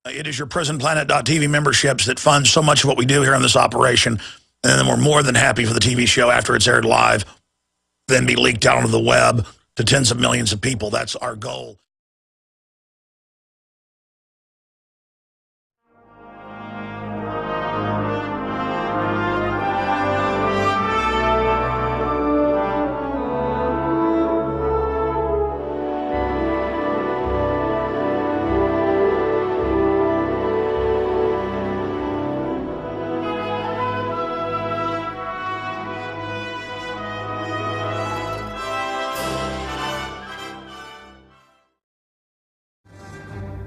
It is your PrisonPlanet.tv memberships that fund so much of what we do here on this operation. And then we're more than happy for the TV show after it's aired live, then be leaked out onto the web to tens of millions of people. That's our goal.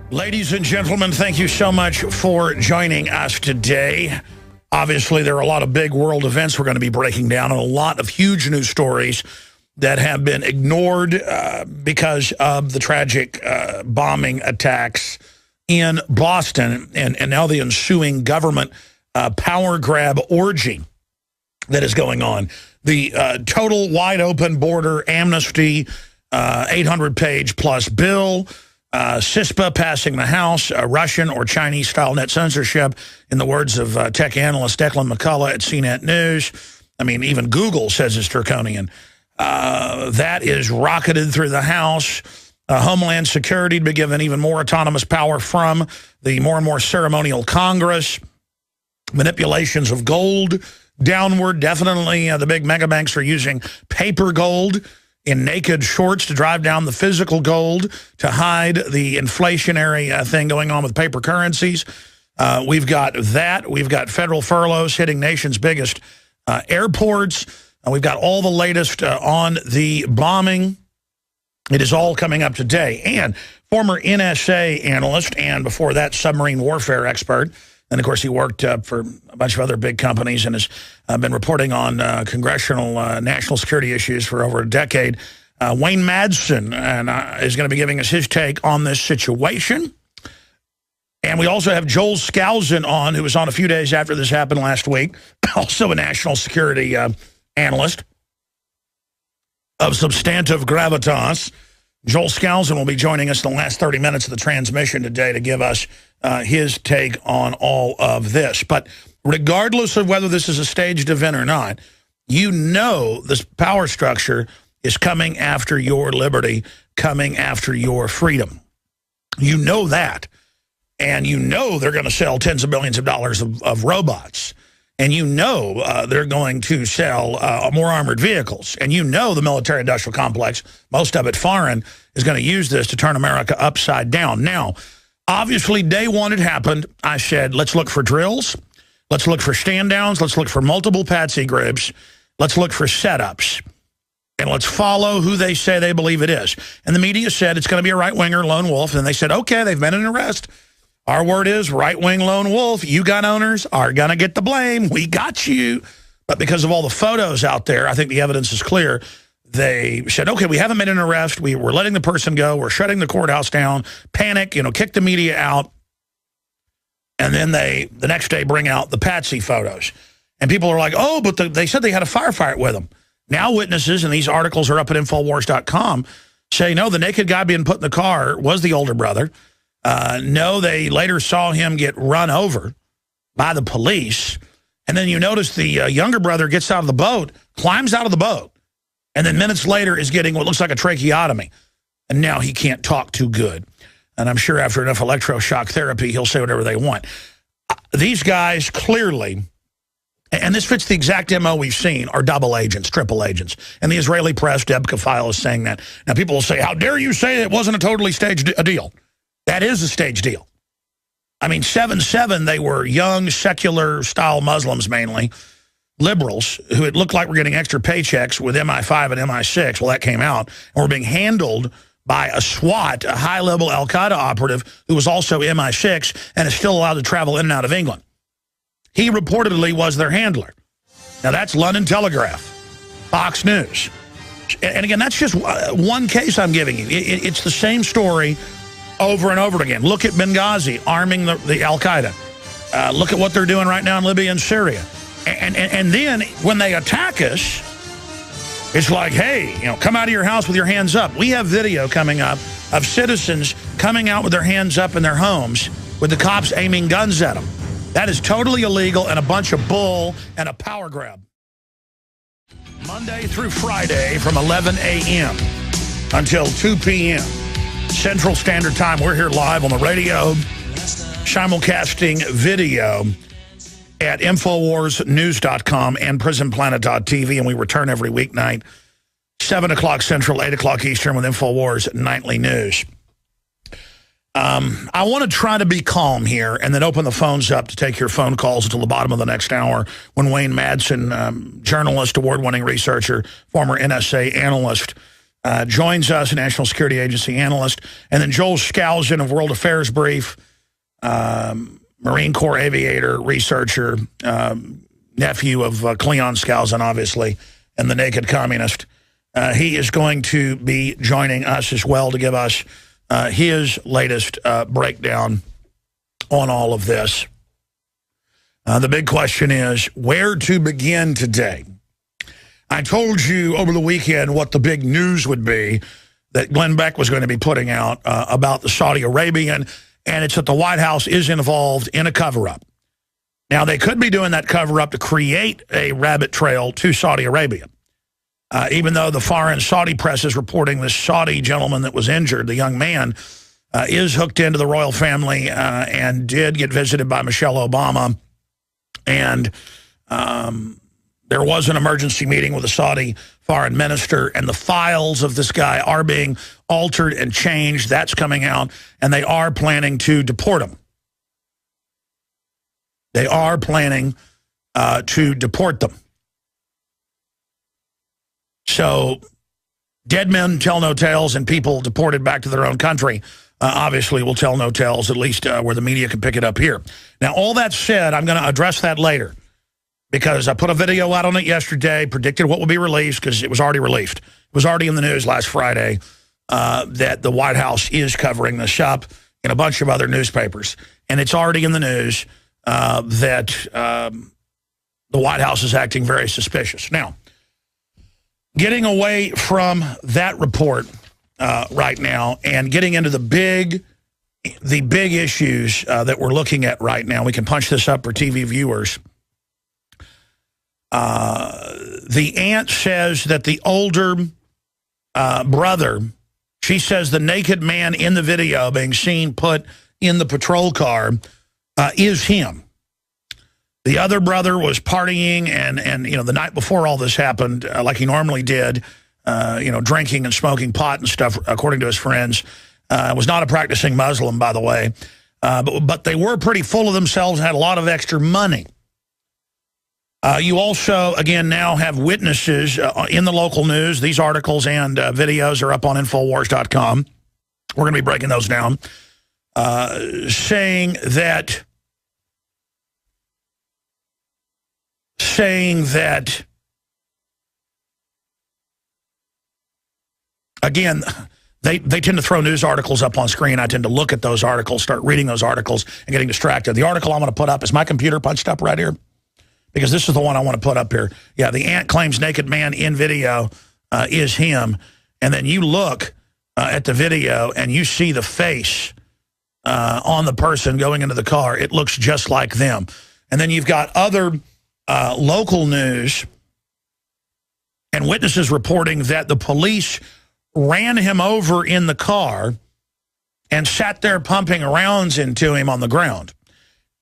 Ladies and gentlemen, thank you so much for joining us today. Obviously, there are a lot of big world events we're going to be breaking down and a lot of huge news stories that have been ignored because of the tragic bombing attacks in Boston and now the ensuing government power grab orgy that is going on. The total wide open border amnesty, 800-page plus bill, CISPA passing the House, Russian or Chinese-style net censorship, in the words of tech analyst Declan McCullough at CNET News. I mean, even Google says it's draconian. That is rocketed through the House. Homeland Security to be given even more autonomous power from the more and more ceremonial Congress. Manipulations of gold downward. Definitely the big mega banks are using paper gold in naked shorts to drive down the physical gold to hide the inflationary thing going on with paper currencies. We've got that. We've got federal furloughs hitting nation's biggest airports. We've got all the latest on the bombing. It is all coming up today. And former NSA analyst and before that submarine warfare expert. And, of course, he worked for a bunch of other big companies and has been reporting on congressional national security issues for over a decade. Wayne Madsen is going to be giving us his take on this situation. And we also have Joel Skousen on, who was on a few days after this happened last week, also a national security analyst of substantive gravitas. Joel Skousen will be joining us in the last 30 minutes of the transmission today to give us his take on all of this. But regardless of whether this is a staged event or not, you know this power structure is coming after your liberty, coming after your freedom. You know that. And you know they're going to sell tens of billions of dollars of robots. And you know they're going to sell more armored vehicles. And you know the military-industrial complex, most of it foreign, is going to use this to turn America upside down. Now, obviously, day one it happened. I said, let's look for drills. Let's look for stand-downs. Let's look for multiple patsy groups. Let's look for setups. And let's follow who they say they believe it is. And the media said it's going to be a right-winger lone wolf. And they said, okay, they've made an arrest. Our word is right-wing lone wolf. You gun owners are going to get the blame. We got you. But because of all the photos out there, I think the evidence is clear. They said, okay, we haven't made an arrest. We're letting the person go. We're shutting the courthouse down. Panic, kick the media out. And then the next day, bring out the patsy photos. And people are like, oh, but they said they had a firefight with them. Now witnesses, and these articles are up at Infowars.com, say, no, the naked guy being put in the car was the older brother. No, they later saw him get run over by the police. And then you notice the younger brother gets out of the boat, climbs out of the boat, and then minutes later is getting what looks like a tracheotomy. And now he can't talk too good. And I'm sure after enough electroshock therapy, he'll say whatever they want. These guys clearly, and this fits the exact MO we've seen, are double agents, triple agents. And the Israeli press, Deb Kafile, is saying that. Now, people will say, how dare you say it wasn't a totally staged deal? That is a stage deal. I mean, 7/7, they were young, secular-style Muslims mainly, liberals, who it looked like were getting extra paychecks with MI5 and MI6. Well, that came out. And were being handled by a SWAT, a high-level al-Qaeda operative who was also MI6 and is still allowed to travel in and out of England. He reportedly was their handler. Now, that's London Telegraph, Fox News. And again, that's just one case I'm giving you. It's the same story over and over again. Look at Benghazi, arming the al-Qaeda. Look at what they're doing right now in Libya and Syria. And then when they attack us, it's like, hey, come out of your house with your hands up. We have video coming up of citizens coming out with their hands up in their homes with the cops aiming guns at them. That is totally illegal and a bunch of bull and a power grab. Monday through Friday from 11 a.m. until 2 p.m. Central Standard Time. We're here live on the radio, simulcasting video at InfowarsNews.com and PrisonPlanet.tv, and we return every weeknight, 7 o'clock Central, 8 o'clock Eastern with Infowars Nightly News. I want to try to be calm here and then open the phones up to take your phone calls until the bottom of the next hour when Wayne Madsen, journalist, award-winning researcher, former NSA analyst, joins us, National Security Agency analyst, and then Joel Skousen of World Affairs Brief, Marine Corps aviator, researcher, nephew of Cleon Skousen, obviously, and the Naked Communist. He is going to be joining us as well to give us his latest breakdown on all of this. The big question is where to begin today. I told you over the weekend what the big news would be that Glenn Beck was going to be putting out about the Saudi Arabian, and it's that the White House is involved in a cover-up. Now, they could be doing that cover-up to create a rabbit trail to Saudi Arabia. Even though the foreign Saudi press is reporting this Saudi gentleman that was injured, the young man, is hooked into the royal family and did get visited by Michelle Obama. And there was an emergency meeting with the Saudi foreign minister, and the files of this guy are being altered and changed. That's coming out, and they are planning to deport him. They are planning to deport them. So dead men tell no tales, and people deported back to their own country obviously will tell no tales, at least where the media can pick it up here. Now, all that said, I'm going to address that later because I put a video out on it yesterday, predicted what would be released because it was already released. It was already in the news last Friday that the White House is covering this up in a bunch of other newspapers. And it's already in the news that the White House is acting very suspicious. Now, getting away from that report right now and getting into the big issues that we're looking at right now. We can punch this up for TV viewers. The aunt says that the older brother, she says the naked man in the video being seen put in the patrol car is him. The other brother was partying and you know, the night before all this happened, like he normally did, you know, drinking and smoking pot and stuff, according to his friends. Was not a practicing Muslim, by the way. But they were pretty full of themselves and had a lot of extra money. You also, again, now have witnesses in the local news. These articles and videos are up on Infowars.com. We're going to be breaking those down. Saying that again, they tend to throw news articles up on screen. I tend to look at those articles, start reading those articles, and getting distracted. The article I'm going to put up, is my computer punched up right here? Because this is the one I want to put up here. Yeah, the aunt claims naked man in video is him. And then you look at the video and you see the face on the person going into the car. It looks just like them. And then you've got other local news and witnesses reporting that the police ran him over in the car and sat there pumping rounds into him on the ground.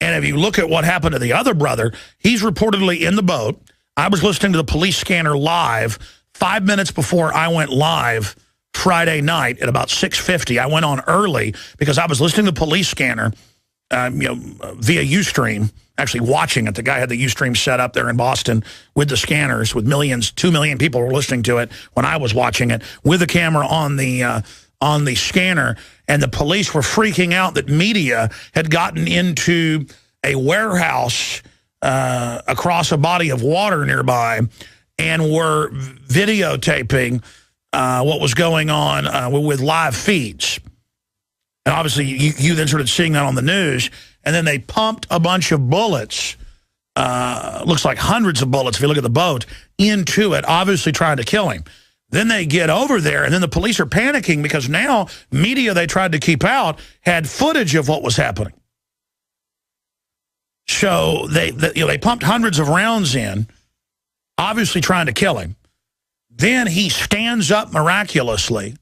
And if you look at what happened to the other brother, he's reportedly in the boat. I was listening to the police scanner live 5 minutes before I went live Friday night at about 6:50. I went on early because I was listening to the police scanner you know, via Ustream, actually watching it. The guy had the Ustream set up there in Boston with the scanners, with millions, 2 million people were listening to it when I was watching it, with the camera on the scanner. And the police were freaking out that media had gotten into a warehouse across a body of water nearby and were videotaping what was going on with live feeds. And obviously, you then started seeing that on the news. And then they pumped a bunch of bullets, looks like hundreds of bullets if you look at the boat, into it, obviously trying to kill him. Then they get over there, and then the police are panicking because now media they tried to keep out had footage of what was happening. So they pumped hundreds of rounds in, obviously trying to kill him. Then he stands up miraculously.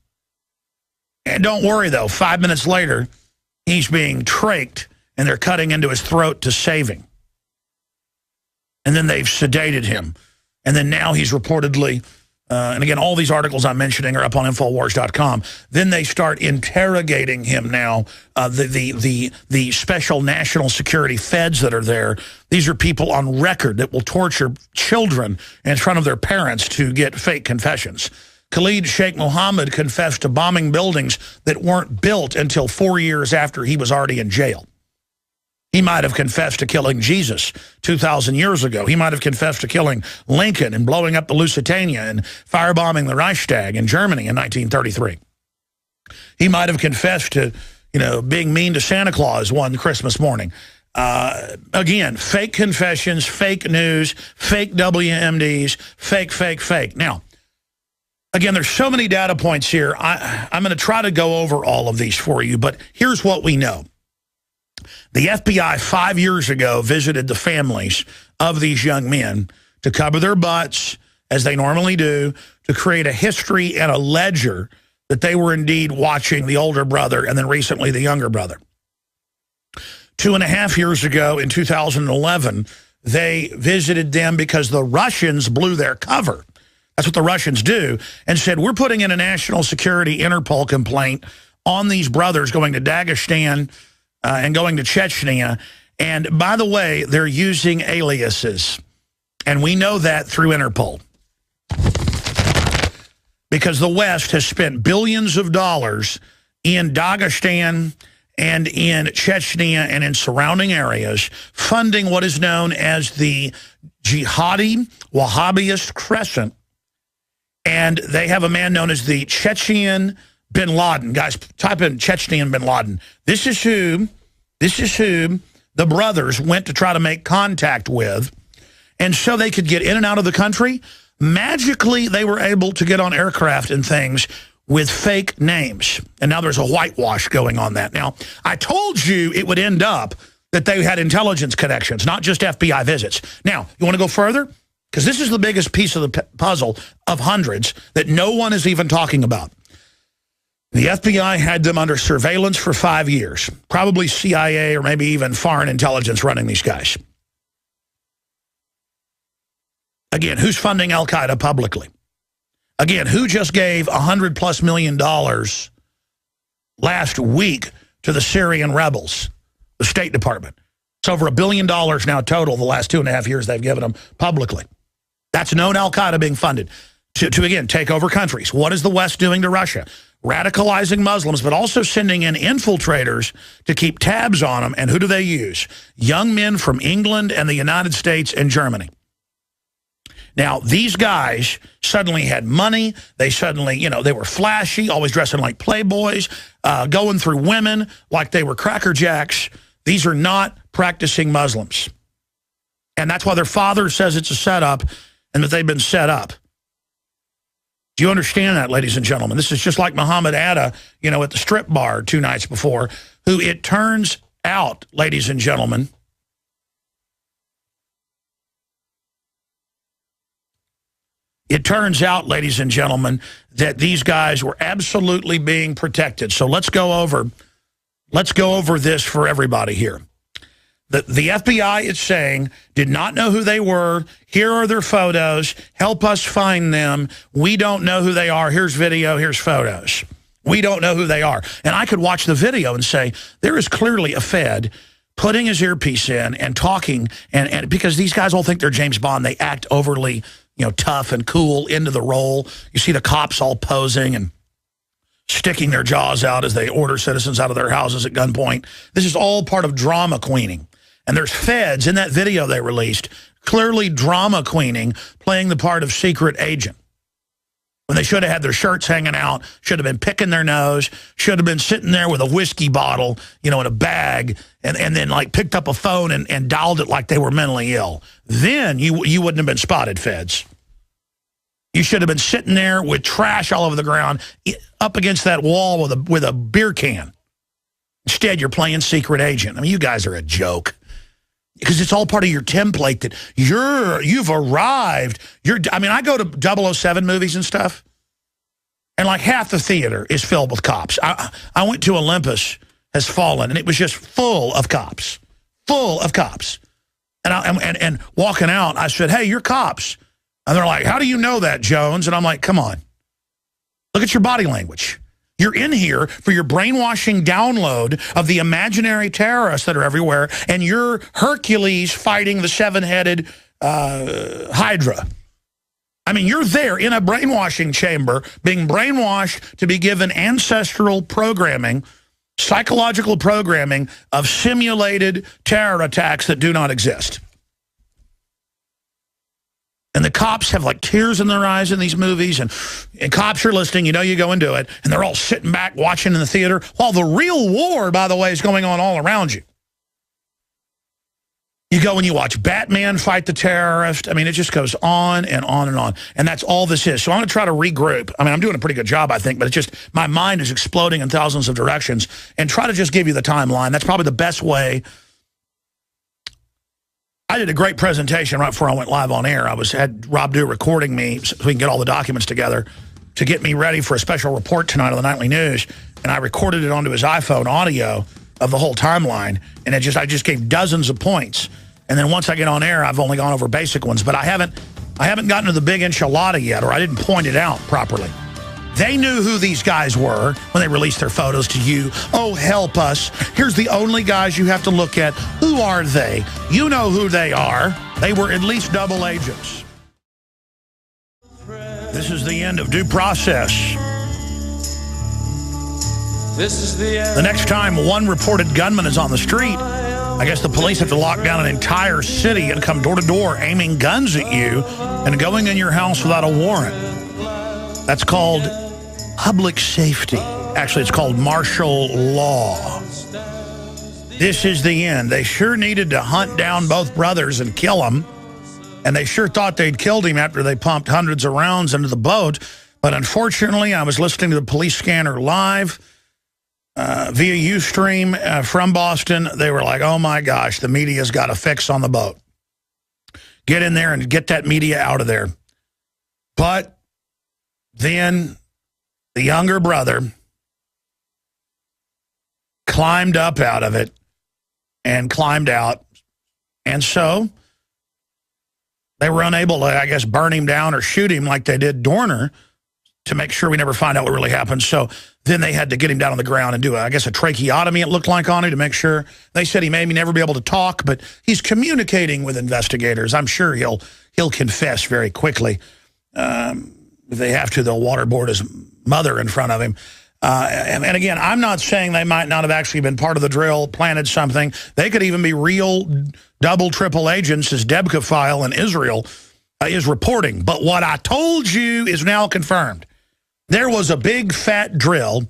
And don't worry, though, 5 minutes later, he's being trached, and they're cutting into his throat to save him. And then they've sedated him. And then now he's reportedly, and again, all these articles I'm mentioning are up on Infowars.com. Then they start interrogating him now. The special national security feds that are there, these are people on record that will torture children in front of their parents to get fake confessions. Khalid Sheikh Mohammed confessed to bombing buildings that weren't built until 4 years after he was already in jail. He might have confessed to killing Jesus 2,000 years ago. He might have confessed to killing Lincoln and blowing up the Lusitania and firebombing the Reichstag in Germany in 1933. He might have confessed to, being mean to Santa Claus one Christmas morning. Again, fake confessions, fake news, fake WMDs, fake. Now, again, there's so many data points here. I'm going to try to go over all of these for you, but here's what we know. The FBI 5 years ago visited the families of these young men to cover their butts, as they normally do, to create a history and a ledger that they were indeed watching the older brother and then recently the younger brother. 2.5 years ago, in 2011, they visited them because the Russians blew their cover. That's what the Russians do, and said, we're putting in a national security Interpol complaint on these brothers going to Dagestan and going to Chechnya. And by the way, they're using aliases. And we know that through Interpol. Because the West has spent billions of dollars in Dagestan and in Chechnya and in surrounding areas, funding what is known as the Jihadi Wahhabist Crescent. And they have a man known as the Chechen bin Laden. Guys, type in Chechen bin Laden. This is who the brothers went to try to make contact with. And so they could get in and out of the country. Magically, they were able to get on aircraft and things with fake names. And now there's a whitewash going on that. Now, I told you it would end up that they had intelligence connections, not just FBI visits. Now, you want to go further? Because this is the biggest piece of the puzzle of hundreds that no one is even talking about. The FBI had them under surveillance for 5 years. Probably CIA or maybe even foreign intelligence running these guys. Again, who's funding Al-Qaeda publicly? Again, who just gave $100+ million last week to the Syrian rebels? The State Department. It's over $1 billion now total the last 2.5 years they've given them publicly. That's known Al-Qaeda being funded to again, take over countries. What is the West doing to Russia? Radicalizing Muslims, but also sending in infiltrators to keep tabs on them. And who do they use? Young men from England and the United States and Germany. Now, these guys suddenly had money. They suddenly, they were flashy, always dressing like playboys, going through women like they were Cracker Jacks. These are not practicing Muslims. And that's why their father says it's a setup and that they've been set up. Do you understand that, ladies and gentlemen? This is just like Muhammad Atta, at the strip bar 2 nights before, who it turns out, ladies and gentlemen, that these guys were absolutely being protected. So let's go over this for everybody here. The FBI, it's saying, did not know who they were. Here are their photos. Help us find them. We don't know who they are. Here's video. Here's photos. We don't know who they are. And I could watch the video and say, there is clearly a Fed putting his earpiece in and talking. And because these guys all think they're James Bond, they act overly, tough and cool into the role. You see the cops all posing and sticking their jaws out as they order citizens out of their houses at gunpoint. This is all part of drama queening. And there's feds in that video they released, clearly drama queening, playing the part of secret agent. When they should have had their shirts hanging out, should have been picking their nose, should have been sitting there with a whiskey bottle, in a bag, and then picked up a phone and dialed it like they were mentally ill. Then you wouldn't have been spotted, feds. You should have been sitting there with trash all over the ground, up against that wall with a beer can. Instead, you're playing secret agent. I mean, you guys are a joke. because it's all part of your template that you've arrived. I mean, I go to 007 movies and stuff, and like half the theater is filled with cops. I went to Olympus Has Fallen, and it was just full of cops. Full of cops. And walking out, I said, hey, you're cops. And they're like, how do you know that, Jones? And I'm like, come on. Look at your body language. You're in here for your brainwashing download of the imaginary terrorists that are everywhere, and you're Hercules fighting the seven-headed Hydra. I mean, you're there in a brainwashing chamber, being brainwashed to be given ancestral programming, psychological programming of simulated terror attacks that do not exist. And the cops have like tears in their eyes in these movies, and cops are listening, you go into it, and they're all sitting back watching in the theater, while the real war, by the way, is going on all around you. You go and you watch Batman fight the terrorist. I mean, it just goes on and on and on. And that's all this is. So I'm going to try to regroup. I mean, I'm doing a pretty good job, I think, but it's just my mind is exploding in thousands of directions, and try to just give you the timeline. That's probably the best way. I did a great presentation right before I went live on air. I had Rob Dew recording me so we can get all the documents together to get me ready for a special report tonight on the Nightly News. And I recorded it onto his iPhone audio of the whole timeline. And I just gave dozens of points. And then once I get on air, I've only gone over basic ones. But I haven't gotten to the big enchilada yet, or I didn't point it out properly. They knew who these guys were when they released their photos to you. Oh, help us. Here's the only guys you have to look at. Who are they? You know who they are. They were at least double agents. This is the end of due process. This is the end. The next time one reported gunman is on the street, I guess the police have to lock down an entire city and come door to door aiming guns at you and going in your house without a warrant. That's called public safety. Actually, it's called martial law. This is the end. They sure needed to hunt down both brothers and kill them. And they sure thought they'd killed him after they pumped hundreds of rounds into the boat. But unfortunately, I was listening to the police scanner live via Ustream from Boston. They were like, oh my gosh, the media's got a fix on the boat. Get in there and get that media out of there. But then the younger brother climbed up out of it and climbed out. And so they were unable to, I guess, burn him down or shoot him like they did Dorner to make sure we never find out what really happened. So then they had to get him down on the ground and do, I guess, a tracheotomy, it looked like, on him to make sure. They said he may never be able to talk, but he's communicating with investigators. I'm sure he'll confess very quickly. If they have to, they'll waterboard his mother in front of him. And again, I'm not saying they might not have actually been part of the drill, planted something. They could even be real double, triple agents, as Debka file in Israel is reporting. But what I told you is now confirmed. There was a big, fat drill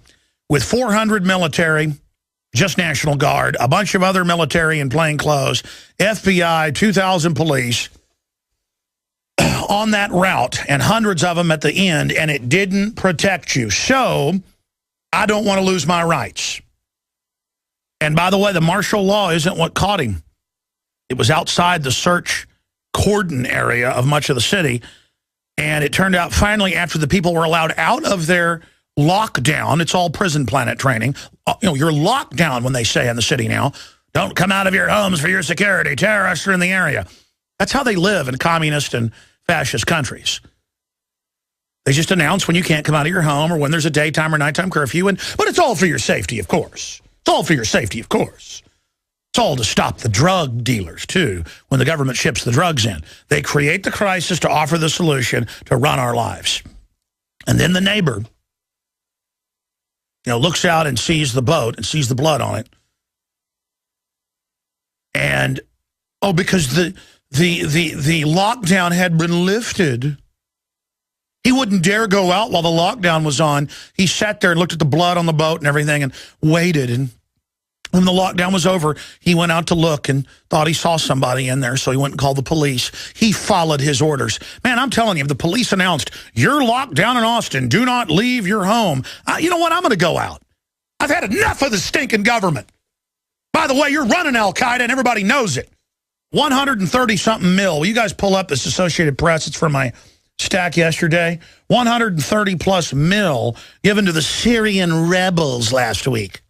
with 400 military, just National Guard, a bunch of other military in plain clothes, FBI, 2,000 police, on that route, and hundreds of them at the end, and it didn't protect you. So I don't want to lose my rights. And by the way, the martial law isn't what caught him. It was outside the search cordon area of much of the city. And it turned out finally, after the people were allowed out of their lockdown, it's all prison planet training. You're locked down when they say in the city now, don't come out of your homes for your security. Terrorists are in the area. That's how they live in communist and fascist countries. They just announce when you can't come out of your home or when there's a daytime or nighttime curfew. But it's all for your safety, of course. It's all for your safety, of course. It's all to stop the drug dealers, too, when the government ships the drugs in. They create the crisis to offer the solution to run our lives. And then the neighbor, looks out and sees the boat and sees the blood on it. And, because the lockdown had been lifted, he wouldn't dare go out while the lockdown was on. He sat there and looked at the blood on the boat and everything and waited. And when the lockdown was over, he went out to look and thought he saw somebody in there, so he went and called the police. He followed his orders. Man, I'm telling you, if the police announced, you're locked down in Austin, do not leave your home, you know what, I'm going to go out. I've had enough of the stinking government. By the way, you're running Al-Qaeda and everybody knows it. 130-something mil. Will you guys pull up this Associated Press? It's from my stack yesterday. 130-plus mil given to the Syrian rebels last week.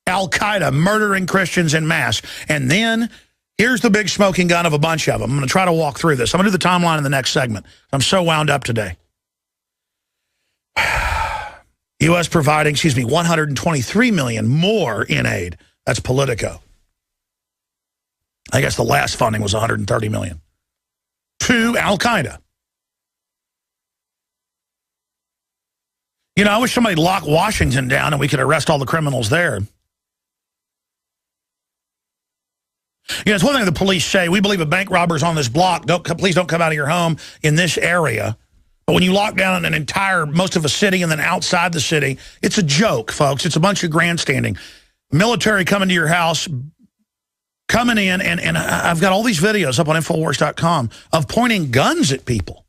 Al-Qaeda murdering Christians en masse. And then here's the big smoking gun of a bunch of them. I'm going to try to walk through this. I'm going to do the timeline in the next segment. I'm so wound up today. U.S. providing, $123 million more in aid. That's Politico. I guess the last funding was $130 million. To Al-Qaeda. You know, I wish somebody locked Washington down and we could arrest all the criminals there. You know, it's one thing the police say, we believe a bank robber's on this block. Please don't come out of your home in this area. But when you lock down most of a city and then outside the city, it's a joke, folks. It's a bunch of grandstanding. Military coming to your house, coming in, and I've got all these videos up on Infowars.com of pointing guns at people.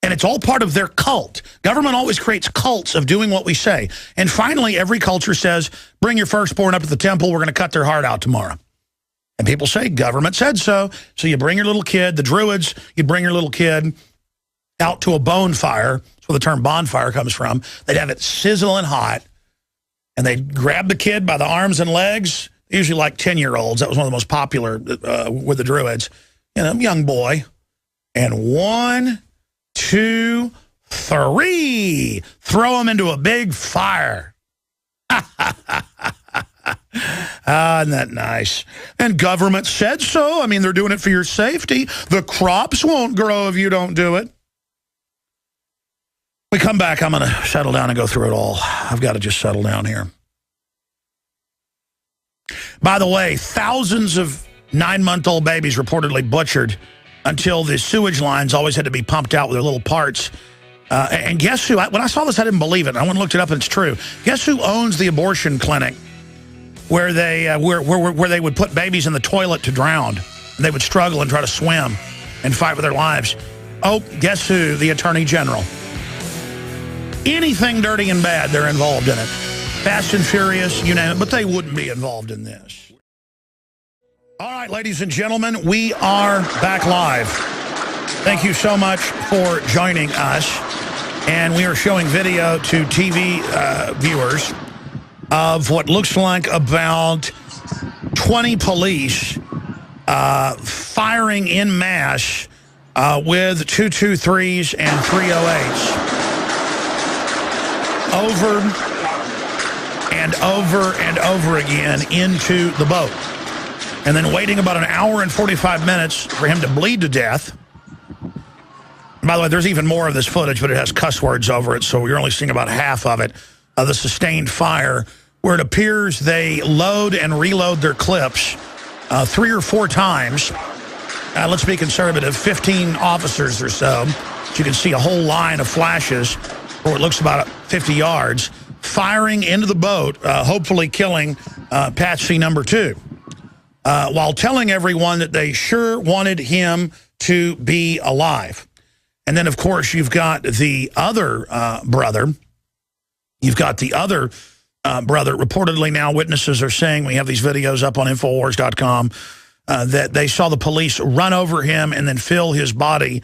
And it's all part of their cult. Government always creates cults of doing what we say. And finally, every culture says, bring your firstborn up to the temple, we're going to cut their heart out tomorrow. And people say, government said so. So you bring your little kid, the Druids, you bring your little kid out to a bonfire. That's where the term bonfire comes from. They'd have it sizzling hot. And they'd grab the kid by the arms and legs, usually like 10-year-olds. That was one of the most popular with the Druids. You know, young boy. And 1, 2, 3. Throw them into a big fire. Isn't that nice? And government said so. I mean, they're doing it for your safety. The crops won't grow if you don't do it. We come back, I'm going to settle down and go through it all. I've got to just settle down here. By the way, thousands of 9-month-old babies reportedly butchered until the sewage lines always had to be pumped out with their little parts. And guess who? When I saw this, I didn't believe it. I went and looked it up, and it's true. Guess who owns the abortion clinic where they where they would put babies in the toilet to drown? And they would struggle and try to swim and fight for their lives. Oh, guess who? The Attorney General. Anything dirty and bad, they're involved in it. Fast and Furious, you name it, but they wouldn't be involved in this. All right, ladies and gentlemen, we are back live. Thank you so much for joining us. And we are showing video to TV viewers of what looks like about 20 police firing en masse with 223s and 308s. Over and over and over again into the boat. And then waiting about an hour and 45 minutes for him to bleed to death. By the way, there's even more of this footage, but it has cuss words over it, so you're only seeing about half of it, of the sustained fire, where it appears they load and reload their clips 3 or 4 times. Let's be conservative, 15 officers or so. So you can see a whole line of flashes, or it looks about 50 yards, firing into the boat, hopefully killing Patsy number 2, while telling everyone that they sure wanted him to be alive. And then, of course, you've got the other brother. You've got the other brother. Reportedly now witnesses are saying, we have these videos up on Infowars.com, that they saw the police run over him and then fill his body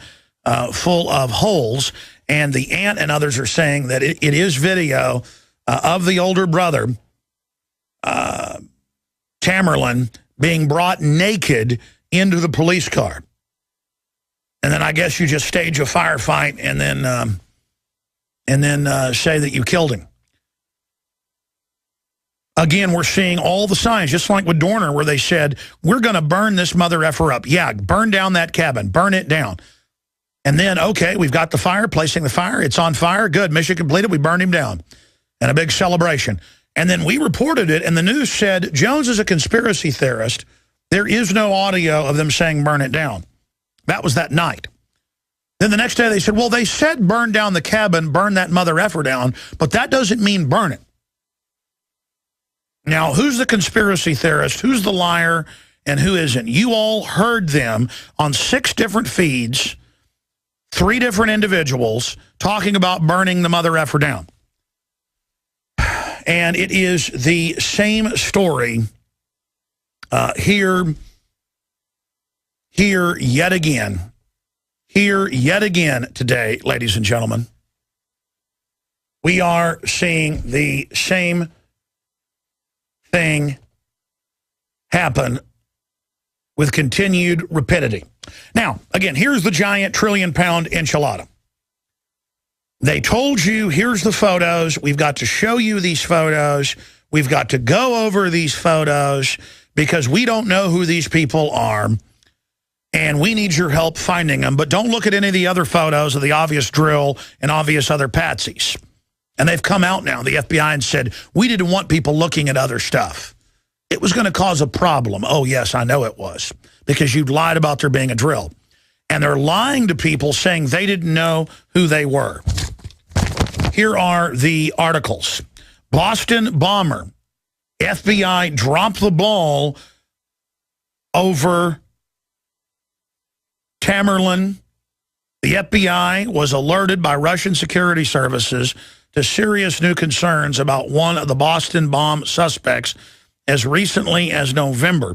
full of holes. And the aunt and others are saying that it is video of the older brother, Tamerlan, being brought naked into the police car. And then I guess you just stage a firefight and then say that you killed him. Again, we're seeing all the signs, just like with Dorner, where they said, we're going to burn this mother effer up. Yeah, burn down that cabin. Burn it down. And then, okay, we've got the fire, placing the fire. It's on fire. Good. Mission completed. We burned him down. And a big celebration. And then we reported it, and the news said, Jones is a conspiracy theorist. There is no audio of them saying burn it down. That was that night. Then the next day they said, well, they said burn down the cabin, burn that mother effer down, but that doesn't mean burn it. Now, who's the conspiracy theorist, who's the liar, and who isn't? You all heard them on 6 different feeds, 3 different individuals talking about burning the mother effer down. And it is the same story Here yet again today, ladies and gentlemen, we are seeing the same thing happen with continued rapidity. Now, again, here's the giant trillion-pound enchilada. They told you, here's the photos. We've got to show you these photos. We've got to go over these photos because we don't know who these people are, and we need your help finding them. But don't look at any of the other photos of the obvious drill and obvious other patsies. And they've come out now, the FBI, and said, we didn't want people looking at other stuff. It was going to cause a problem. Oh, yes, I know it was, because you lied about there being a drill. And they're lying to people saying they didn't know who they were. Here are the articles. Boston bomber. FBI dropped the ball over Tamerlan. The FBI was alerted by Russian security services to serious new concerns about one of the Boston bomb suspects as recently as November.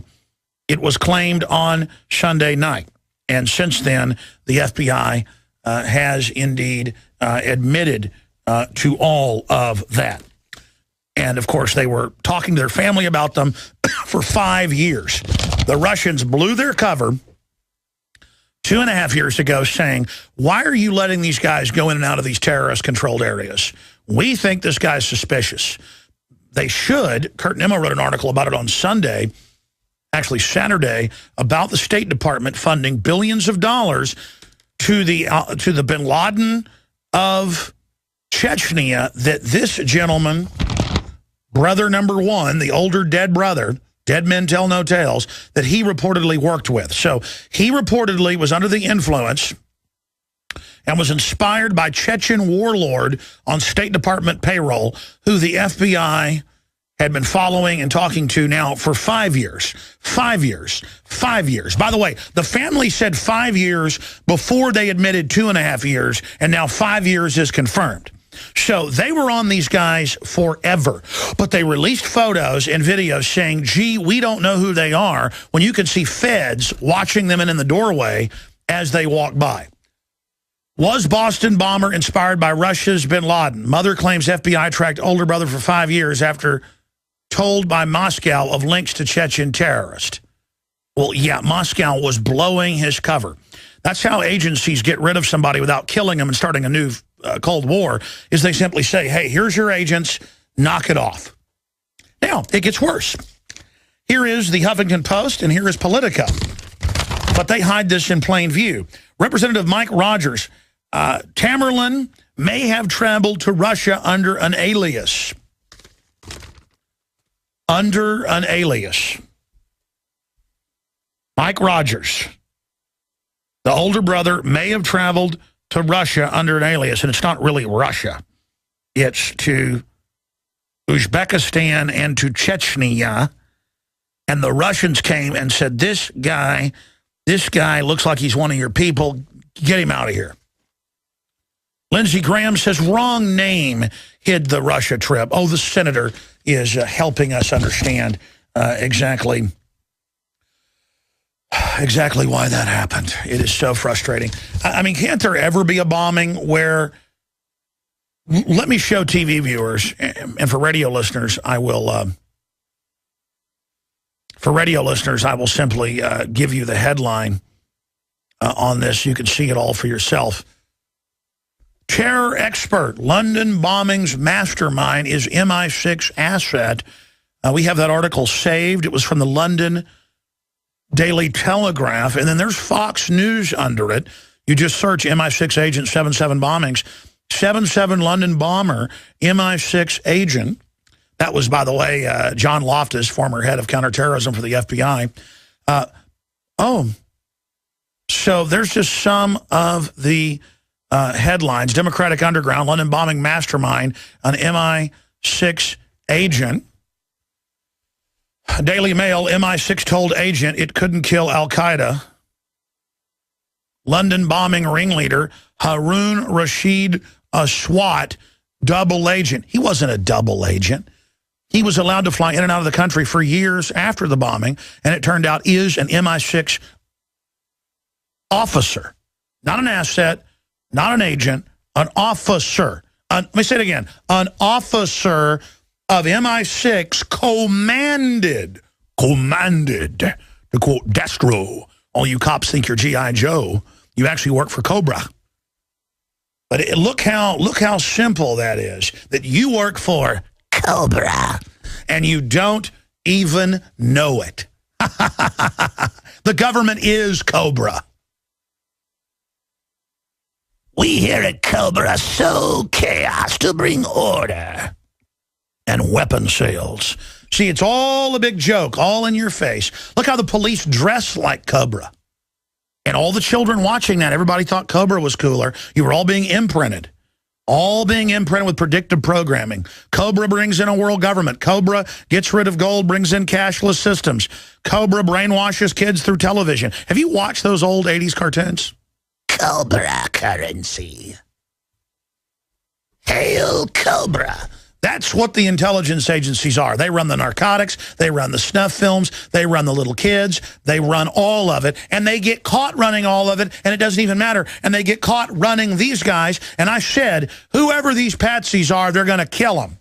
It was claimed on Sunday night. And since then, the FBI has indeed admitted to all of that. And, of course, they were talking to their family about them for 5 years. The Russians blew their cover 2.5 years ago saying, why are you letting these guys go in and out of these terrorist-controlled areas? We think this guy's suspicious. They should. Kurt Nimmo wrote an article about it on Sunday, actually Saturday, about the State Department funding billions of dollars to the bin Laden of Chechnya, that this gentleman, brother number one, the older dead brother, dead men tell no tales, that he reportedly worked with. So he reportedly was under the influence and was inspired by Chechen warlord on State Department payroll, who the FBI had been following and talking to now for 5 years. 5 years. 5 years. By the way, the family said 5 years before they admitted 2.5 years, and now 5 years is confirmed. So they were on these guys forever, but they released photos and videos saying, gee, we don't know who they are, when you can see feds watching them in the doorway as they walk by. Was Boston bomber inspired by Russia's bin Laden? Mother claims FBI tracked older brother for 5 years after told by Moscow of links to Chechen terrorist. Well, yeah, Moscow was blowing his cover. That's how agencies get rid of somebody without killing them and starting a new Cold War, is they simply say, hey, here's your agents, knock it off. Now, it gets worse. Here is the Huffington Post, and here is Politico. But they hide this in plain view. Representative Mike Rogers, Tamerlan may have traveled to Russia under an alias. Under an alias. Mike Rogers, the older brother, may have traveled to Russia under an alias, and it's not really Russia. It's to Uzbekistan and to Chechnya, and the Russians came and said, this guy looks like he's one of your people, get him out of here. Lindsey Graham says, wrong name hid the Russia trip. Oh, the senator is helping us understand exactly why that happened. It is so frustrating. I mean, can't there ever be a bombing where, let me show TV viewers, and for radio listeners, I will simply give you the headline on this. You can see it all for yourself. Terror expert, London bombings mastermind is MI6 asset. We have that article saved. It was from the London Daily Telegraph, and then there's Fox News under it. You just search MI6 agent 7/7 bombings. 7/7 London bomber, MI6 agent. That was, by the way, John Loftus, former head of counterterrorism for the FBI. So there's just some of the headlines. Democratic Underground, London bombing mastermind, an MI6 agent. Daily Mail, MI6 told agent it couldn't kill al-Qaeda. London bombing ringleader, Harun Rashid, a SWAT double agent. He wasn't a double agent. He was allowed to fly in and out of the country for years after the bombing, and it turned out is an MI6 officer. Not an asset, not an agent, an officer. Let me say it again. An officer of MI6 commanded, to quote Destro. All you cops think you're G.I. Joe. You actually work for Cobra. But look how simple that is, that you work for Cobra, and you don't even know it. The government is Cobra. We here at Cobra sow chaos to bring order and weapon sales. See, it's all a big joke, all in your face. Look how the police dress like Cobra. And all the children watching that, everybody thought Cobra was cooler. You were all being imprinted. All being imprinted with predictive programming. Cobra brings in a world government. Cobra gets rid of gold, brings in cashless systems. Cobra brainwashes kids through television. Have you watched those old 80s cartoons? Cobra currency. Hail Cobra. That's what the intelligence agencies are. They run the narcotics, they run the snuff films, they run the little kids, they run all of it, and they get caught running all of it, and it doesn't even matter. And they get caught running these guys, and I said, whoever these patsies are, they're going to kill them.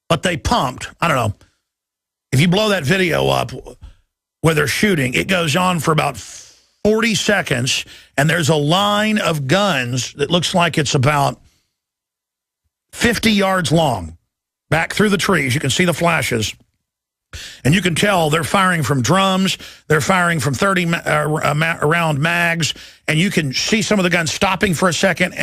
But they pumped, I don't know, if you blow that video up where they're shooting, it goes on for about 40 seconds, and there's a line of guns that looks like it's about 50 yards long, back through the trees. You can see the flashes. And you can tell they're firing from drums. They're firing from 30-round mags. And you can see some of the guns stopping for a second,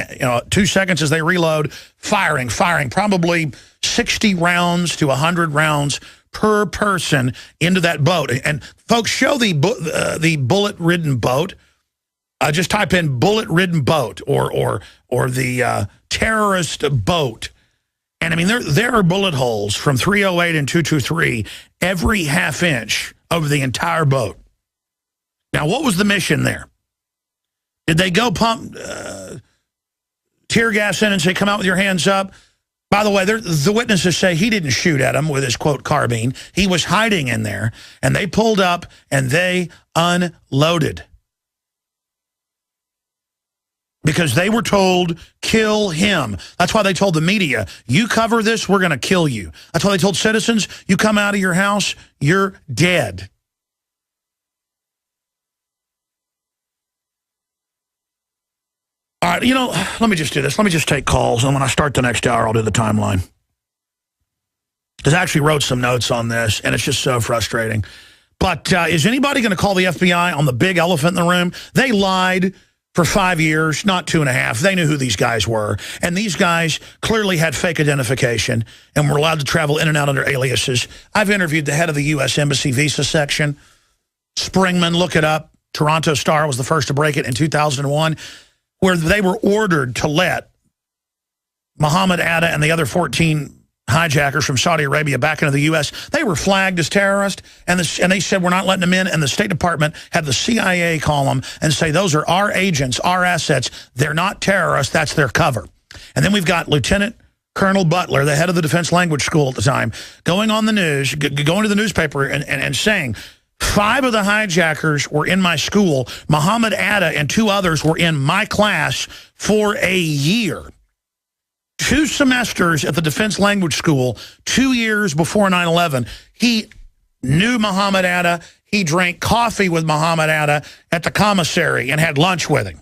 2 seconds as they reload, firing, probably 60 rounds to 100 rounds per person into that boat. And folks, show the bullet-ridden boat. Just type in bullet-ridden boat or the terrorist boat. And I mean, there are bullet holes from 308 and 223 every half inch over the entire boat. Now, what was the mission there? Did they go pump tear gas in and say, come out with your hands up? By the way, the witnesses say he didn't shoot at him with his, quote, carbine. He was hiding in there, and they pulled up, and they unloaded. Because they were told, kill him. That's why they told the media, you cover this, we're going to kill you. That's why they told citizens, you come out of your house, you're dead. All right, let me just do this. Let me just take calls, and when I start the next hour, I'll do the timeline. Because I actually wrote some notes on this, and it's just so frustrating. But is anybody going to call the FBI on the big elephant in the room? They lied for 5 years, not 2.5. They knew who these guys were. And these guys clearly had fake identification and were allowed to travel in and out under aliases. I've interviewed the head of the U.S. Embassy visa section. Springman, look it up. Toronto Star was the first to break it in 2001, where they were ordered to let Mohammed Atta and the other 14 hijackers from Saudi Arabia back into the U.S. They were flagged as terrorists, and they said, we're not letting them in, and the State Department had the CIA call them and say, those are our agents, our assets. They're not terrorists. That's their cover. And then we've got Lieutenant Colonel Butler, the head of the Defense Language School at the time, going on the news, going to the newspaper and saying, 5 of the hijackers were in my school. Mohammed Atta and 2 others were in my class for a year. 2 semesters at the Defense Language School, 2 years before 9/11. He knew Mohammed Atta. He drank coffee with Mohammed Atta at the commissary and had lunch with him.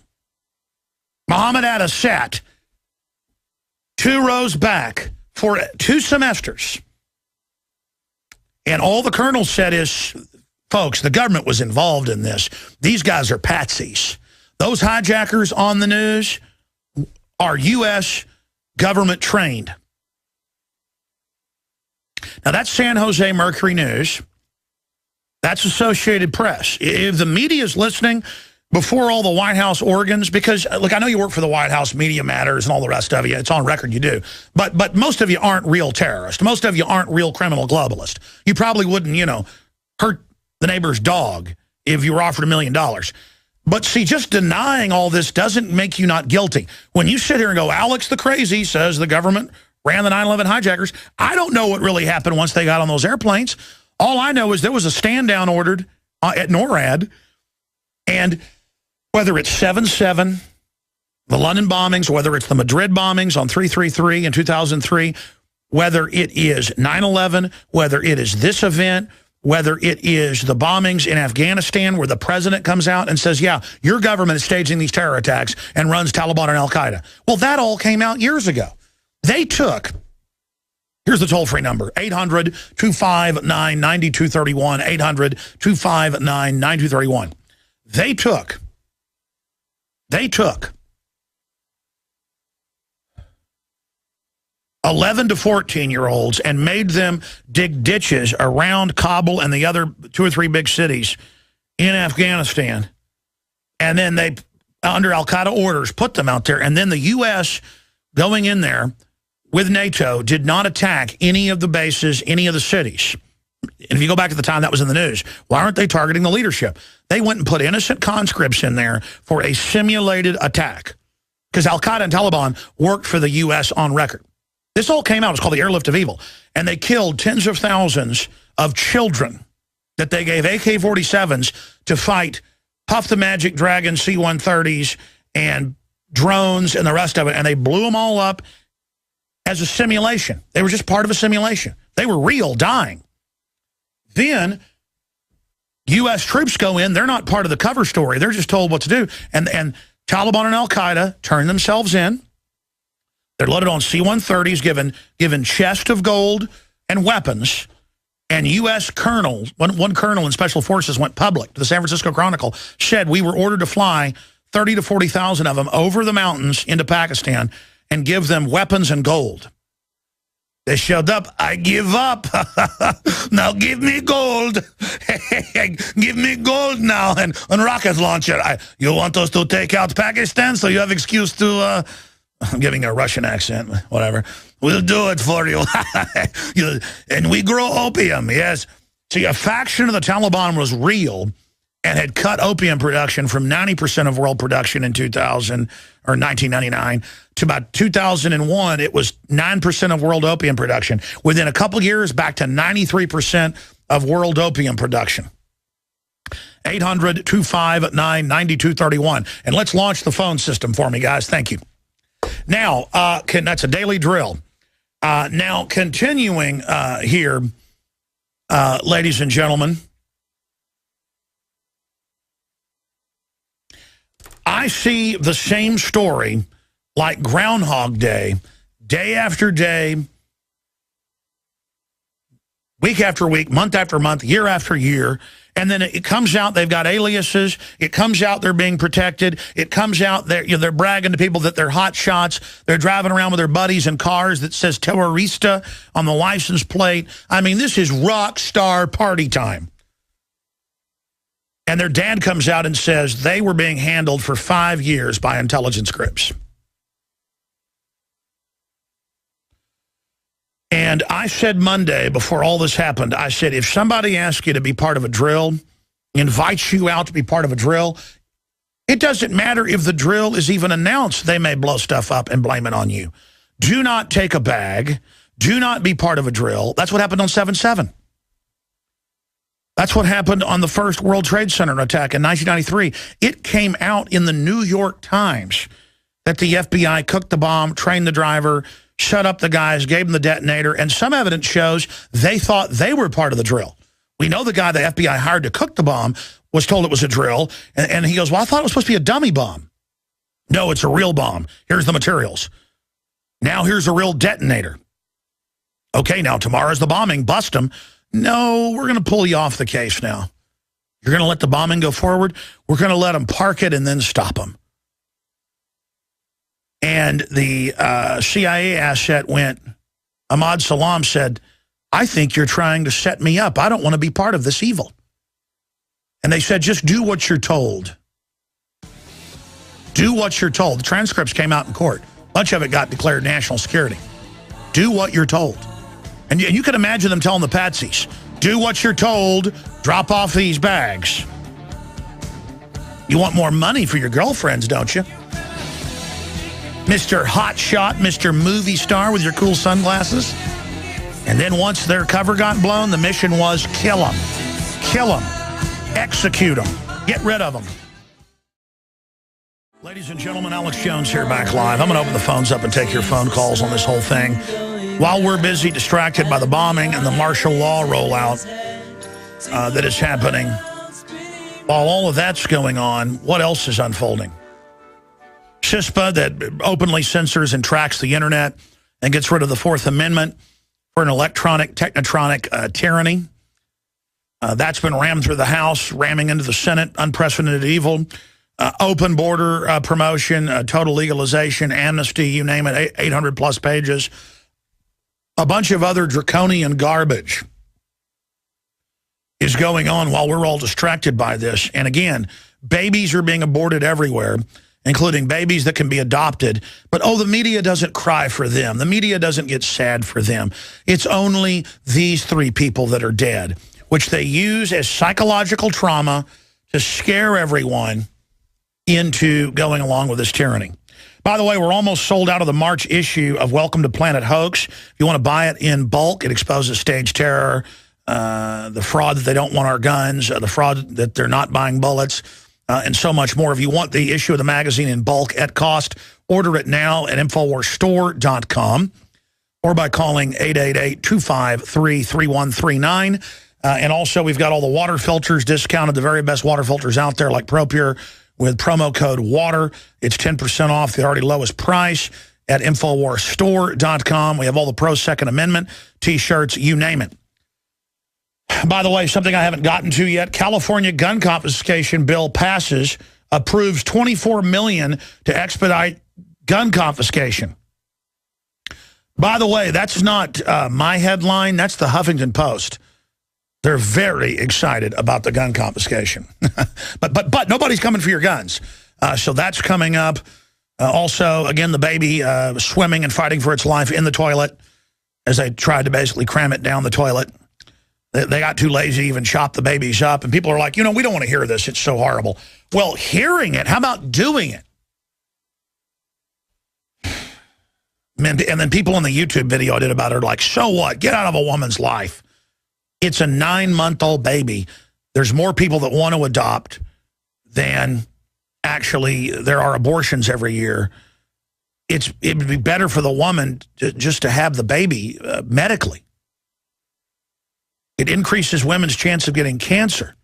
Mohammed Atta sat 2 rows back for 2 semesters. And all the colonel said is, folks, the government was involved in this. These guys are patsies. Those hijackers on the news are U.S. government trained. Now, that's San Jose Mercury News. That's Associated Press. If the media is listening before all the White House organs, because, look, I know you work for the White House, Media Matters, and all the rest of you. It's on record you do. But most of you aren't real terrorists. Most of you aren't real criminal globalists. You probably wouldn't, hurt the neighbor's dog if you were offered $1 million. But see, just denying all this doesn't make you not guilty. When you sit here and go, Alex the crazy says the government ran the 9/11 hijackers. I don't know what really happened once they got on those airplanes. All I know is there was a stand-down ordered at NORAD, and whether it's 7/7, the London bombings, whether it's the Madrid bombings on 3/33 in 2003, whether it is 9/11, whether it is this event, whether it is the bombings in Afghanistan where the president comes out and says, yeah, your government is staging these terror attacks and runs Taliban and Al-Qaeda. Well, that all came out years ago. They took, here's the toll-free number, 800-259-9231, 800-259-9231. They took 11 to 14-year-olds and made them dig ditches around Kabul and the other 2 or 3 big cities in Afghanistan. And then they, under Al-Qaeda orders, put them out there. And then the U.S. going in there with NATO did not attack any of the bases, any of the cities. And if you go back to the time that was in the news, why aren't they targeting the leadership? They went and put innocent conscripts in there for a simulated attack. Because Al-Qaeda and Taliban worked for the U.S. on record. This all came out. It was called the Airlift of Evil. And they killed tens of thousands of children that they gave AK-47s to fight Puff the Magic Dragon C-130s and drones and the rest of it. And they blew them all up as a simulation. They were just part of a simulation. They were real, dying. Then U.S. troops go in. They're not part of the cover story. They're just told what to do. And Taliban and Al-Qaeda turn themselves in. They're loaded on C-130s, given chest of gold and weapons. And U.S. colonels, one colonel in Special Forces went public to the San Francisco Chronicle, said we were ordered to fly 30 to 40,000 of them over the mountains into Pakistan and give them weapons and gold. They showed up. I give up. Now give me gold. Give me gold now and rocket launcher. You want us to take out Pakistan so you have excuse to... I'm giving a Russian accent, whatever. We'll do it for you. And we grow opium, yes. See, a faction of the Taliban was real and had cut opium production from 90% of world production in 2000 or 1999 to about 2001. It was 9% of world opium production. Within a couple years, back to 93% of world opium production. 800-259-9231. And let's launch the phone system for me, guys. Thank you. Now, that's a daily drill. Now, continuing here, ladies and gentlemen, I see the same story like Groundhog Day, day after day, week after week, month after month, year after year. And then it comes out they've got aliases. It comes out they're being protected. It comes out they're bragging to people that they're hot shots. They're driving around with their buddies in cars that says terrorista on the license plate. I mean, this is rock star party time. And their dad comes out and says they were being handled for 5 years by intelligence groups. And I said Monday, before all this happened, I said, if somebody asks you to be part of a drill, invites you out to be part of a drill, it doesn't matter if the drill is even announced. They may blow stuff up and blame it on you. Do not take a bag. Do not be part of a drill. That's what happened on 7/7. That's what happened on the first World Trade Center attack in 1993. It came out in the New York Times that the FBI cooked the bomb, trained the driver, shut up the guys, gave them the detonator, and some evidence shows they thought they were part of the drill. We know the guy the FBI hired to cook the bomb was told it was a drill, and he goes, well, I thought it was supposed to be a dummy bomb. No, it's a real bomb. Here's the materials. Now here's a real detonator. Okay, now tomorrow's the bombing. Bust them. No, we're going to pull you off the case now. You're going to let the bombing go forward? We're going to let them park it and then stop them. And the CIA asset went, Ahmad Salam said, I think you're trying to set me up. I don't want to be part of this evil. And they said, just do what you're told. Do what you're told. The transcripts came out in court. A bunch of it got declared national security. Do what you're told. And you can imagine them telling the patsies, do what you're told, drop off these bags. You want more money for your girlfriends, don't you? Mr. Hotshot, Mr. Movie Star with your cool sunglasses. And then once their cover got blown, the mission was kill them. Kill them. Execute them. Get rid of them. Ladies and gentlemen, Alex Jones here, back live. I'm going to open the phones up and take your phone calls on this whole thing. While we're busy, distracted by the bombing and the martial law rollout that is happening, while all of that's going on, what else is unfolding? CISPA, that openly censors and tracks the internet and gets rid of the Fourth Amendment for an electronic, technotronic tyranny. That's been rammed through the House, ramming into the Senate, unprecedented evil. Open border promotion, total legalization, amnesty, you name it, 800-plus pages. A bunch of other draconian garbage is going on while we're all distracted by this. And again, babies are being aborted everywhere, including babies that can be adopted. But, oh, the media doesn't cry for them. The media doesn't get sad for them. It's only these three people that are dead, which they use as psychological trauma to scare everyone into going along with this tyranny. By the way, we're almost sold out of the March issue of Welcome to Planet Hoax. If you want to buy it in bulk, it exposes stage terror, the fraud that they don't want our guns, the fraud that they're not buying bullets, and so much more. If you want the issue of the magazine in bulk at cost, order it now at InfoWarsStore.com or by calling 888-253-3139. And also, we've got all the water filters discounted, the very best water filters out there, like ProPure, with promo code WATER. It's 10% off the already lowest price at InfoWarsStore.com. We have all the pro-Second Amendment T-shirts, you name it. By the way, something I haven't gotten to yet, California gun confiscation bill passes, approves $24 million to expedite gun confiscation. By the way, that's not my headline. That's the Huffington Post. They're very excited about the gun confiscation. but nobody's coming for your guns. So that's coming up. Also, again, the baby swimming and fighting for its life in the toilet as they tried to basically cram it down the toilet. They got too lazy to even chop the babies up. And people are like, you know, we don't want to hear this. It's so horrible. Well, hearing it, how about doing it? And then people in the YouTube video I did about it are like, so what? Get out of a woman's life. It's a 9-month-old baby. There's more people that want to adopt than actually there are abortions every year. It would be better for the woman just to have the baby medically. It increases women's chance of getting cancer.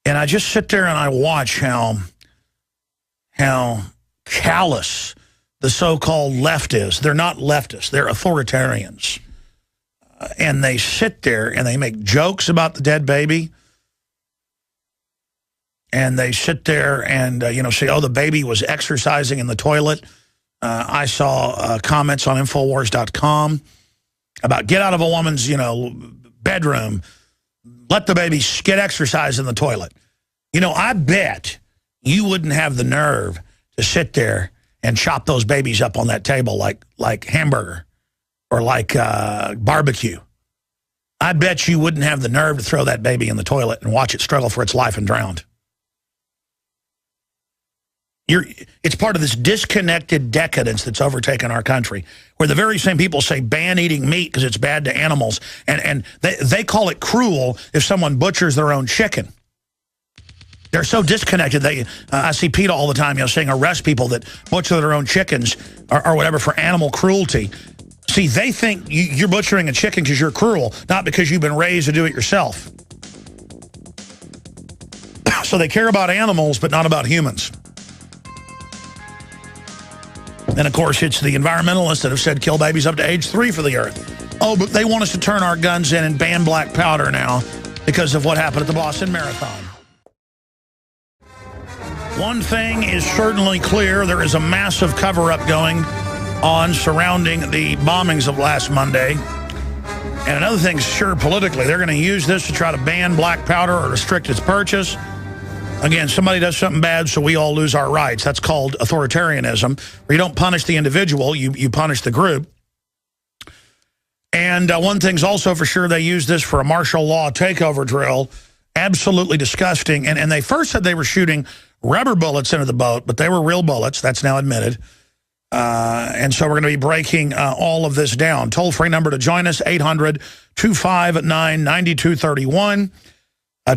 And I just sit there and I watch how callous the so-called left is. They're not leftists. They're authoritarians. And they sit there and they make jokes about the dead baby. And they sit there and, say, oh, the baby was exercising in the toilet. I saw comments on Infowars.com about get out of a woman's, bedroom. Let the baby get exercise in the toilet. I bet you wouldn't have the nerve to sit there and chop those babies up on that table like hamburger. Or like barbecue. I bet you wouldn't have the nerve to throw that baby in the toilet and watch it struggle for its life and drown. It's part of this disconnected decadence that's overtaken our country, where the very same people say ban eating meat because it's bad to animals, and they call it cruel if someone butchers their own chicken. They're so disconnected. I see PETA all the time, saying arrest people that butcher their own chickens or whatever for animal cruelty. See, they think you're butchering a chicken because you're cruel, not because you've been raised to do it yourself. So they care about animals, but not about humans. And, of course, it's the environmentalists that have said kill babies up to age 3 for the earth. Oh, but they want us to turn our guns in and ban black powder now because of what happened at the Boston Marathon. One thing is certainly clear. There is a massive cover-up going on surrounding the bombings of last Monday. And another thing, sure, politically, they're going to use this to try to ban black powder or restrict its purchase. Again, somebody does something bad, so we all lose our rights. That's called authoritarianism, where you don't punish the individual, you punish the group. And one thing's also for sure, they use this for a martial law takeover drill. Absolutely disgusting. And they first said they were shooting rubber bullets into the boat, but they were real bullets. That's now admitted. And so we're going to be breaking all of this down. Toll-free number to join us, 800-259-9231.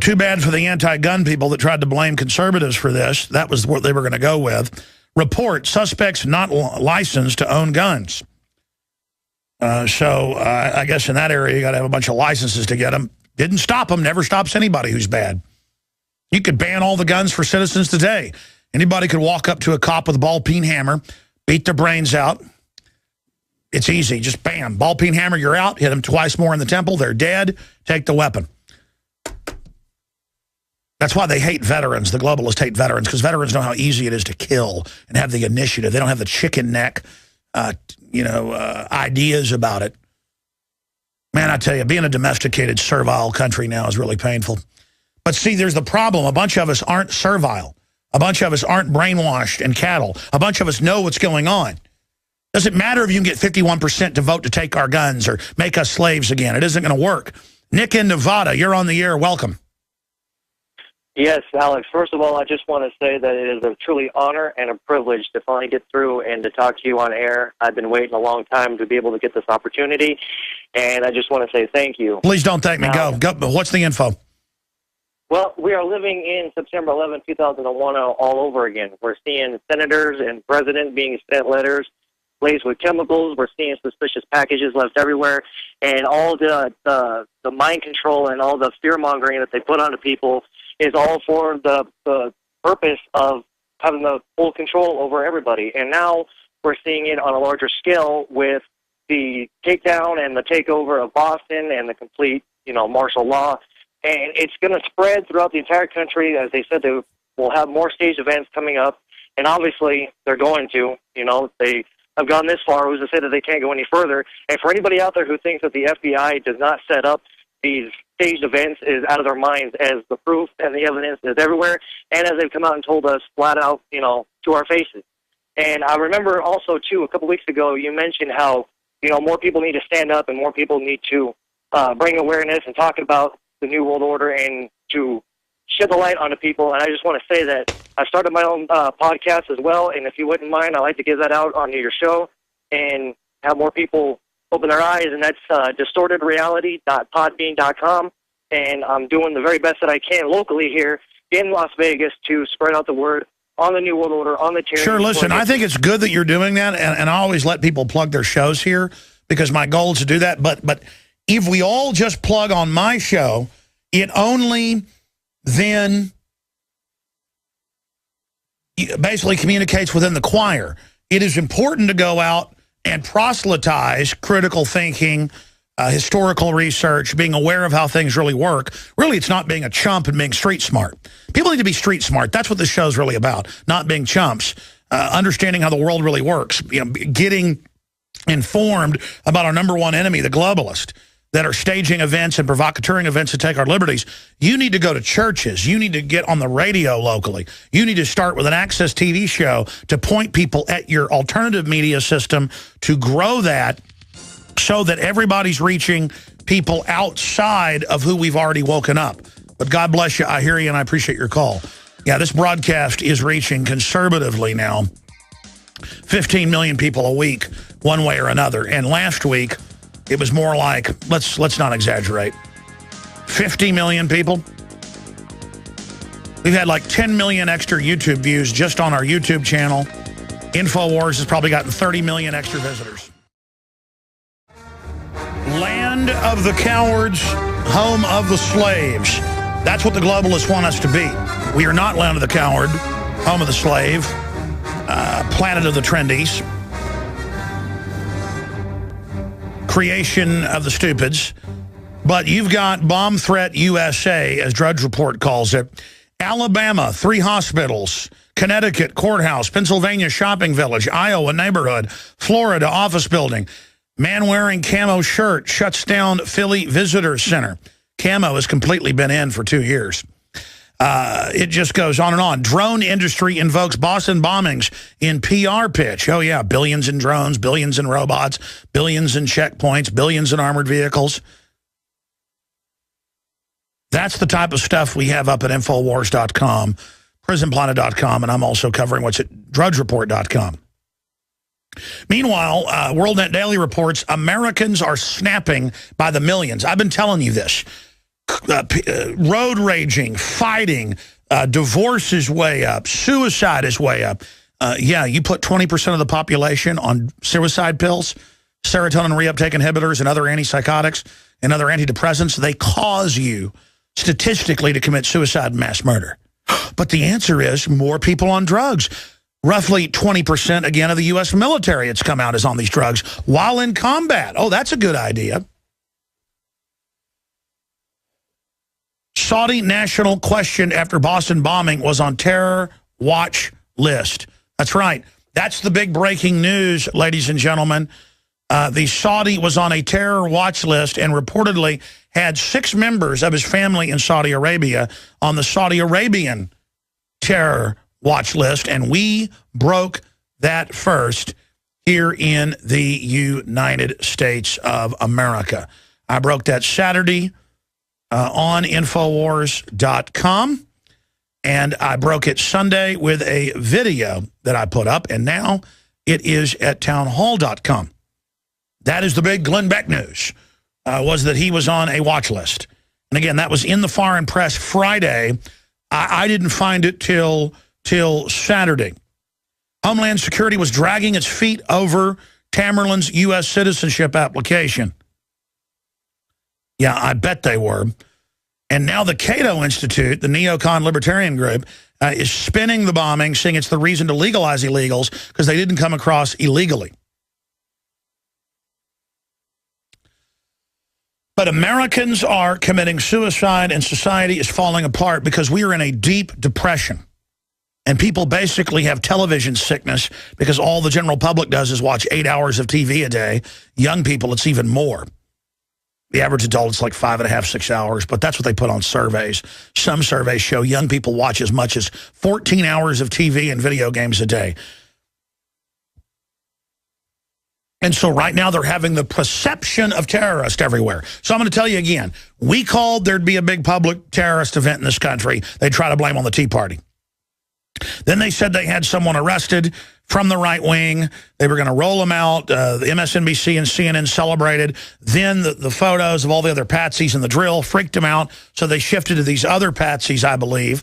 Too bad for the anti-gun people that tried to blame conservatives for this. That was what they were going to go with. Report, suspects not licensed to own guns. So I guess in that area, you got to have a bunch of licenses to get them. Didn't stop them, never stops anybody who's bad. You could ban all the guns for citizens today. Anybody could walk up to a cop with a ball-peen hammer, beat their brains out. It's easy, just bam, ball-peen hammer, you're out. Hit them twice more in the temple, they're dead, take the weapon. That's why they hate veterans. The globalists hate veterans, because veterans know how easy it is to kill and have the initiative. They don't have the chicken neck, ideas about it. Man, I tell you, being a domesticated, servile country now is really painful. But see, there's the problem. A bunch of us aren't servile. A bunch of us aren't brainwashed and cattle. A bunch of us know what's going on. Doesn't matter if you can get 51% to vote to take our guns or make us slaves again. It isn't going to work. Nick in Nevada, you're on the air. Welcome. Yes, Alex. First of all, I just want to say that it is a truly honor and a privilege to finally get through and to talk to you on air. I've been waiting a long time to be able to get this opportunity, and I just want to say thank you. Please don't thank me. Go. What's the info? Well, we are living in September 11, 2001 all over again. We're seeing senators and presidents being sent letters laced with chemicals. We're seeing suspicious packages left everywhere, and all the mind control and all the fear-mongering that they put onto people is all for the purpose of having the full control over everybody. And now we're seeing it on a larger scale with the takedown and the takeover of Boston and the complete, martial law. And it's going to spread throughout the entire country. As they said, they will have more staged events coming up. And obviously, they're going to. They have gone this far. Who's to say that they can't go any further? And for anybody out there who thinks that the FBI does not set up these staged events is out of their minds, as the proof and the evidence is everywhere, and as they've come out and told us flat out, to our faces. And I remember also, too, a couple weeks ago, you mentioned how, more people need to stand up and more people need to bring awareness and talk about the New World Order and to shed the light onto people. And I just want to say that I started my own podcast as well, and if you wouldn't mind, I'd like to give that out on your show and have more people open their eyes, and that's distortedreality.podbean.com. And I'm doing the very best that I can locally here in Las Vegas to spread out the word on the New World Order, on the tyranny. Sure, listen, I think it's good that you're doing that, and I always let people plug their shows here because my goal is to do that. But if we all just plug on my show, it only then basically communicates within the choir. It is important to go out and proselytize critical thinking, historical research, being aware of how things really work. Really, it's not being a chump and being street smart. People need to be street smart. That's what this show's really about, not being chumps. Understanding how the world really works, getting informed about our number one enemy, the globalist, that are staging events and provocateuring events to take our liberties. You need to go to churches. You need to get on the radio locally. You need to start with an access TV show to point people at your alternative media system to grow that so that everybody's reaching people outside of who we've already woken up. But God bless you. I hear you, and I appreciate your call. Yeah, this broadcast is reaching conservatively now 15 million people a week, one way or another. And last week, it was more like, let's not exaggerate, 50 million people. We've had like 10 million extra YouTube views just on our YouTube channel. Infowars has probably gotten 30 million extra visitors. Land of the cowards, home of the slaves. That's what the globalists want us to be. We are not land of the coward, home of the slave, planet of the trendies, creation of the stupids. But you've got Bomb Threat USA, as Drudge Report calls it. Alabama, 3 hospitals. Connecticut, courthouse. Pennsylvania, shopping village. Iowa, neighborhood. Florida, office building. Man wearing camo shirt shuts down Philly Visitor Center. Camo has completely been in for 2 years. It just goes on and on. Drone industry invokes Boston bombings in PR pitch. Oh, yeah, billions in drones, billions in robots, billions in checkpoints, billions in armored vehicles. That's the type of stuff we have up at Infowars.com, PrisonPlanet.com, and I'm also covering what's at DrudgeReport.com. Meanwhile, WorldNet Daily reports Americans are snapping by the millions. I've been telling you this. Road raging, fighting, divorce is way up, suicide is way up. Yeah, you put 20% of the population on suicide pills, serotonin reuptake inhibitors, and other antipsychotics and other antidepressants, they cause you statistically to commit suicide and mass murder. But the answer is more people on drugs. Roughly 20%, again, of the U.S. military, it's come out, is on these drugs while in combat. Oh, that's a good idea. Saudi national questioned after Boston bombing was on terror watch list. That's right. That's the big breaking news, ladies and gentlemen. The Saudi was on a terror watch list and reportedly had 6 members of his family in Saudi Arabia on the Saudi Arabian terror watch list, and we broke that first here in the United States of America. I broke that Saturday on Infowars.com, and I broke it Sunday with a video that I put up, and now it is at townhall.com. That is the big Glenn Beck news, was that he was on a watch list. And again, that was in the foreign press Friday. I didn't find it till Saturday. Homeland Security was dragging its feet over Tamerlan's U.S. citizenship application. Yeah, I bet they were. And now the Cato Institute, the neocon libertarian group, is spinning the bombing, saying it's the reason to legalize illegals because they didn't come across illegally. But Americans are committing suicide and society is falling apart because we are in a deep depression. And people basically have television sickness because all the general public does is watch 8 hours of TV a day. Young people, it's even more. The average adult, it's like 5.5, 6 hours, but that's what they put on surveys. Some surveys show young people watch as much as 14 hours of TV and video games a day. And so right now they're having the perception of terrorists everywhere. So I'm going to tell you again, we called there'd be a big public terrorist event in this country. They try to blame on the Tea Party. Then they said they had someone arrested from the right wing. They were going to roll them out. The MSNBC and CNN celebrated. Then the photos of all the other patsies in the drill freaked them out. So they shifted to these other patsies, I believe,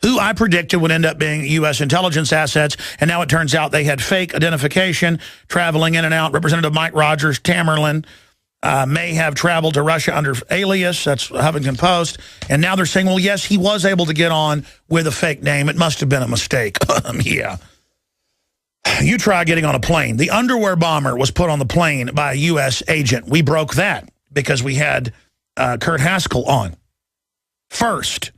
who I predicted would end up being U.S. intelligence assets. And now it turns out they had fake identification traveling in and out. Representative Mike Rogers, Tamerlan, may have traveled to Russia under alias. That's Huffington Post. And now they're saying, well, yes, he was able to get on with a fake name. It must have been a mistake. Yeah. You try getting on a plane. The underwear bomber was put on the plane by a U.S. agent. We broke that because we had Kurt Haskell on first.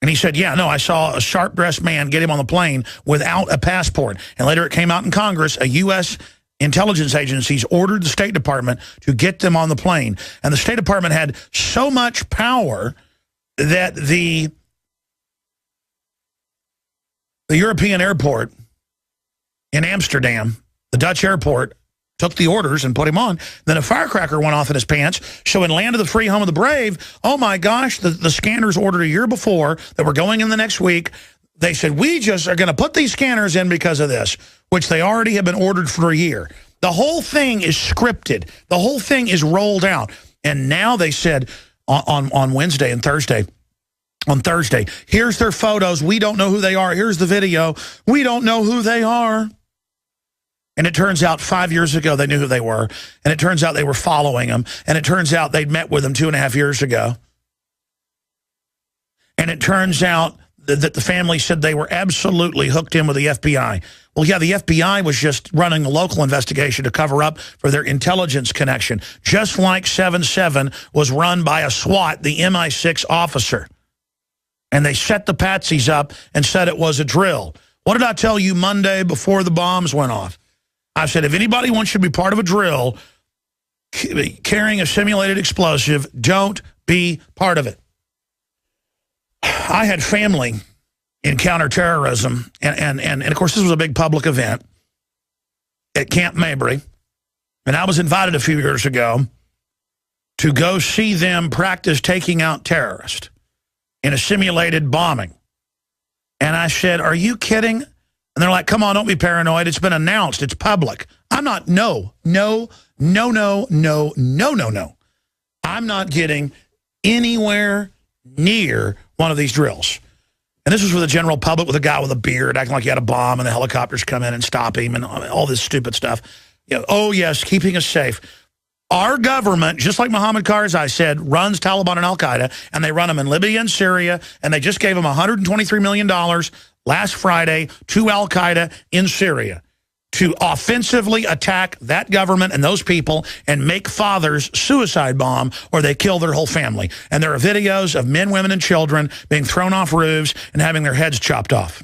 And he said, yeah, no, I saw a sharp-dressed man get him on the plane without a passport. And later it came out in Congress, a U.S. intelligence agencies ordered the State Department to get them on the plane. And the State Department had so much power that the European airport in Amsterdam, the Dutch airport, took the orders and put him on. Then a firecracker went off in his pants. So in Land of the Free, Home of the Brave, oh my gosh, the scanners ordered a year before that were going in the next week. They said, we just are going to put these scanners in because of this, which they already have been ordered for a year. The whole thing is scripted. The whole thing is rolled out. And now they said on Wednesday and Thursday, on Thursday, here's their photos. We don't know who they are. Here's the video. We don't know who they are. And it turns out 5 years ago they knew who they were. And it turns out they were following them. And it turns out they'd met with them 2.5 years ago. And it turns out that the family said they were absolutely hooked in with the FBI. Well, yeah, the FBI was just running a local investigation to cover up for their intelligence connection, just like 7/7 was run by a SWAT, the MI6 officer. And they set the patsies up and said it was a drill. What did I tell you Monday before the bombs went off? I said, if anybody wants you to be part of a drill, carrying a simulated explosive, don't be part of it. I had family in counterterrorism, and of course, this was a big public event at Camp Mabry, and I was invited a few years ago to go see them practice taking out terrorists in a simulated bombing. And I said, are you kidding? And they're like, come on, don't be paranoid. It's been announced. It's public. I'm not, no. I'm not getting anywhere near one of these drills. And this was for the general public with a guy with a beard acting like he had a bomb and the helicopters come in and stop him and all this stupid stuff. You know, oh, yes, keeping us safe. Our government, just like Mohammed Karzai said, runs Taliban and al-Qaeda, and they run them in Libya and Syria, and they just gave them $123 million last Friday to al-Qaeda in Syria to offensively attack that government and those people and make fathers suicide bomb or they kill their whole family. And there are videos of men, women, and children being thrown off roofs and having their heads chopped off.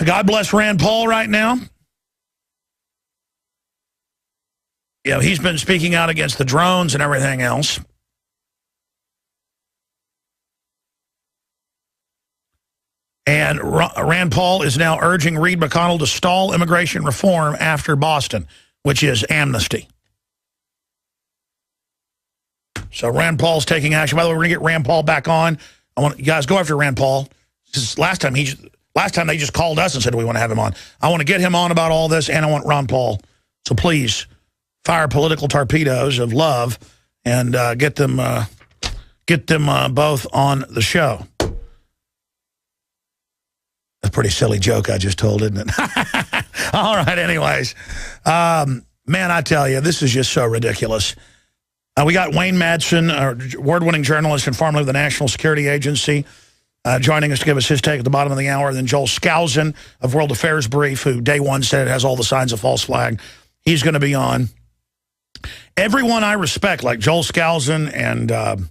God bless Rand Paul right now. You know, he's been speaking out against the drones and everything else. And Rand Paul is now urging Reed McConnell to stall immigration reform after Boston, which is amnesty. So Rand Paul's taking action. By the way, we're going to get Rand Paul back on. I want you guys go after Rand Paul. Last time they just called us and said we want to have him on. I want to get him on about all this, and I want Ron Paul. So please fire political torpedoes of love and get them both on the show. A pretty silly joke I just told, isn't it? All right, anyways. Man, I tell you, this is just so ridiculous. We got Wayne Madsen, award-winning journalist and formerly of the National Security Agency, joining us to give us his take at the bottom of the hour. Then Joel Skousen of World Affairs Brief, who day one said it has all the signs of false flag. He's going to be on. Everyone I respect, like Joel Skousen and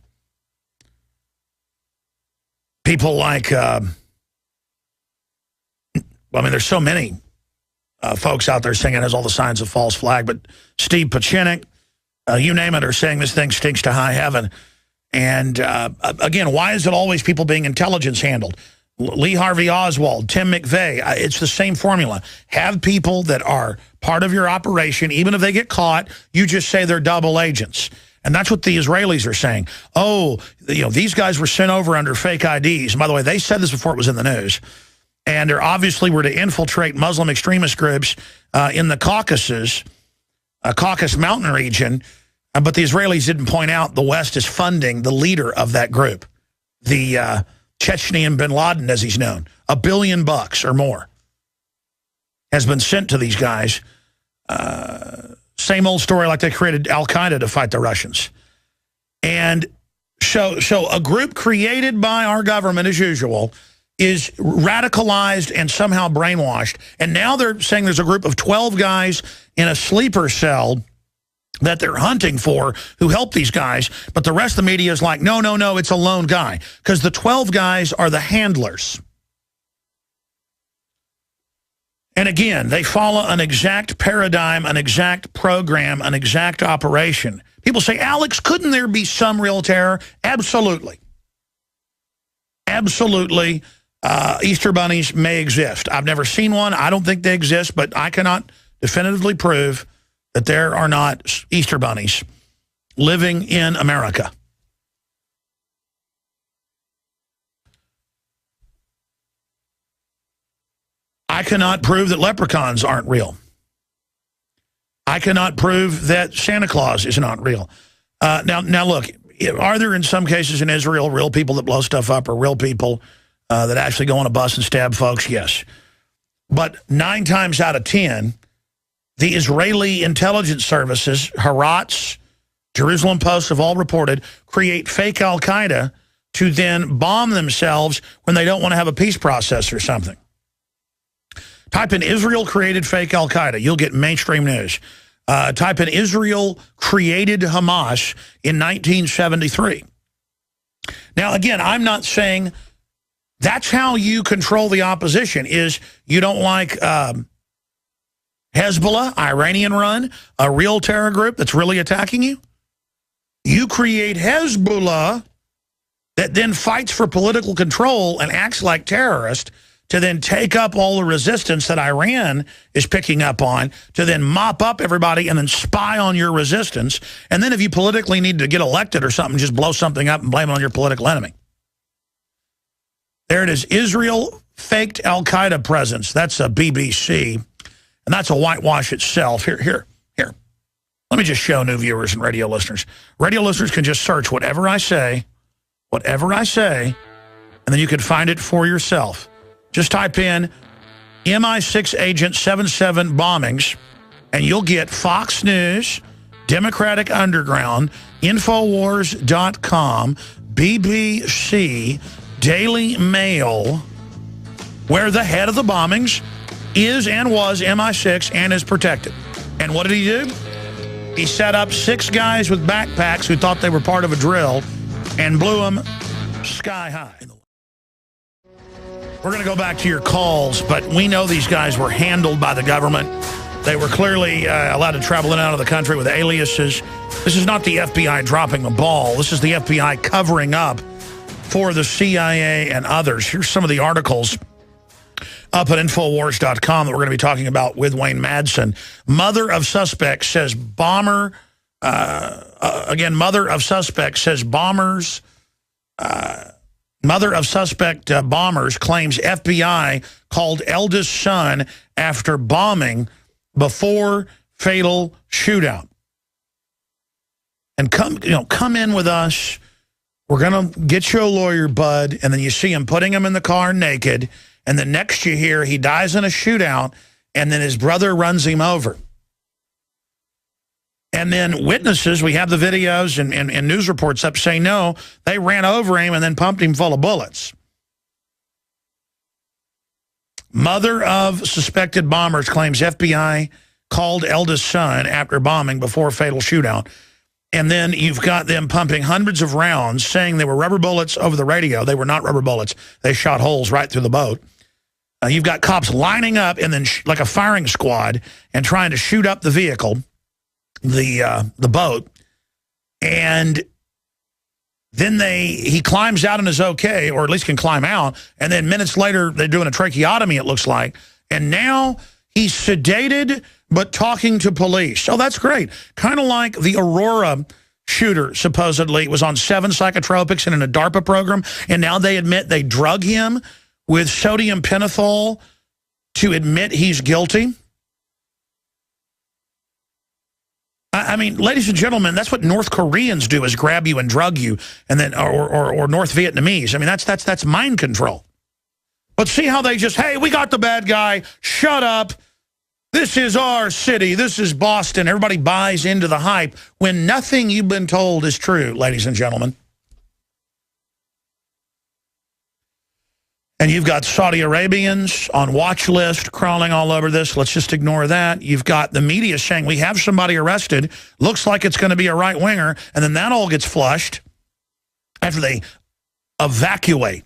people like... I mean, there's so many folks out there saying it has all the signs of false flag, but Steve Pachinik, you name it, are saying this thing stinks to high heaven. And again, why is it always people being intelligence handled? Lee Harvey Oswald, Tim McVeigh, it's the same formula. Have people that are part of your operation, even if they get caught, you just say they're double agents. And that's what the Israelis are saying. Oh, you know, these guys were sent over under fake IDs. And by the way, they said this before it was in the news. And they obviously were to infiltrate Muslim extremist groups in the Caucasus Mountain region. But the Israelis didn't point out the West is funding the leader of that group, the Chechnyan bin Laden, as he's known. $1 billion or more has been sent to these guys. Same old story like they created al-Qaeda to fight the Russians. And so a group created by our government, as usual, is radicalized and somehow brainwashed. And now they're saying there's a group of 12 guys in a sleeper cell that they're hunting for who help these guys. But the rest of the media is like, no, it's a lone guy. Because the 12 guys are the handlers. And again, they follow an exact paradigm, an exact program, an exact operation. People say, Alex, couldn't there be some real terror? Absolutely. Absolutely. Easter bunnies may exist. I've never seen one. I don't think they exist, but I cannot definitively prove that there are not Easter bunnies living in America. I cannot prove that leprechauns aren't real. I cannot prove that Santa Claus is not real. Now look, are there in some cases in Israel real people that blow stuff up or real people that actually go on a bus and stab folks? Yes. But 9 times out of 10, the Israeli intelligence services, Haaretz, Jerusalem Post have all reported, create fake al-Qaeda to then bomb themselves when they don't want to have a peace process or something. Type in Israel created fake al-Qaeda. You'll get mainstream news. Type in Israel created Hamas in 1973. Now, again, I'm not saying that's how you control the opposition, is you don't like Hezbollah, Iranian-run, a real terror group that's really attacking you. You create Hezbollah that then fights for political control and acts like terrorist to then take up all the resistance that Iran is picking up on, to then mop up everybody and then spy on your resistance. And then if you politically need to get elected or something, just blow something up and blame it on your political enemy. There it is. Israel faked al-Qaeda presence. That's a BBC, and that's a whitewash itself. Here. Let me just show new viewers and radio listeners. Radio listeners can just search whatever I say, and then you can find it for yourself. Just type in MI6 Agent 77 bombings, and you'll get Fox News, Democratic Underground, Infowars.com, BBC, Daily Mail, where the head of the bombings is and was MI6 and is protected. And what did he do? He set up 6 guys with backpacks who thought they were part of a drill and blew them sky high. We're going to go back to your calls, but we know these guys were handled by the government. They were clearly allowed to travel in and out of the country with aliases. This is not the FBI dropping the ball. This is the FBI covering up for the CIA and others. Here's some of the articles up at Infowars.com that we're going to be talking about with Wayne Madsen. Mother of suspect says bomber, again, mother of suspect says bombers, mother of suspect bombers claims FBI called eldest son after bombing before fatal shootout. And come in with us. We're going to get you a lawyer, bud. And then you see him putting him in the car naked. And then next you hear he dies in a shootout, and then his brother runs him over. And then witnesses, we have the videos and news reports up saying, no, they ran over him and then pumped him full of bullets. Mother of suspected bombers claims FBI called eldest son after bombing before fatal shootout. And then you've got them pumping hundreds of rounds, saying they were rubber bullets over the radio. They were not rubber bullets. They shot holes right through the boat. You've got cops lining up and then like a firing squad and trying to shoot up the vehicle, the boat. And then he climbs out and is okay, or at least can climb out. And then minutes later, they're doing a tracheotomy, it looks like. And now he's sedated but talking to police. Oh, that's great. Kind of like the Aurora shooter, supposedly, was on 7 psychotropics and in a DARPA program. And now they admit they drug him with sodium pentothal to admit he's guilty. I mean, ladies and gentlemen, that's what North Koreans do, is grab you and drug you, and then or North Vietnamese. I mean, that's mind control. But see how they just, hey, we got the bad guy, shut up. This is our city. This is Boston. Everybody buys into the hype when nothing you've been told is true, ladies and gentlemen. And you've got Saudi Arabians on watch list crawling all over this. Let's just ignore that. You've got the media saying we have somebody arrested. Looks like it's going to be a right-winger. And then that all gets flushed after they evacuate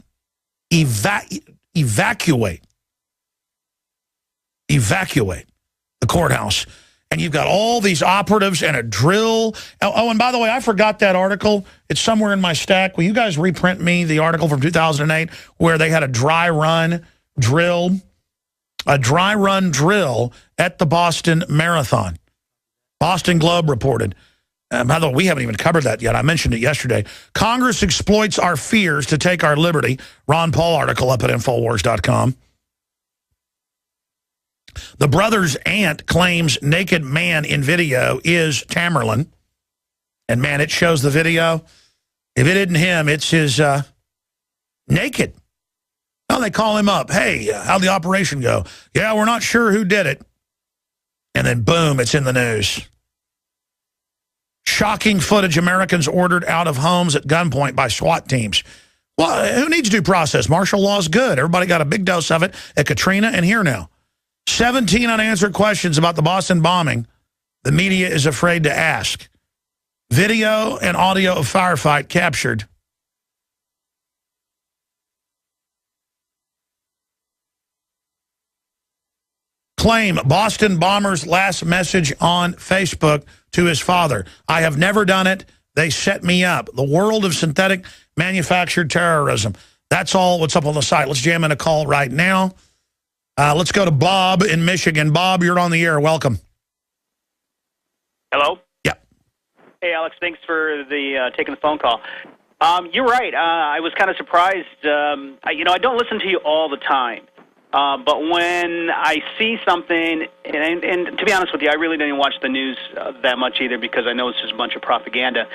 the courthouse. And you've got all these operatives and a drill. Oh, and by the way, I forgot that article. It's somewhere in my stack. Will you guys reprint me the article from 2008 where they had a dry run drill at the Boston Marathon? Boston Globe reported. By the way, we haven't even covered that yet. I mentioned it yesterday. Congress exploits our fears to take our liberty. Ron Paul article up at Infowars.com. The brother's aunt claims naked man in video is Tamerlan. And, man, it shows the video. If it isn't him, it's his naked. Oh, they call him up. Hey, how'd the operation go? Yeah, we're not sure who did it. And then, boom, it's in the news. Shocking footage, Americans ordered out of homes at gunpoint by SWAT teams. Well, who needs due process? Martial law's good. Everybody got a big dose of it at Katrina and here now. 17 unanswered questions about the Boston bombing the media is afraid to ask. Video and audio of firefight captured. Claim Boston bomber's last message on Facebook to his father. I have never done it. They set me up. The world of synthetic manufactured terrorism. That's all what's up on the site. Let's jam in a call right now. Let's go to Bob in Michigan. Bob, you're on the air. Welcome. Hello? Yep. Hey, Alex. Thanks for taking the phone call. You're right. I was kind of surprised. I don't listen to you all the time. But when I see something, and to be honest with you, I really didn't watch the news that much either because I know it's just a bunch of propaganda.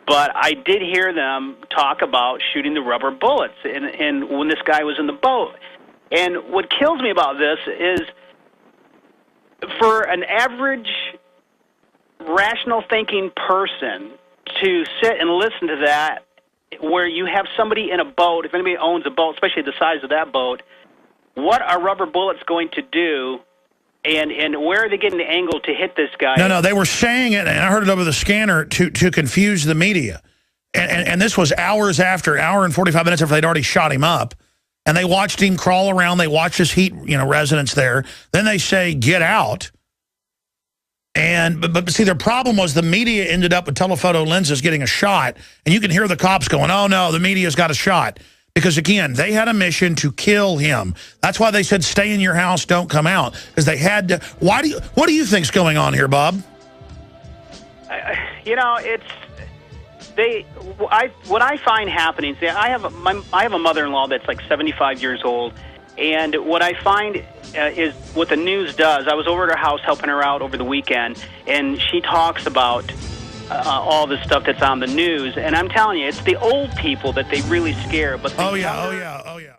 But I did hear them talk about shooting the rubber bullets and when this guy was in the boat. And what kills me about this is for an average rational thinking person to sit and listen to that, where you have somebody in a boat, if anybody owns a boat, especially the size of that boat, what are rubber bullets going to do, and where are they getting the angle to hit this guy? No, they were saying it, and I heard it over the scanner, to confuse the media. And this was hours after, hour and 45 minutes after they'd already shot him up. And they watched him crawl around. They watched his heat, residence there. Then they say, get out. But see, their problem was the media ended up with telephoto lenses getting a shot. And you can hear the cops going, oh, no, the media's got a shot. Because, again, they had a mission to kill him. That's why they said, stay in your house, don't come out. Because they had to. What do you think's going on here, Bob? What I find happening, see, I have a mother-in-law that's like 75 years old, and what I find is what the news does. I was over at her house helping her out over the weekend, and she talks about all the stuff that's on the news, and I'm telling you, it's the old people that they really scare. But oh yeah.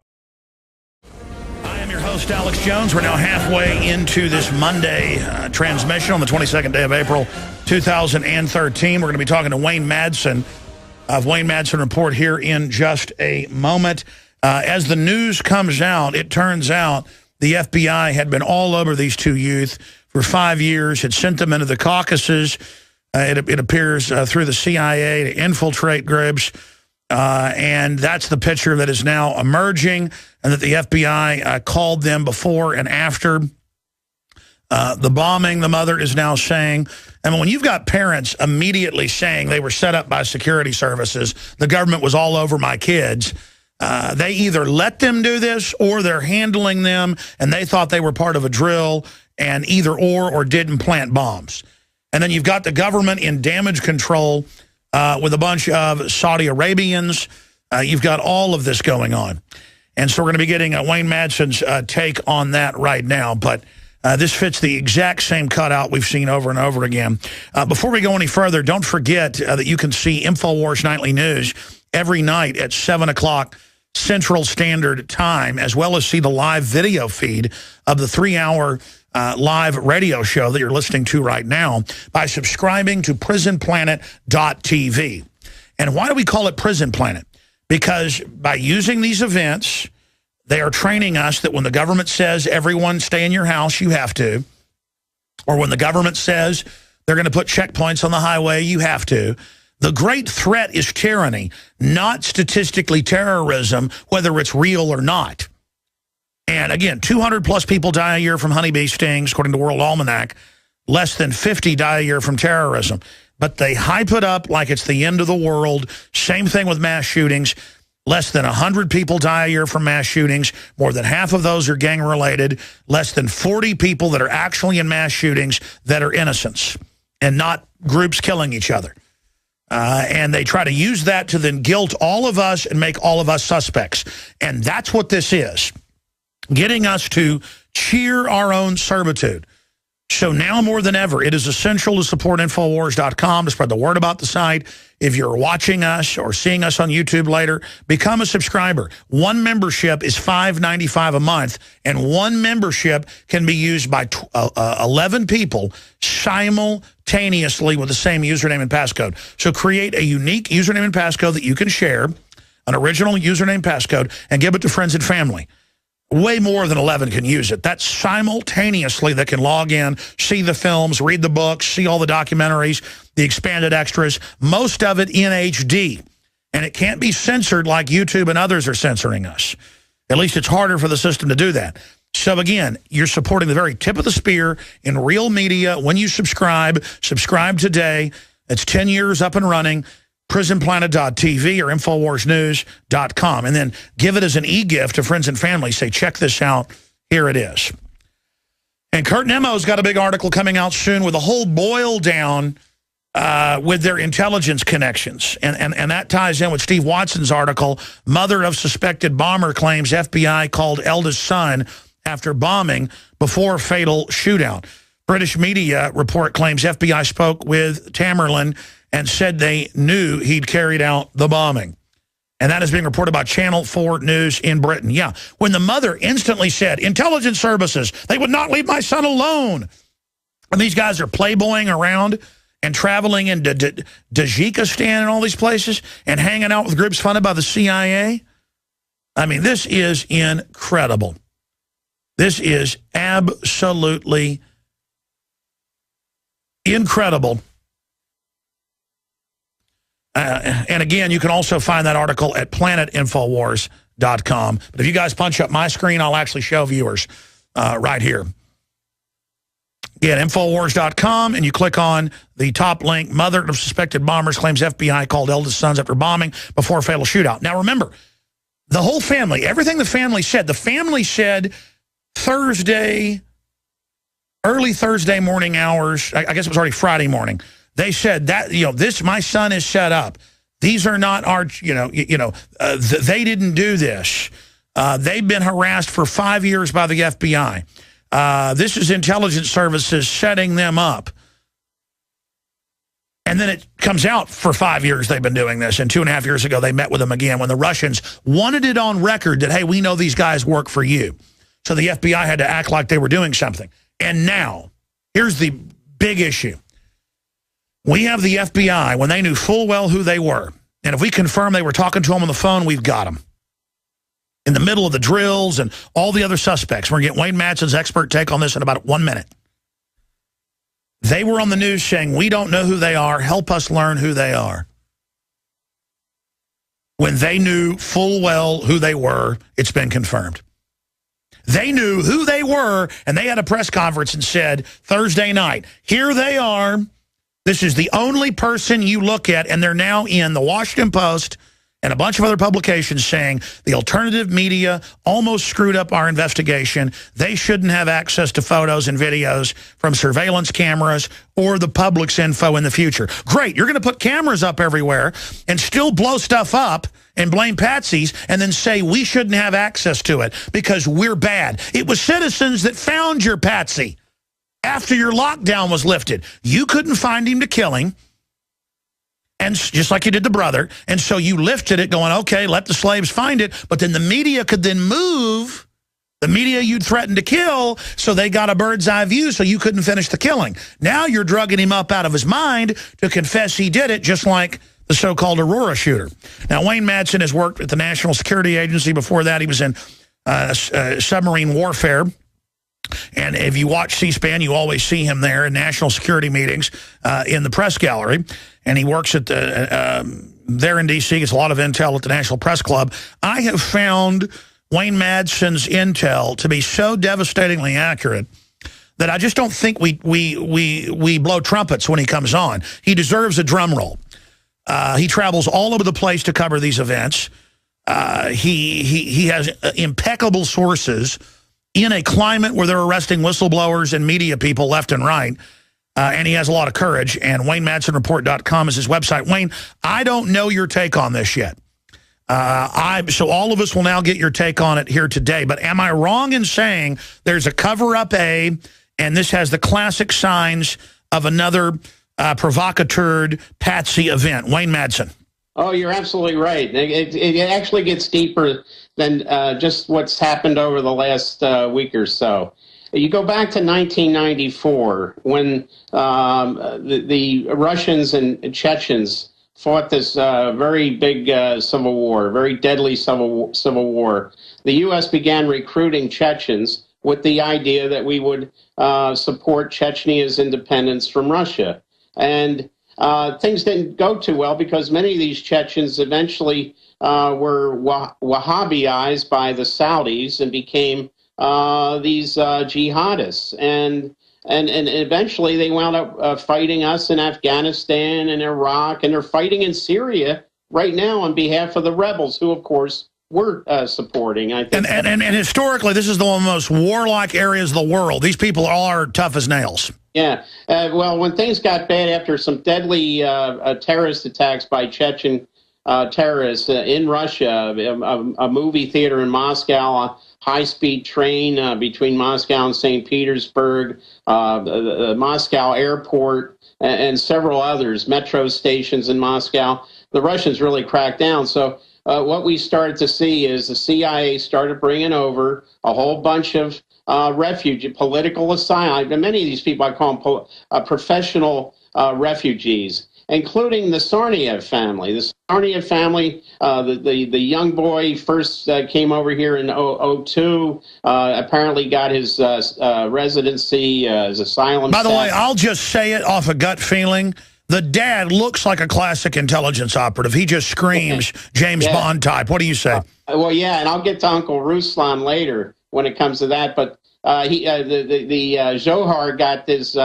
I am your host, Alex Jones. We're now halfway into this Monday transmission on the 22nd day of April, 2013. We're going to be talking to Wayne Madsen of Wayne Madsen Report here in just a moment. As the news comes out, it turns out the FBI had been all over these two youth for 5 years, had sent them into the Caucasus. It appears through the CIA to infiltrate groups. And that's the picture that is now emerging, and that the FBI called them before and after the bombing. The mother is now saying, and when you've got parents immediately saying they were set up by security services, the government was all over my kids, they either let them do this or they're handling them, and they thought they were part of a drill, and either or didn't plant bombs. And then you've got the government in damage control with a bunch of Saudi Arabians. You've got all of this going on. And so we're going to be getting Wayne Madsen's take on that right now. But this fits the exact same cutout we've seen over and over again. Before we go any further, don't forget that you can see Infowars Nightly News every night at 7 o'clock Central Standard Time, as well as see the live video feed of the 3-hour live radio show that you're listening to right now by subscribing to prisonplanet.tv. And why do we call it Prison Planet? Because by using these events, they are training us that when the government says, everyone stay in your house, you have to. Or when the government says they're going to put checkpoints on the highway, you have to. The great threat is tyranny, not statistically terrorism, whether it's real or not. And again, 200-plus people die a year from honeybee stings, according to World Almanac. Less than 50 die a year from terrorism. But they hype it up like it's the end of the world. Same thing with mass shootings. Less than 100 people die a year from mass shootings. More than half of those are gang-related. Less than 40 people that are actually in mass shootings that are innocents and not groups killing each other. And they try to use that to then guilt all of us and make all of us suspects. And that's what this is. Getting us to cheer our own servitude. So now more than ever, it is essential to support Infowars.com, to spread the word about the site. If you're watching us or seeing us on YouTube later, become a subscriber. One membership is $5.95 a month, and one membership can be used by 11 people simultaneously with the same username and passcode. So create a unique username and passcode that you can share, an original username passcode, and give it to friends and family. Way more than 11 can use it. That's simultaneously that can log in, see the films, read the books, see all the documentaries, the expanded extras, most of it in HD. And it can't be censored like YouTube and others are censoring us. At least it's harder for the system to do that. So again, you're supporting the very tip of the spear in real media when you subscribe. Subscribe today. It's 10 years up and running. prisonplanet.tv or InfoWarsNews.com. And then give it as an e-gift to friends and family. Say, check this out. Here it is. And Kurt Nemo's got a big article coming out soon with a whole boil down with their intelligence connections. And that ties in with Steve Watson's article, Mother of Suspected Bomber Claims FBI Called Eldest Son After Bombing Before Fatal Shootout. British media report claims FBI spoke with Tamerlan and said they knew he'd carried out the bombing. And that is being reported by Channel 4 News in Britain. Yeah, when the mother instantly said, intelligence services, they would not leave my son alone. And these guys are playboying around and traveling into Tajikistan and all these places and hanging out with groups funded by the CIA. I mean, this is incredible. This is absolutely incredible. And again, you can also find that article at planetinfowars.com. But if you guys punch up my screen, I'll actually show viewers right here. Again, Infowars.com, and you click on the top link, Mother of Suspected Bombers Claims FBI Called Eldest Sons After Bombing Before Fatal Shootout. Now remember, the whole family, everything the family said Thursday, early Thursday morning hours, I guess it was already Friday morning, they said that, my son is set up. These are not our, they didn't do this. They've been harassed for 5 years by the FBI. This is intelligence services setting them up. And then it comes out for 5 years they've been doing this. And 2.5 years ago, they met with them again when the Russians wanted it on record that, hey, we know these guys work for you. So the FBI had to act like they were doing something. And now, here's the big issue. We have the FBI when they knew full well who they were. And if we confirm they were talking to them on the phone, we've got them. In the middle of the drills and all the other suspects. We're going to get Wayne Madsen's expert take on this in about 1 minute. They were on the news saying, we don't know who they are. Help us learn who they are. When they knew full well who they were, it's been confirmed. They knew who they were, and they had a press conference and said, Thursday night, here they are. This is the only person you look at, and they're now in the Washington Post and a bunch of other publications saying the alternative media almost screwed up our investigation. They shouldn't have access to photos and videos from surveillance cameras or the public's info in the future. Great, you're going to put cameras up everywhere and still blow stuff up and blame patsies and then say we shouldn't have access to it because we're bad. It was citizens that found your patsy after your lockdown was lifted. You couldn't find him to kill him. And just like you did the brother. And so you lifted it going, okay, let the slaves find it. But then the media could then move the media you'd threatened to kill, so they got a bird's eye view so you couldn't finish the killing. Now you're drugging him up out of his mind to confess he did it, just like the so-called Aurora shooter. Now, Wayne Madsen has worked at the National Security Agency. Before that, he was in submarine warfare. And if you watch C-SPAN, you always see him there in national security meetings in the press gallery. And he works at there in D.C., gets a lot of intel at the National Press Club. I have found Wayne Madsen's intel to be so devastatingly accurate that I just don't think we blow trumpets when he comes on. He deserves a drum roll. He travels all over the place to cover these events. He has impeccable sources in a climate where they're arresting whistleblowers and media people left and right. And he has a lot of courage. And WayneMadsenReport.com is his website. Wayne, I don't know your take on this yet. So all of us will now get your take on it here today. But am I wrong in saying there's a cover-up A, and this has the classic signs of another provocateur patsy event? Wayne Madsen. Oh, you're absolutely right. It actually gets deeper than just what's happened over the last week or so. You go back to 1994 when the Russians and Chechens fought this very big civil war, very deadly civil war. The U.S. began recruiting Chechens with the idea that we would support Chechny's independence from Russia. And things didn't go too well because many of these Chechens eventually were Wahhabized by the Saudis and became these jihadists. And eventually they wound up fighting us in Afghanistan and Iraq, and they're fighting in Syria right now on behalf of the rebels, who, of course, we're supporting. I think, and historically, this is the one of the most warlike areas of the world. These people are tough as nails. Yeah. Well, when things got bad after some deadly terrorist attacks by Chechen terrorists in Russia, a movie theater in Moscow, a high-speed train between Moscow and St. Petersburg, the Moscow airport, and several others, metro stations in Moscow, the Russians really cracked down. So what we started to see is the CIA started bringing over a whole bunch of political asylum. And many of these people, I call them professional refugees, including the Tsarnaev family. The Tsarnaev family, the young boy first came over here in 2002, apparently got his residency, his asylum. By the way, I'll just say it off a gut feeling. The dad looks like a classic intelligence operative. He just screams James Bond type. What do you say? Well, yeah, and I'll get to Uncle Ruslan later when it comes to that. But the Zohar got this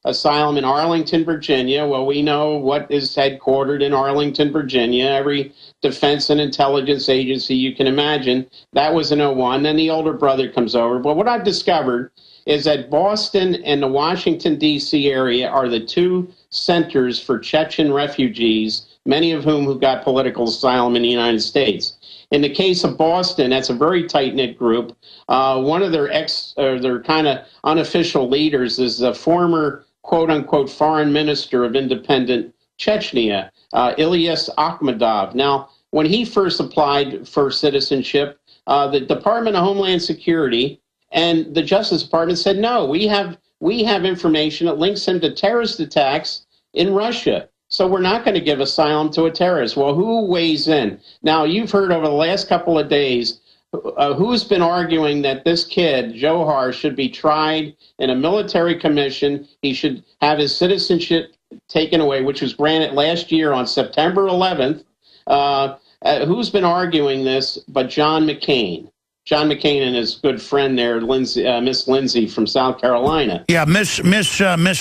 asylum in Arlington, Virginia. Well, we know what is headquartered in Arlington, Virginia. Every defense and intelligence agency you can imagine. That was in 2001. Then the older brother comes over. But what I've discovered is that Boston and the Washington, D.C. area are the two centers for Chechen refugees, many of whom who got political asylum in the United States. In the case of Boston, that's a very tight-knit group. One of their their kind of unofficial leaders is the former quote-unquote foreign minister of independent Chechnya, Ilyas Akhmedov. Now, when he first applied for citizenship, the Department of Homeland Security and the Justice Department said, no, we have information that links him to terrorist attacks in Russia. So we're not going to give asylum to a terrorist. Well, who weighs in? Now, you've heard over the last couple of days who's been arguing that this kid, Johar, should be tried in a military commission. He should have his citizenship taken away, which was granted last year on September 11th. Who's been arguing this but John McCain? John McCain and his good friend there, Miss Lindsay from South Carolina. Yeah, Miss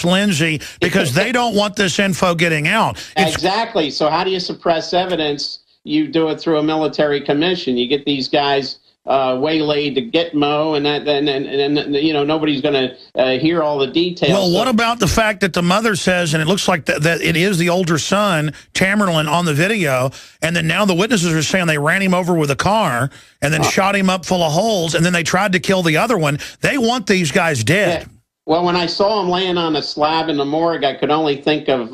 Lindsay, because they don't want this info getting out. Exactly. So how do you suppress evidence? You do it through a military commission. You get these guys waylaid to Gitmo, and you know, nobody's going to hear all the details. Well, what about the fact that the mother says, and it looks like that it is the older son, Tamerlan, on the video, and then now the witnesses are saying they ran him over with a car and then shot him up full of holes, and then they tried to kill the other one. They want these guys dead. Yeah. Well, when I saw him laying on a slab in the morgue, I could only think of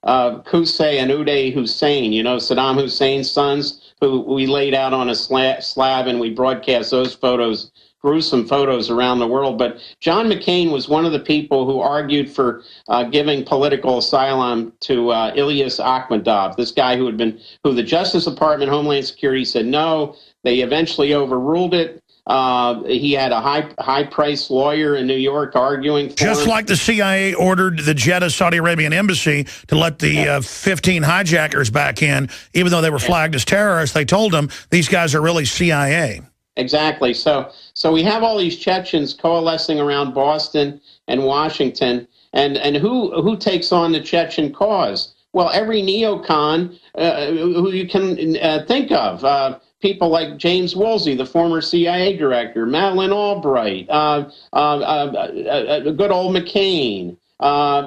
Qusay and Uday Hussein, you know, Saddam Hussein's sons, who we laid out on a slab, and we broadcast those photos, gruesome photos, around the world. But John McCain was one of the people who argued for giving political asylum to Ilyas Akhmedov, this guy who the Justice Department, Homeland Security said no. They eventually overruled it. He had a high-priced lawyer in New York arguing for Just him. like the CIA ordered the Jeddah Saudi Arabian embassy to let the 15 hijackers back in, even though they were flagged as terrorists. They told them these guys are really CIA. Exactly. So we have all these Chechens coalescing around Boston and Washington, and who takes on the Chechen cause? Well, every neocon who you can think of. People like James Woolsey, the former CIA director, Madeleine Albright, good old McCain.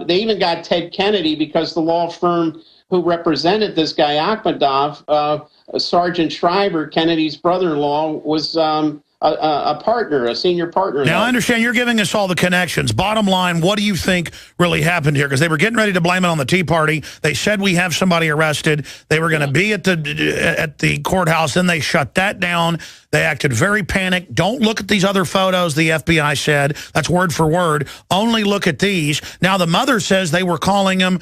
They even got Ted Kennedy because the law firm who represented this guy, Akhmedov, Sergeant Shriver, Kennedy's brother-in-law, was a partner, a senior partner. Now, I understand you're giving us all the connections. Bottom line, what do you think really happened here? Because they were getting ready to blame it on the Tea Party. They said we have somebody arrested. They were going to be at the courthouse. Then they shut that down. They acted very panicked. Don't look at these other photos, the FBI said. That's word for word. Only look at these. Now, the mother says they were calling him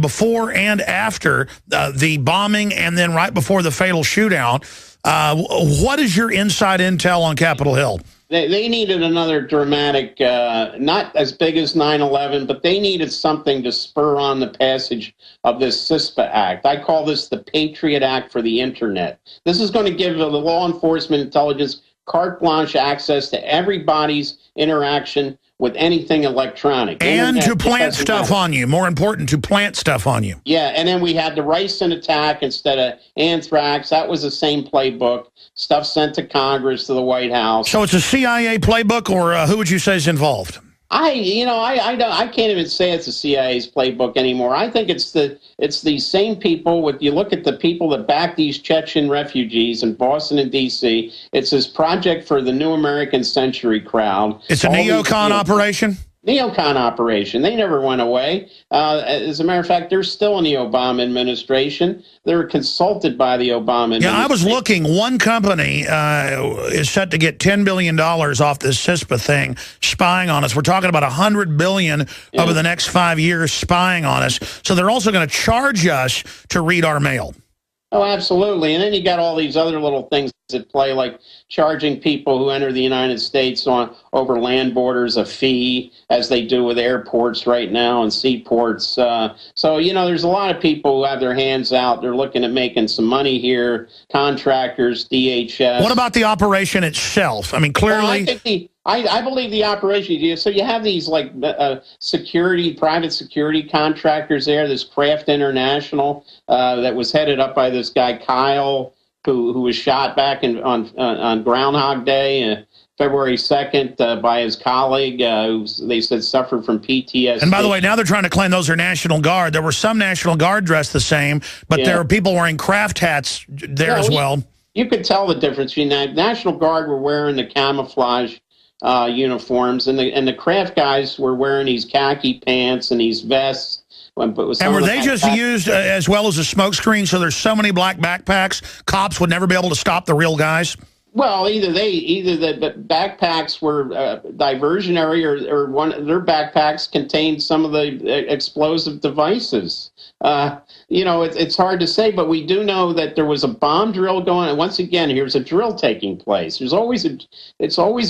before and after the bombing and then right before the fatal shootout. What is your inside intel on Capitol Hill? They needed another dramatic, not as big as 9/11, but they needed something to spur on the passage of this CISPA Act. I call this the Patriot Act for the Internet. This is going to give the law enforcement intelligence carte blanche access to everybody's interaction with anything electronic. And to plant stuff on you. More important, to plant stuff on you. Yeah, and then we had the ricin attack instead of anthrax. That was the same playbook. Stuff sent to Congress, to the White House. So it's a CIA playbook, or who would you say is involved? I can't even say it's the CIA's playbook anymore. I think it's these same people. You look at the people that back these Chechen refugees in Boston and D.C. It's this project for the New American Century crowd. It's a neocon operation? Neocon operation. They never went away. As a matter of fact, they're still in the Obama administration. They were consulted by the Obama administration. Yeah, I was looking. One company is set to get $10 billion off this CISPA thing, spying on us. We're talking about $100 billion over the next 5 years spying on us. So they're also going to charge us to read our mail. Oh, absolutely. And then you got all these other little things at play, like charging people who enter the United States over land borders a fee, as they do with airports right now and seaports. So, there's a lot of people who have their hands out. They're looking at making some money here, contractors, DHS. What about the operation itself? I mean, clearly... Well, I believe the operation. So you have these private security contractors there. This Kraft International that was headed up by this guy Kyle, who was shot back on Groundhog Day, February 2nd, by his colleague, who they said suffered from PTSD. And by the way, now they're trying to claim those are National Guard. There were some National Guard dressed the same, but there are people wearing Kraft hats there as well. You could tell the difference between that. National Guard were wearing the camouflage uniforms, and the Kraft guys were wearing these khaki pants and these vests. And were they just used as well as a smokescreen? So there's so many black backpacks, cops would never be able to stop the real guys? Well, either the backpacks were diversionary, or one their backpacks contained some of the explosive devices. It's hard to say, but we do know that there was a bomb drill going. And once again, here's a drill taking place. It's always a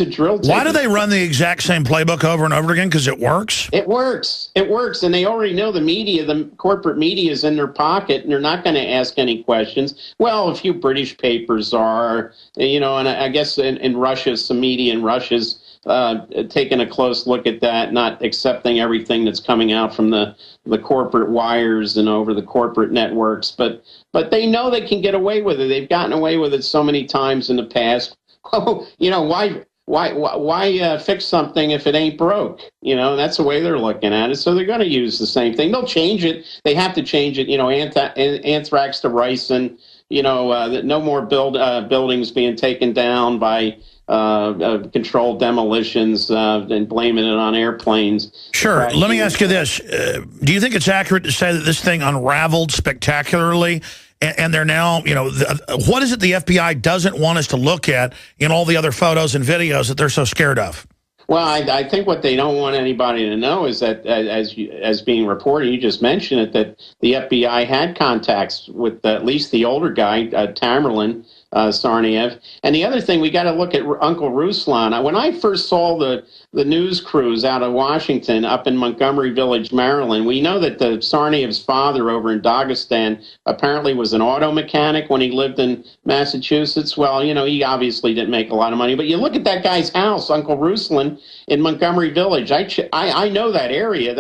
drill. Why do they run the exact same playbook over and over again? Because it works. It works. It works, and they already know the corporate media is in their pocket, and they're not going to ask any questions. Well, a few British papers are, and I guess in Russia, some media in Russia's taking a close look at that, not accepting everything that's coming out from the corporate wires and over the corporate networks. But they know they can get away with it. They've gotten away with it so many times in the past. Why fix something if it ain't broke? That's the way they're looking at it. So they're going to use the same thing. They'll change it. They have to change it. Anthrax to ricin. No more buildings being taken down by controlled demolitions and blaming it on airplanes. Sure. Let me ask you this. Do you think it's accurate to say that this thing unraveled spectacularly? And they're now, what is it the FBI doesn't want us to look at in all the other photos and videos that they're so scared of? Well, I think what they don't want anybody to know is that, as being reported, you just mentioned it, that the FBI had contacts with at least the older guy, Tamerlan Tsarnaev. And the other thing, we got to look at Uncle Ruslan. When I first saw the news crews out of Washington up in Montgomery Village, Maryland, we know that the Tsarnaev's father over in Dagestan apparently was an auto mechanic when he lived in Massachusetts. Well, he obviously didn't make a lot of money. But you look at that guy's house, Uncle Ruslan, in Montgomery Village. I know that area.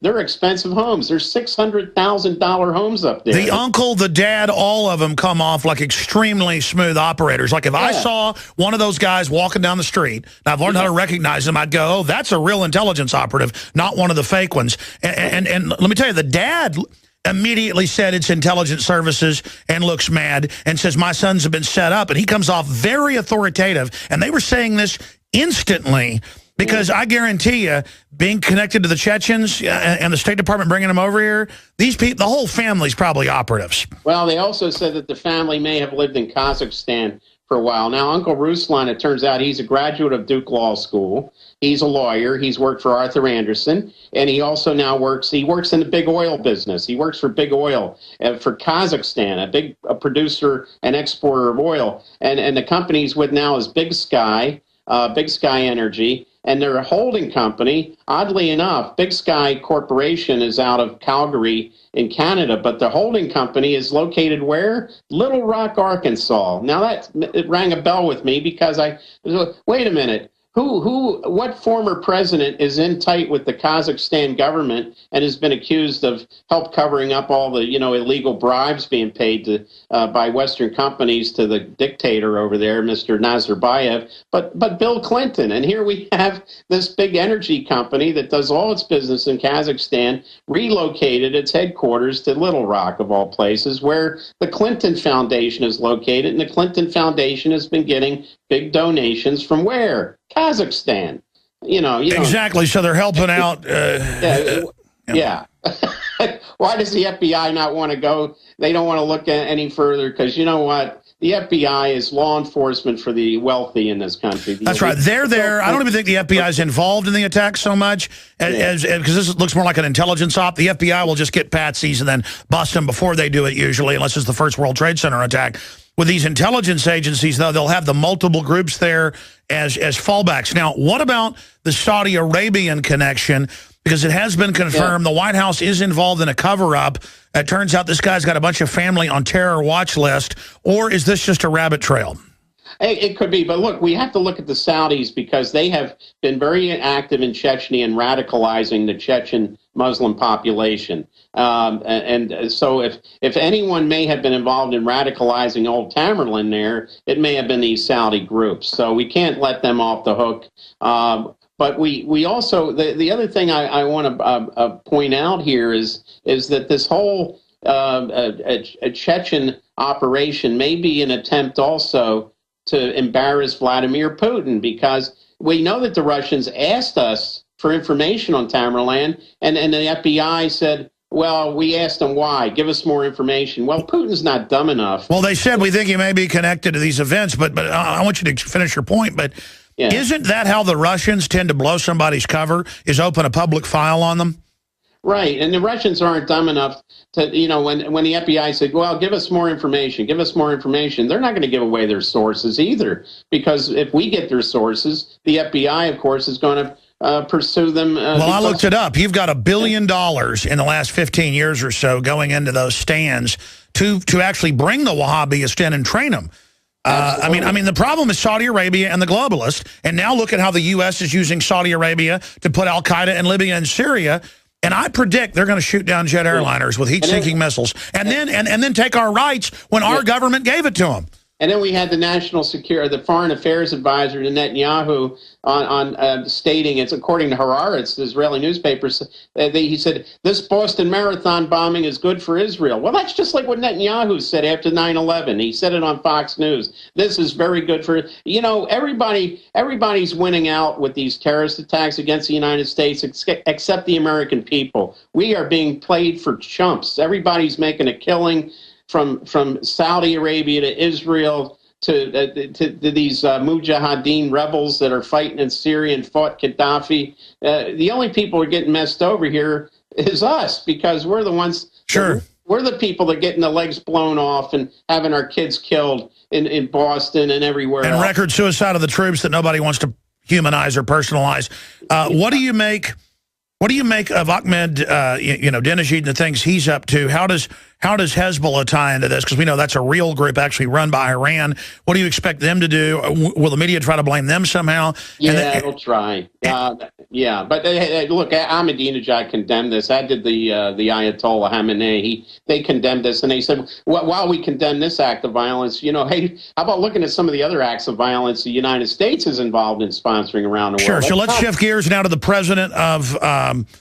They're expensive homes. There's $600,000 homes up there. The uncle, the dad, all of them come off like extremely smooth operators. Like if I saw one of those guys walking down the street, and I've learned how to recognize them, I'd go, oh, that's a real intelligence operative, not one of the fake ones. And let me tell you, the dad immediately said it's intelligence services and looks mad and says my sons have been set up, and he comes off very authoritative. And they were saying this instantly because I guarantee you, being connected to the Chechens and the State Department bringing them over here, these people, the whole family's probably operatives. Well, they also said that the family may have lived in Kazakhstan for a while. Now, Uncle Ruslan, it turns out he's a graduate of Duke Law School. He's a lawyer. He's worked for Arthur Andersen, and he also now works in the big oil business. He works for Big Oil for Kazakhstan, a big producer and exporter of oil. And the company he's with now is Big Sky Energy. and their holding company, oddly enough, Big Sky Corporation is out of Calgary in Canada, but the holding company is located where? Little Rock, Arkansas. Now it rang a bell with me because wait a minute. What former president is in tight with the Kazakhstan government and has been accused of help covering up all the, illegal bribes being paid to by Western companies to the dictator over there, Mr. Nazarbayev, but Bill Clinton. And here we have this big energy company that does all its business in Kazakhstan relocated its headquarters to Little Rock, of all places, where the Clinton Foundation is located. And the Clinton Foundation has been getting big donations from where? Kazakhstan. Exactly. So they're helping out. Yeah. Why does the FBI not want to go? They don't want to look at any further because you know what? The FBI is law enforcement for the wealthy in this country. That's right. They're there. I don't even think the FBI is involved in the attack so much because this looks more like an intelligence op. The FBI will just get patsies and then bust them before they do it usually, unless it's the first World Trade Center attack. With these intelligence agencies, though, they'll have the multiple groups there as fallbacks. Now, what about the Saudi Arabian connection? Because it has been confirmed the White House is involved in a cover-up. It turns out this guy's got a bunch of family on terror watch list. Or is this just a rabbit trail? It could be. But look, we have to look at the Saudis because they have been very active in Chechnya and radicalizing the Chechen Muslim population. And so if anyone may have been involved in radicalizing old Tamerlan there, it may have been these Saudi groups. So we can't let them off the hook. But we also, the other thing I want to point out here is that this whole a Chechen operation may be an attempt also to embarrass Vladimir Putin, because we know that the Russians asked us for information on Tamerlan, and the FBI said, well, we asked them why. Give us more information. Well, Putin's not dumb enough. Well, they said, we think he may be connected to these events, but I want you to finish your point, but isn't that how the Russians tend to blow somebody's cover, is open a public file on them? Right, and the Russians aren't dumb enough to, when the FBI said, well, give us more information, they're not going to give away their sources either, because if we get their sources, the FBI, of course, is going to pursue them. Well, I looked it up. You've got $1 billion in the last 15 years or so going into those stands to actually bring the Wahhabists in and train them. I mean, the problem is Saudi Arabia and the globalists, and now look at how the U.S. is using Saudi Arabia to put al-Qaeda in Libya and Syria. And I predict they're going to shoot down jet airliners with heat-seeking missiles, and then take our rights when our government gave it to them. And then we had the national security, the foreign affairs advisor to Netanyahu on stating, it's according to Haaretz, the Israeli newspapers, he said, this Boston Marathon bombing is good for Israel. Well, that's just like what Netanyahu said after 9/11. He said it on Fox News. This is very good for, everybody's winning out with these terrorist attacks against the United States, except the American people. We are being played for chumps. Everybody's making a killing. From Saudi Arabia to Israel to these Mujahideen rebels that are fighting in Syria and fought Gaddafi. The only people who are getting messed over here is us, because we're the ones. Sure. We're the people that are getting the legs blown off and having our kids killed in Boston and everywhere else. And record suicide of the troops that nobody wants to humanize or personalize. What do you make of Ahmed, Dinajid and the things he's up to? How does Hezbollah tie into this? Because we know that's a real group actually run by Iran. What do you expect them to do? Will the media try to blame them somehow? Yeah, they'll try. Yeah, but look, Ahmadinejad condemned this. I did the Ayatollah Khamenei. They condemned this, and they said, while we condemn this act of violence, hey, how about looking at some of the other acts of violence the United States is involved in sponsoring around the world? Sure, so let's shift gears now to the president of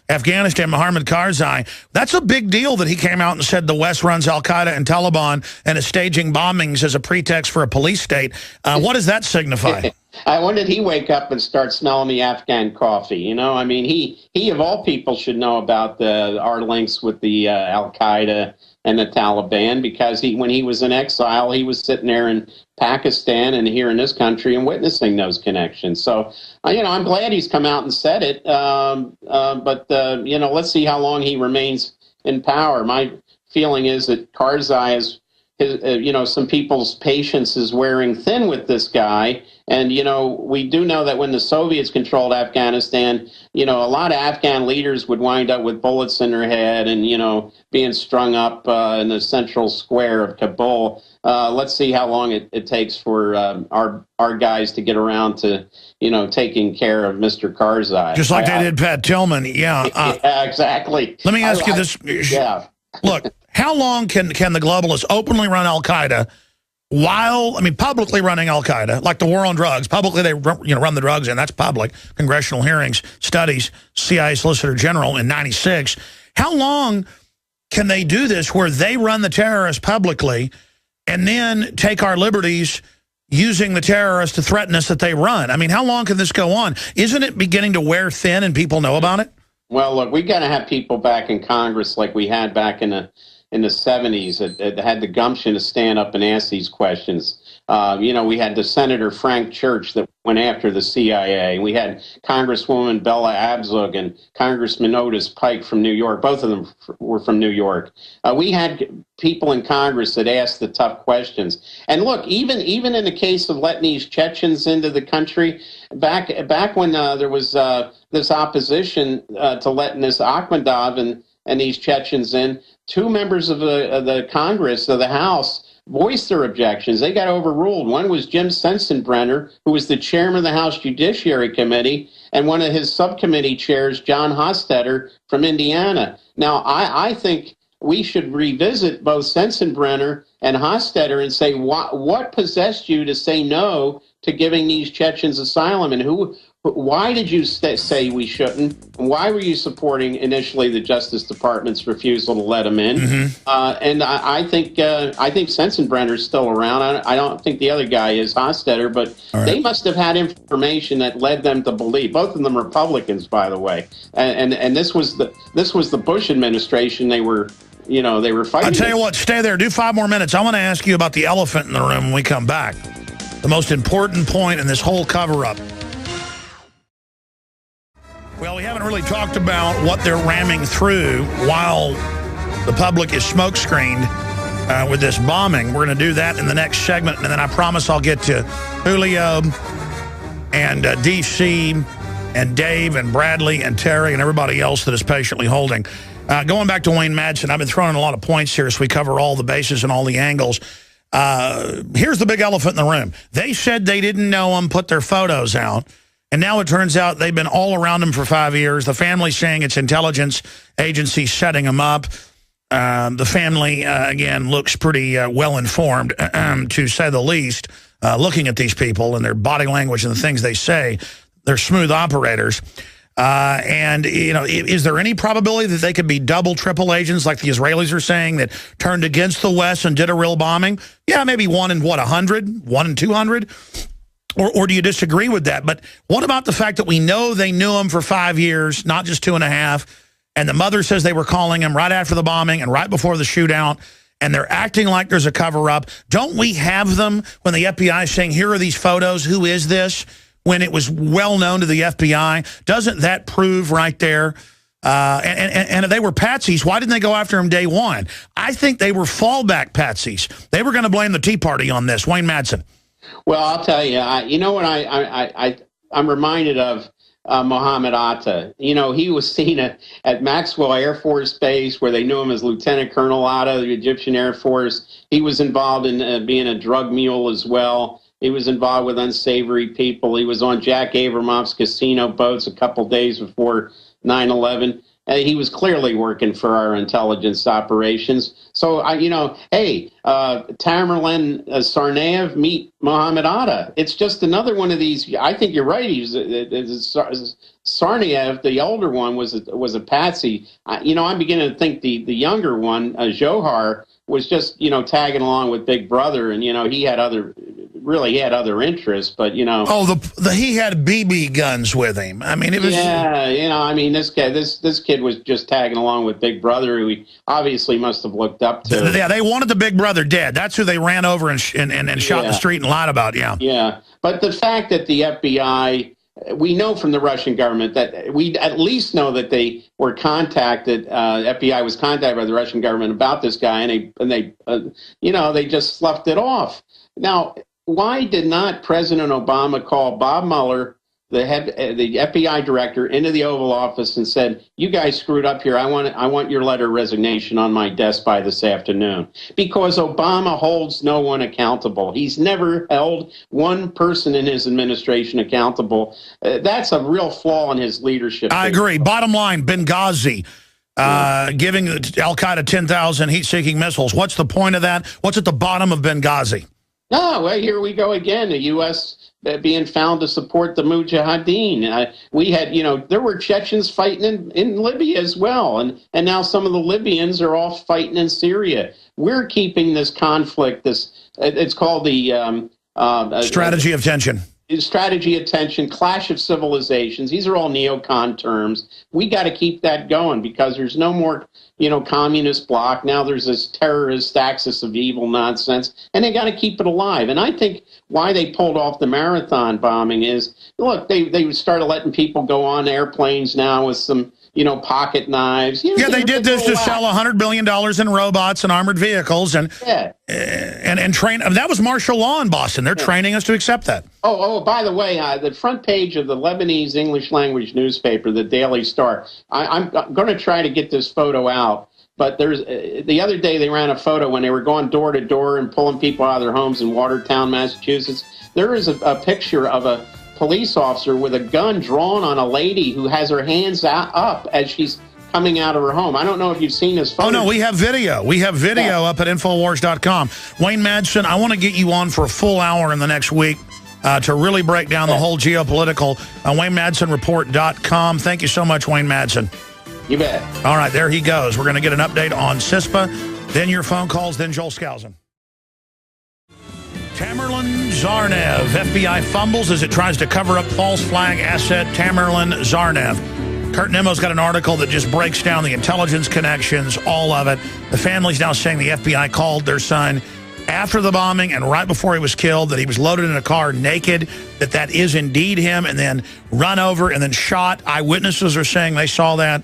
Afghanistan, Mohammed Karzai. That's a big deal that he came out and said the West runs al-Qaeda and Taliban and is staging bombings as a pretext for a police state. What does that signify? When did he wake up and start smelling the Afghan coffee? He of all people should know about our links with the al-Qaeda and the Taliban, because when he was in exile, he was sitting there in Pakistan and here in this country and witnessing those connections. So, I'm glad he's come out and said it. But let's see how long he remains in power. My feeling is that Karzai is, some people's patience is wearing thin with this guy, And, we do know that when the Soviets controlled Afghanistan, a lot of Afghan leaders would wind up with bullets in their head and, being strung up in the central square of Kabul. Let's see how long it takes for our guys to get around to, taking care of Mr. Karzai. Just like they did Pat Tillman, yeah. Yeah, exactly. Let me ask you this. Yeah. Look, how long can the globalists openly run al-Qaeda publicly running al-Qaeda, like the war on drugs? Publicly, they run the drugs, and that's public. Congressional hearings, studies, CIA Solicitor General in '96. How long can they do this where they run the terrorists publicly and then take our liberties using the terrorists to threaten us that they run? I mean, how long can this go on? Isn't it beginning to wear thin and people know about it? Well, look, we got to have people back in Congress like we had back in the 70s that had the gumption to stand up and ask these questions. We had the Senator Frank Church that went after the CIA. We had Congresswoman Bella Abzug and Congressman Otis Pike from New York. Both of them were from New York. We had people in Congress that asked the tough questions. And look, even in the case of letting these Chechens into the country, back when there was this opposition to letting this Akhmadov and these Chechens in, two members of the Congress, of the House, voiced their objections. They got overruled. One was Jim Sensenbrenner, who was the chairman of the House Judiciary Committee, and one of his subcommittee chairs, John Hostetter from Indiana. Now, I think we should revisit both Sensenbrenner and Hostetter and say, what possessed you to say no to giving these Chechens asylum, and why did you say we shouldn't? Why were you supporting initially the Justice Department's refusal to let them in? Mm-hmm. And I think Sensenbrenner's still around. I don't think the other guy is, Hostetter, but They must have had information that led them to believe. Both of them Republicans, by the way. And this was the Bush administration. They were fighting. I'll tell you what, stay there. Do 5 more minutes. I want to ask you about the elephant in the room when we come back. The most important point in this whole cover-up. Well, we haven't really talked about what they're ramming through while the public is smoke-screened with this bombing. We're going to do that in the next segment, and then I promise I'll get to Julio and DC and Dave and Bradley and Terry and everybody else that is patiently holding. Going back to Wayne Madsen, I've been throwing in a lot of points here so we cover all the bases and all the angles. Here's the big elephant in the room. They said they didn't know him, put their photos out. And now it turns out they've been all around him for 5 years. The family's saying it's intelligence agencies setting him up. The family, again, looks pretty well-informed, to say the least, looking at these people and their body language and the things they say. They're smooth operators. And, is there any probability that they could be double, triple agents like the Israelis are saying that turned against the West and did a real bombing? Yeah, maybe 1 in, 100? 1 in 200? Or do you disagree with that? But what about the fact that we know they knew him for 5 years, not just 2.5, and the mother says they were calling him right after the bombing and right before the shootout, and they're acting like there's a cover-up? Don't we have them when the FBI is saying, here are these photos, who is this, when it was well known to the FBI? Doesn't that prove right there? And if they were patsies, why didn't they go after him day one? I think they were fallback patsies. They were going to blame the Tea Party on this. Wayne Madsen. Well, I'll tell you, I'm reminded of Mohammed Atta. He was seen at Maxwell Air Force Base, where they knew him as Lieutenant Colonel Atta, the Egyptian Air Force. He was involved in being a drug mule as well. He was involved with unsavory people. He was on Jack Abramoff's casino boats a couple days before 9/11. He was clearly working for our intelligence operations. So, hey, Tamerlan Tsarnaev, meet Mohammed Atta. It's just another one of these. I think you're right. Tsarnaev, the older one, was a patsy. I'm beginning to think the younger one, Johar, was just, tagging along with Big Brother, and, he had other interests, but, Oh, he had BB guns with him. I mean, it was... Yeah, this kid was just tagging along with Big Brother, who he obviously must have looked up to. Yeah, they wanted the Big Brother dead. That's who they ran over and shot in the street and lied about, yeah. Yeah, but the fact that the FBI... We know from the Russian government that we at least know that they were contacted. FBI was contacted by the Russian government about this guy, and they just sloughed it off. Now, why did not President Obama call Bob Mueller, the FBI director, into the Oval Office and said, "You guys screwed up here. I want your letter of resignation on my desk by this afternoon." Because Obama holds no one accountable. He's never held one person in his administration accountable. That's a real flaw in his leadership. I agree. Bottom line, Benghazi. Giving Al-Qaeda 10,000 heat-seeking missiles. What's the point of that? What's at the bottom of Benghazi? Oh, well, here we go again. The U.S. Being found to support the Mujahideen. We had, there were Chechens fighting in Libya as well. And now some of the Libyans are all fighting in Syria. We're keeping this conflict, it's called the... strategy of tension. Strategy of tension, clash of civilizations. These are all neocon terms. We got to keep that going because there's no more, communist bloc. Now there's this terrorist axis of evil nonsense, and they got to keep it alive. And I think why they pulled off the marathon bombing is, look, they started letting people go on airplanes now with some, pocket knives. They did this to sell $100 billion in robots and armored vehicles and train. I mean, that was martial law in Boston. They're training us to accept that. Oh, by the way, the front page of the Lebanese English language newspaper, the Daily Star. I'm going to try to get this photo out. But there's the other day they ran a photo when they were going door to door and pulling people out of their homes in Watertown, Massachusetts. There is a picture of a police officer with a gun drawn on a lady who has her hands up as she's coming out of her home. I don't know if you've seen this photo. Oh, no, we have video. We have video up at Infowars.com. Wayne Madsen, I want to get you on for a full hour in the next week to really break down the whole geopolitical. WayneMadsenReport.com. Thank you so much, Wayne Madsen. You bet. All right, there he goes. We're going to get an update on CISPA, then your phone calls, then Joel Skousen. Tamerlan Zarnev. FBI fumbles as it tries to cover up false flag asset Tamerlan Zarnev. Kurt Nemo's got an article that just breaks down the intelligence connections, all of it. The family's now saying the FBI called their son after the bombing and right before he was killed, that he was loaded in a car naked, that is indeed him, and then run over and then shot. Eyewitnesses are saying they saw that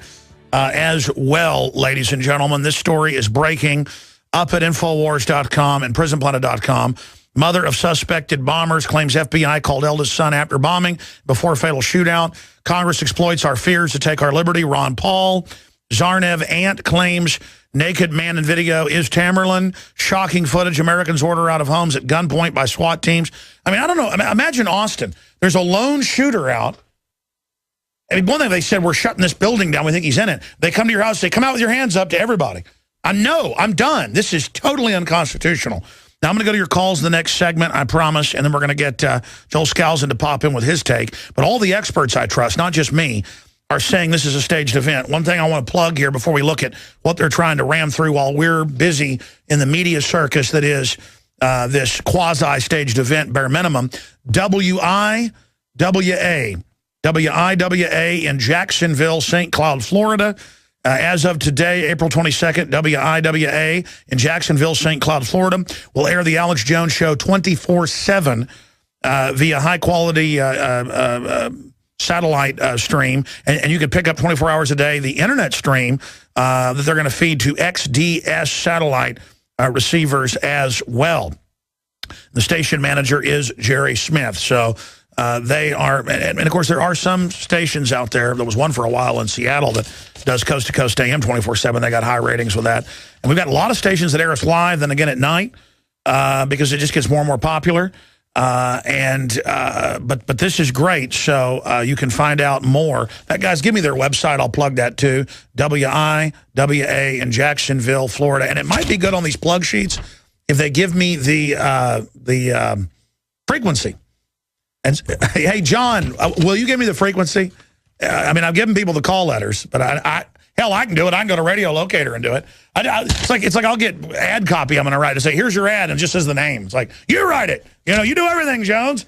as well, ladies and gentlemen. This story is breaking up at Infowars.com and PrisonPlanet.com. Mother of suspected bombers claims FBI called eldest son after bombing before fatal shootout. Congress exploits our fears to take our liberty. Ron Paul. Zarnev aunt claims naked man in video is Tamerlan. Shocking footage. Americans order out of homes at gunpoint by SWAT teams. I mean, I don't know. I mean, imagine Austin. There's a lone shooter out. I mean, one thing they said, we're shutting this building down. We think he's in it. They come to your house. They come out with your hands up to everybody. I know. I'm done. This is totally unconstitutional. Now, I'm going to go to your calls in the next segment, I promise, and then we're going to get Joel Skousen to pop in with his take. But all the experts I trust, not just me, are saying this is a staged event. One thing I want to plug here before we look at what they're trying to ram through while we're busy in the media circus that is this quasi-staged event, bare minimum, WIWA in Jacksonville, St. Cloud, Florida. As of today, April 22nd, WIWA in Jacksonville, St. Cloud, Florida, will air the Alex Jones Show 24/7 via high-quality satellite stream. And you can pick up 24 hours a day the internet stream that they're going to feed to XDS satellite receivers as well. The station manager is Jerry Smith. So they are, and of course, there are some stations out there. There was one for a while in Seattle that does coast-to-coast AM 24/7. They got high ratings with that. And we've got a lot of stations that air us live, then again at night, because it just gets more and more popular. But this is great, so you can find out more. Guys, give me their website. I'll plug that too. WIWA in Jacksonville, Florida. And it might be good on these plug sheets if they give me the frequency. And hey, John, will you give me the frequency? I mean, I've given people the call letters, but hell, I can do it. I can go to Radio Locator and do it. It's like I'll get ad copy I'm going to write to say, here's your ad, and it just says the name. It's like, you write it. You do everything, Jones.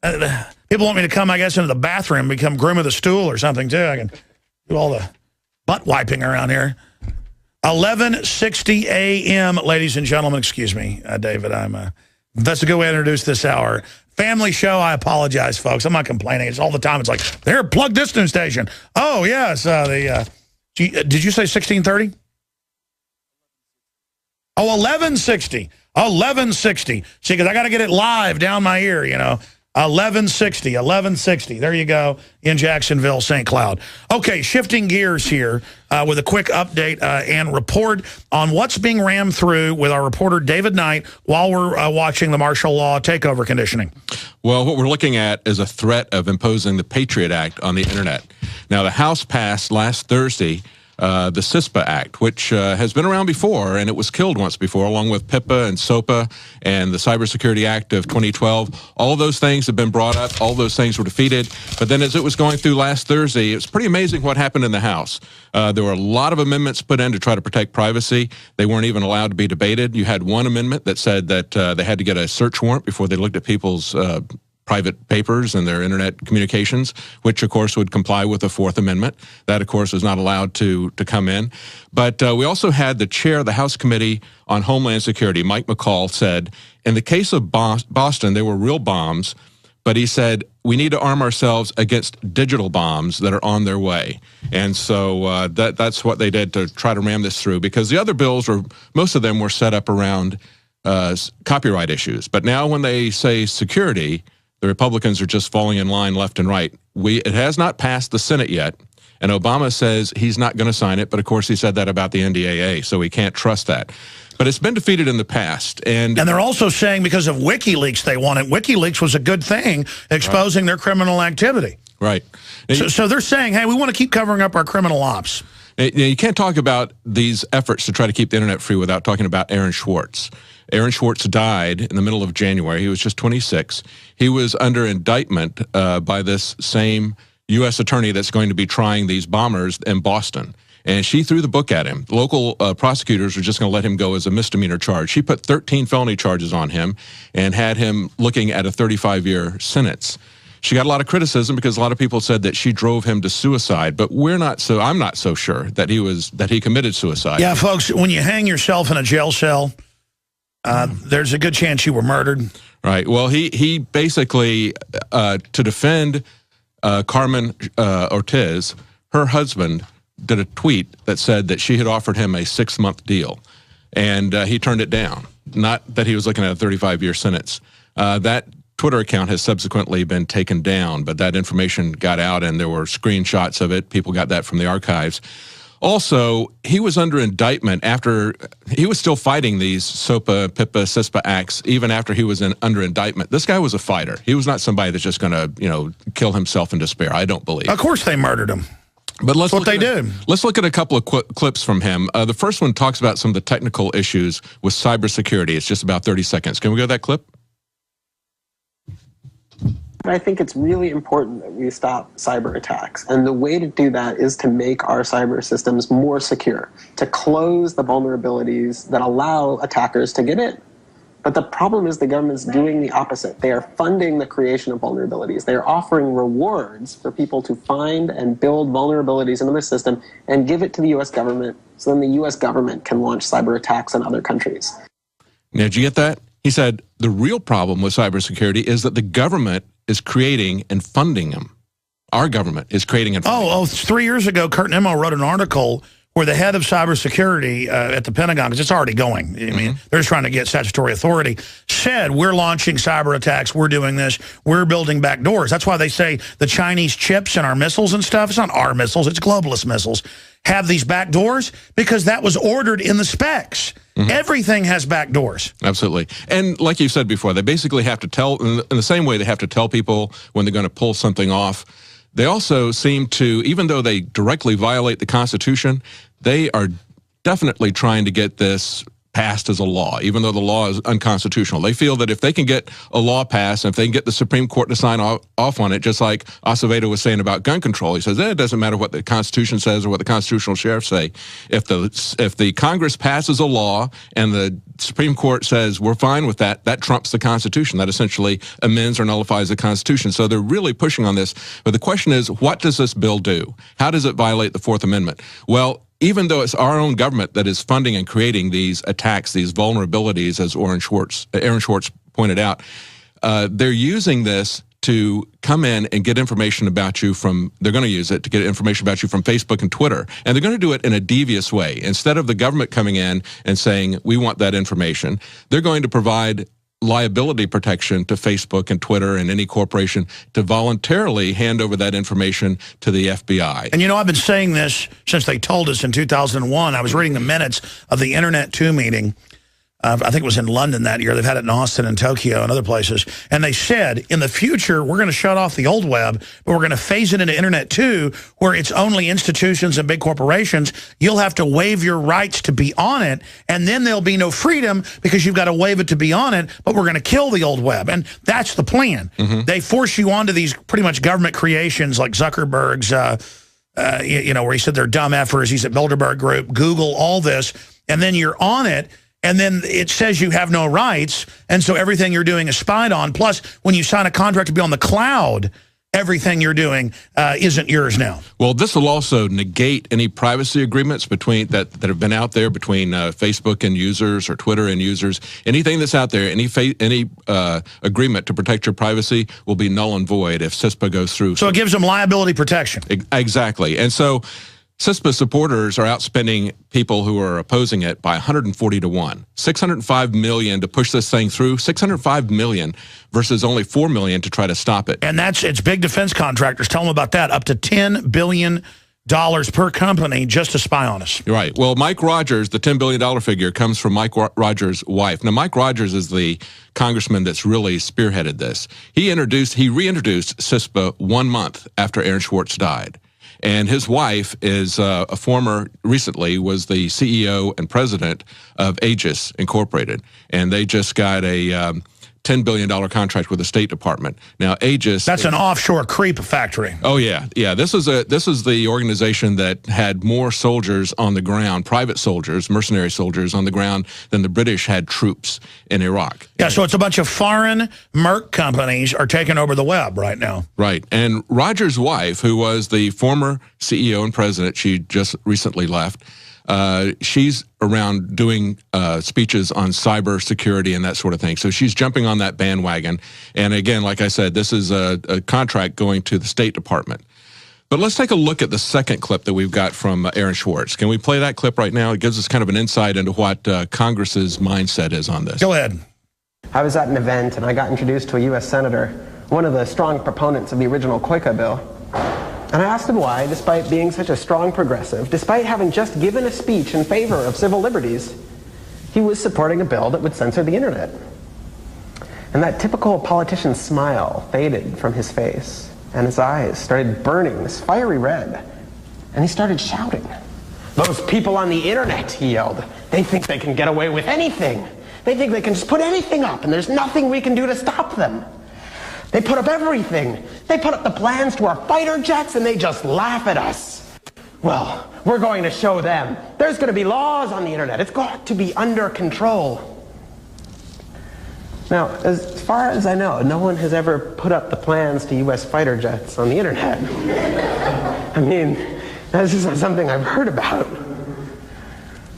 People want me to come, I guess, into the bathroom, become groom of the stool or something, too. I can do all the butt wiping around here. 11:60 a.m., ladies and gentlemen. Excuse me, David. That's a good way to introduce this hour. Family show, I apologize, folks. I'm not complaining. It's all the time. It's like, there, plug this new station. Oh, yes. Did you say 1630? Oh, 1160. 1160. See, because I got to get it live down my ear, you know. 1160, 1160. There you go in Jacksonville, St. Cloud. Okay, shifting gears here with a quick update and report on what's being rammed through with our reporter David Knight while we're watching the martial law takeover conditioning. Well, what we're looking at is a threat of imposing the Patriot Act on the Internet. Now, the House passed last Thursday the CISPA Act, which has been around before, and it was killed once before, along with PIPA and SOPA and the Cybersecurity Act of 2012. All those things have been brought up. All those things were defeated. But then as it was going through last Thursday, it was pretty amazing what happened in the House. There were a lot of amendments put in to try to protect privacy. They weren't even allowed to be debated. You had one amendment that said that they had to get a search warrant before they looked at people's private papers and their internet communications, which of course would comply with the Fourth Amendment. That of course was not allowed to come in. But we also had the chair of the House Committee on Homeland Security, Mike McCall, said, in the case of Boston, they were real bombs, but he said, we need to arm ourselves against digital bombs that are on their way. And so that's what they did to try to ram this through, because the other bills, most of them were set up around copyright issues. But now when they say security, the Republicans are just falling in line left and right. It has not passed the Senate yet, and Obama says he's not going to sign it, but of course he said that about the NDAA, so we can't trust that. But it's been defeated in the past. And they're also saying because of WikiLeaks they want it. WikiLeaks was a good thing, exposing their criminal activity. Right. So they're saying, hey, we want to keep covering up our criminal ops. You can't talk about these efforts to try to keep the internet free without talking about Aaron Swartz. Aaron Swartz died in the middle of January. He was just 26. He was under indictment by this same U.S. attorney that's going to be trying these bombers in Boston. And she threw the book at him. Local prosecutors were just going to let him go as a misdemeanor charge. She put 13 felony charges on him and had him looking at a 35-year sentence. She got a lot of criticism because a lot of people said that she drove him to suicide, but I'm not so sure that he committed suicide. Yeah, folks, when you hang yourself in a jail cell, there's a good chance you were murdered. Right. Well, he basically, to defend Carmen Ortiz, her husband did a tweet that said that she had offered him a 6-month deal, and he turned it down. Not that he was looking at a 35-year sentence. That Twitter account has subsequently been taken down, but that information got out, and there were screenshots of it. People got that from the archives. Also, he was under indictment after he was still fighting these SOPA, PIPA, CISPA acts, even after he was under indictment. This guy was a fighter. He was not somebody that's just going to, kill himself in despair. I don't believe. Of course, they murdered him. But let's look at a couple of clips from him. The first one talks about some of the technical issues with cybersecurity. It's just about 30 seconds. Can we go to that clip? I think it's really important that we stop cyber attacks. And the way to do that is to make our cyber systems more secure, to close the vulnerabilities that allow attackers to get in. But the problem is the government's doing the opposite. They are funding the creation of vulnerabilities. They are offering rewards for people to find and build vulnerabilities into the system and give it to the U.S. government, so then the U.S. government can launch cyber attacks on other countries. Now, did you get that? He said the real problem with cybersecurity is that the government is creating and funding them. Our government is creating and funding them. 3 years ago, Kurt Nimmo wrote an article where the head of cybersecurity at the Pentagon, because it's already going, I mean, they're just trying to get statutory authority, said, we're launching cyber attacks, we're doing this, we're building back doors. That's why they say the Chinese chips in our missiles and stuff, it's not our missiles, it's globalist missiles, have these back doors, because that was ordered in the specs. Everything has back doors. Absolutely. And like you said before, they basically have to tell, in the same way they have to tell people when they're going to pull something off, they also seem to, even though they directly violate the Constitution, they are definitely trying to get this passed as a law, even though the law is unconstitutional. They feel that if they can get a law passed, and if they can get the Supreme Court to sign off on it, just like Acevedo was saying about gun control, he says, it doesn't matter what the Constitution says or what the constitutional sheriffs say. If the Congress passes a law and the Supreme Court says we're fine with that, that trumps the Constitution. That essentially amends or nullifies the Constitution. So they're really pushing on this. But the question is, what does this bill do? How does it violate the Fourth Amendment? Well, even though it's our own government that is funding and creating these attacks, these vulnerabilities, as Aaron Swartz pointed out, they're using this to come in and get information about you from, they're going to use it to get information about you from Facebook and Twitter. And they're going to do it in a devious way. Instead of the government coming in and saying, we want that information, they're going to provide liability protection to Facebook and Twitter and any corporation to voluntarily hand over that information to the FBI. And, you know, I've been saying this since they told us in 2001. I was reading the minutes of the Internet 2 meeting. I think it was in London that year. They've had it in Austin and Tokyo and other places. And they said, in the future, we're going to shut off the old web, but we're going to phase it into Internet 2, where it's only institutions and big corporations. You'll have to waive your rights to be on it, and then there'll be no freedom because you've got to waive it to be on it, but we're going to kill the old web. And that's the plan. They force you onto these pretty much government creations like Zuckerberg's, you know, where he said they're dumb effers. He's at Bilderberg Group, Google, all this, and then you're on it. And then it says you have no rights, and so everything you're doing is spied on. Plus, when you sign a contract to be on the cloud, everything you're doing isn't yours now. Well, this will also negate any privacy agreements between that have been out there between Facebook and users or Twitter and users. Anything that's out there, any agreement to protect your privacy will be null and void if CISPA goes through. So it gives them liability protection. Exactly. And so CISPA supporters are outspending people who are opposing it by 140 to 1. $605 million to push this thing through, $605 million versus only $4 million to try to stop it. And it's big defense contractors. Tell them about that. Up to $10 billion per company just to spy on us. Right. Well, Mike Rogers, the $10 billion figure, comes from Mike Rogers' wife. Now, Mike Rogers is the congressman that's really spearheaded this. He reintroduced CISPA 1 month after Aaron Swartz died. And his wife is recently was the CEO and president of Aegis Incorporated. And they just got a $10 billion contract with the State Department. Now, Aegis... That's an offshore creep factory. Oh, yeah. Yeah, this is the organization that had more soldiers on the ground, private soldiers, mercenary soldiers on the ground than the British had troops in Iraq. Yeah, so it's a bunch of foreign merc companies are taking over the web right now. Right. And Rogers' wife, who was the former CEO and president, she just recently left, she's around doing speeches on cyber security and that sort of thing. So she's jumping on that bandwagon. And again, like I said, this is a contract going to the State Department. But let's take a look at the second clip that we've got from Aaron Swartz. Can we play that clip right now? It gives us kind of an insight into what Congress's mindset is on this. Go ahead. I was at an event and I got introduced to a U.S. senator, one of the strong proponents of the original COICA bill. And I asked him why, despite being such a strong progressive, despite having just given a speech in favor of civil liberties, he was supporting a bill that would censor the internet. And that typical politician smile faded from his face, and his eyes started burning this fiery red, and he started shouting. "Those people on the internet," he yelled, "they think they can get away with anything. They think they can just put anything up, and there's nothing we can do to stop them. They put up everything. They put up the plans to our fighter jets, and they just laugh at us. Well, we're going to show them. There's going to be laws on the internet. It's got to be under control." Now, as far as I know, no one has ever put up the plans to U.S. fighter jets on the internet. I mean, that's just not something I've heard about.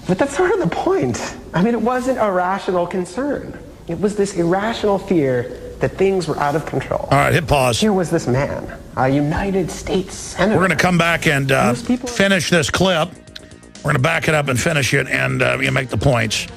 But that's sort of the point. I mean, it wasn't a rational concern. It was this irrational fear that things were out of control. All right, hit pause. Here was this man, a United States senator. We're going to come back and finish this clip. We're going to back it up and finish it and make the points.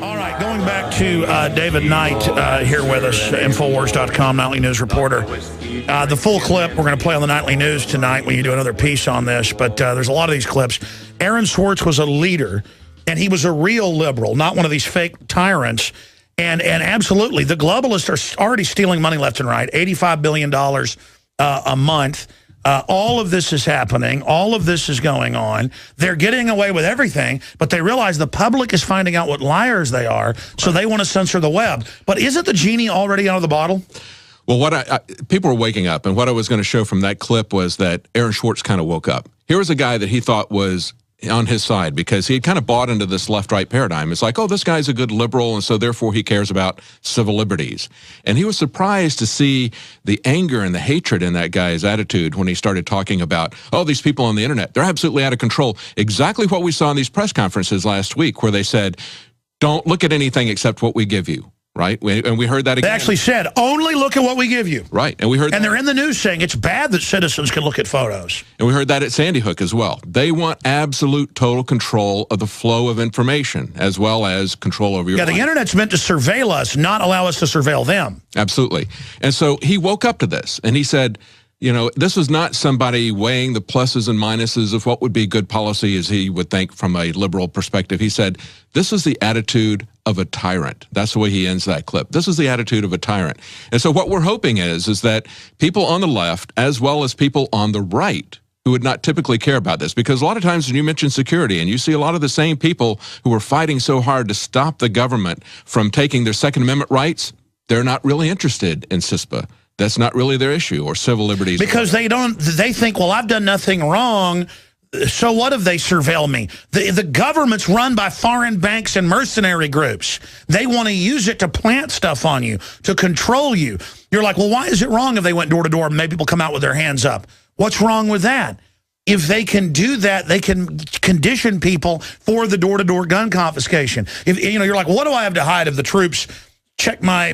All right, going back to David Knight here with us, Infowars.com, nightly news reporter. The full clip we're going to play on the nightly news tonight when you do another piece on this, but there's a lot of these clips. Aaron Swartz was a leader, and he was a real liberal, not one of these fake tyrants. And absolutely, the globalists are already stealing money left and right, $85 billion a month. All of this is happening. All of this is going on. They're getting away with everything, but they realize the public is finding out what liars they are, so they want to censor the web. But isn't the genie already out of the bottle? Well, people are waking up, and what I was going to show from that clip was that Aaron Swartz kind of woke up. Here was a guy that he thought was on his side because he had kind of bought into this left-right paradigm. It's like, oh, this guy's a good liberal, and so therefore he cares about civil liberties. And he was surprised to see the anger and the hatred in that guy's attitude when he started talking about, oh, these people on the internet, they're absolutely out of control. Exactly what we saw in these press conferences last week where they said, don't look at anything except what we give you. right? And we heard that again. They actually said, only look at what we give you. Right, and we heard And they're in the news saying it's bad that citizens can look at photos. And we heard that at Sandy Hook as well. They want absolute total control of the flow of information, as well as control over your life. The internet's meant to surveil us, not allow us to surveil them. Absolutely. And so he woke up to this, and he said, you know, this was not somebody weighing the pluses and minuses of what would be good policy, as he would think from a liberal perspective. He said, this is the attitude of a tyrant. That's the way he ends that clip. This is the attitude of a tyrant. And so what we're hoping is that people on the left, as well as people on the right, who would not typically care about this, because a lot of times when you mention security and you see a lot of the same people who are fighting so hard to stop the government from taking their Second Amendment rights, they're not really interested in CISPA. That's not really their issue, or civil liberties. Because they think, well, I've done nothing wrong, so what if they surveil me? The government's run by foreign banks and mercenary groups. They want to use it to plant stuff on you, to control you. You're like, well, why is it wrong if they went door to door and made people come out with their hands up? What's wrong with that? If they can do that, they can condition people for the door-to-door gun confiscation. If you're like, what do I have to hide if the troops check my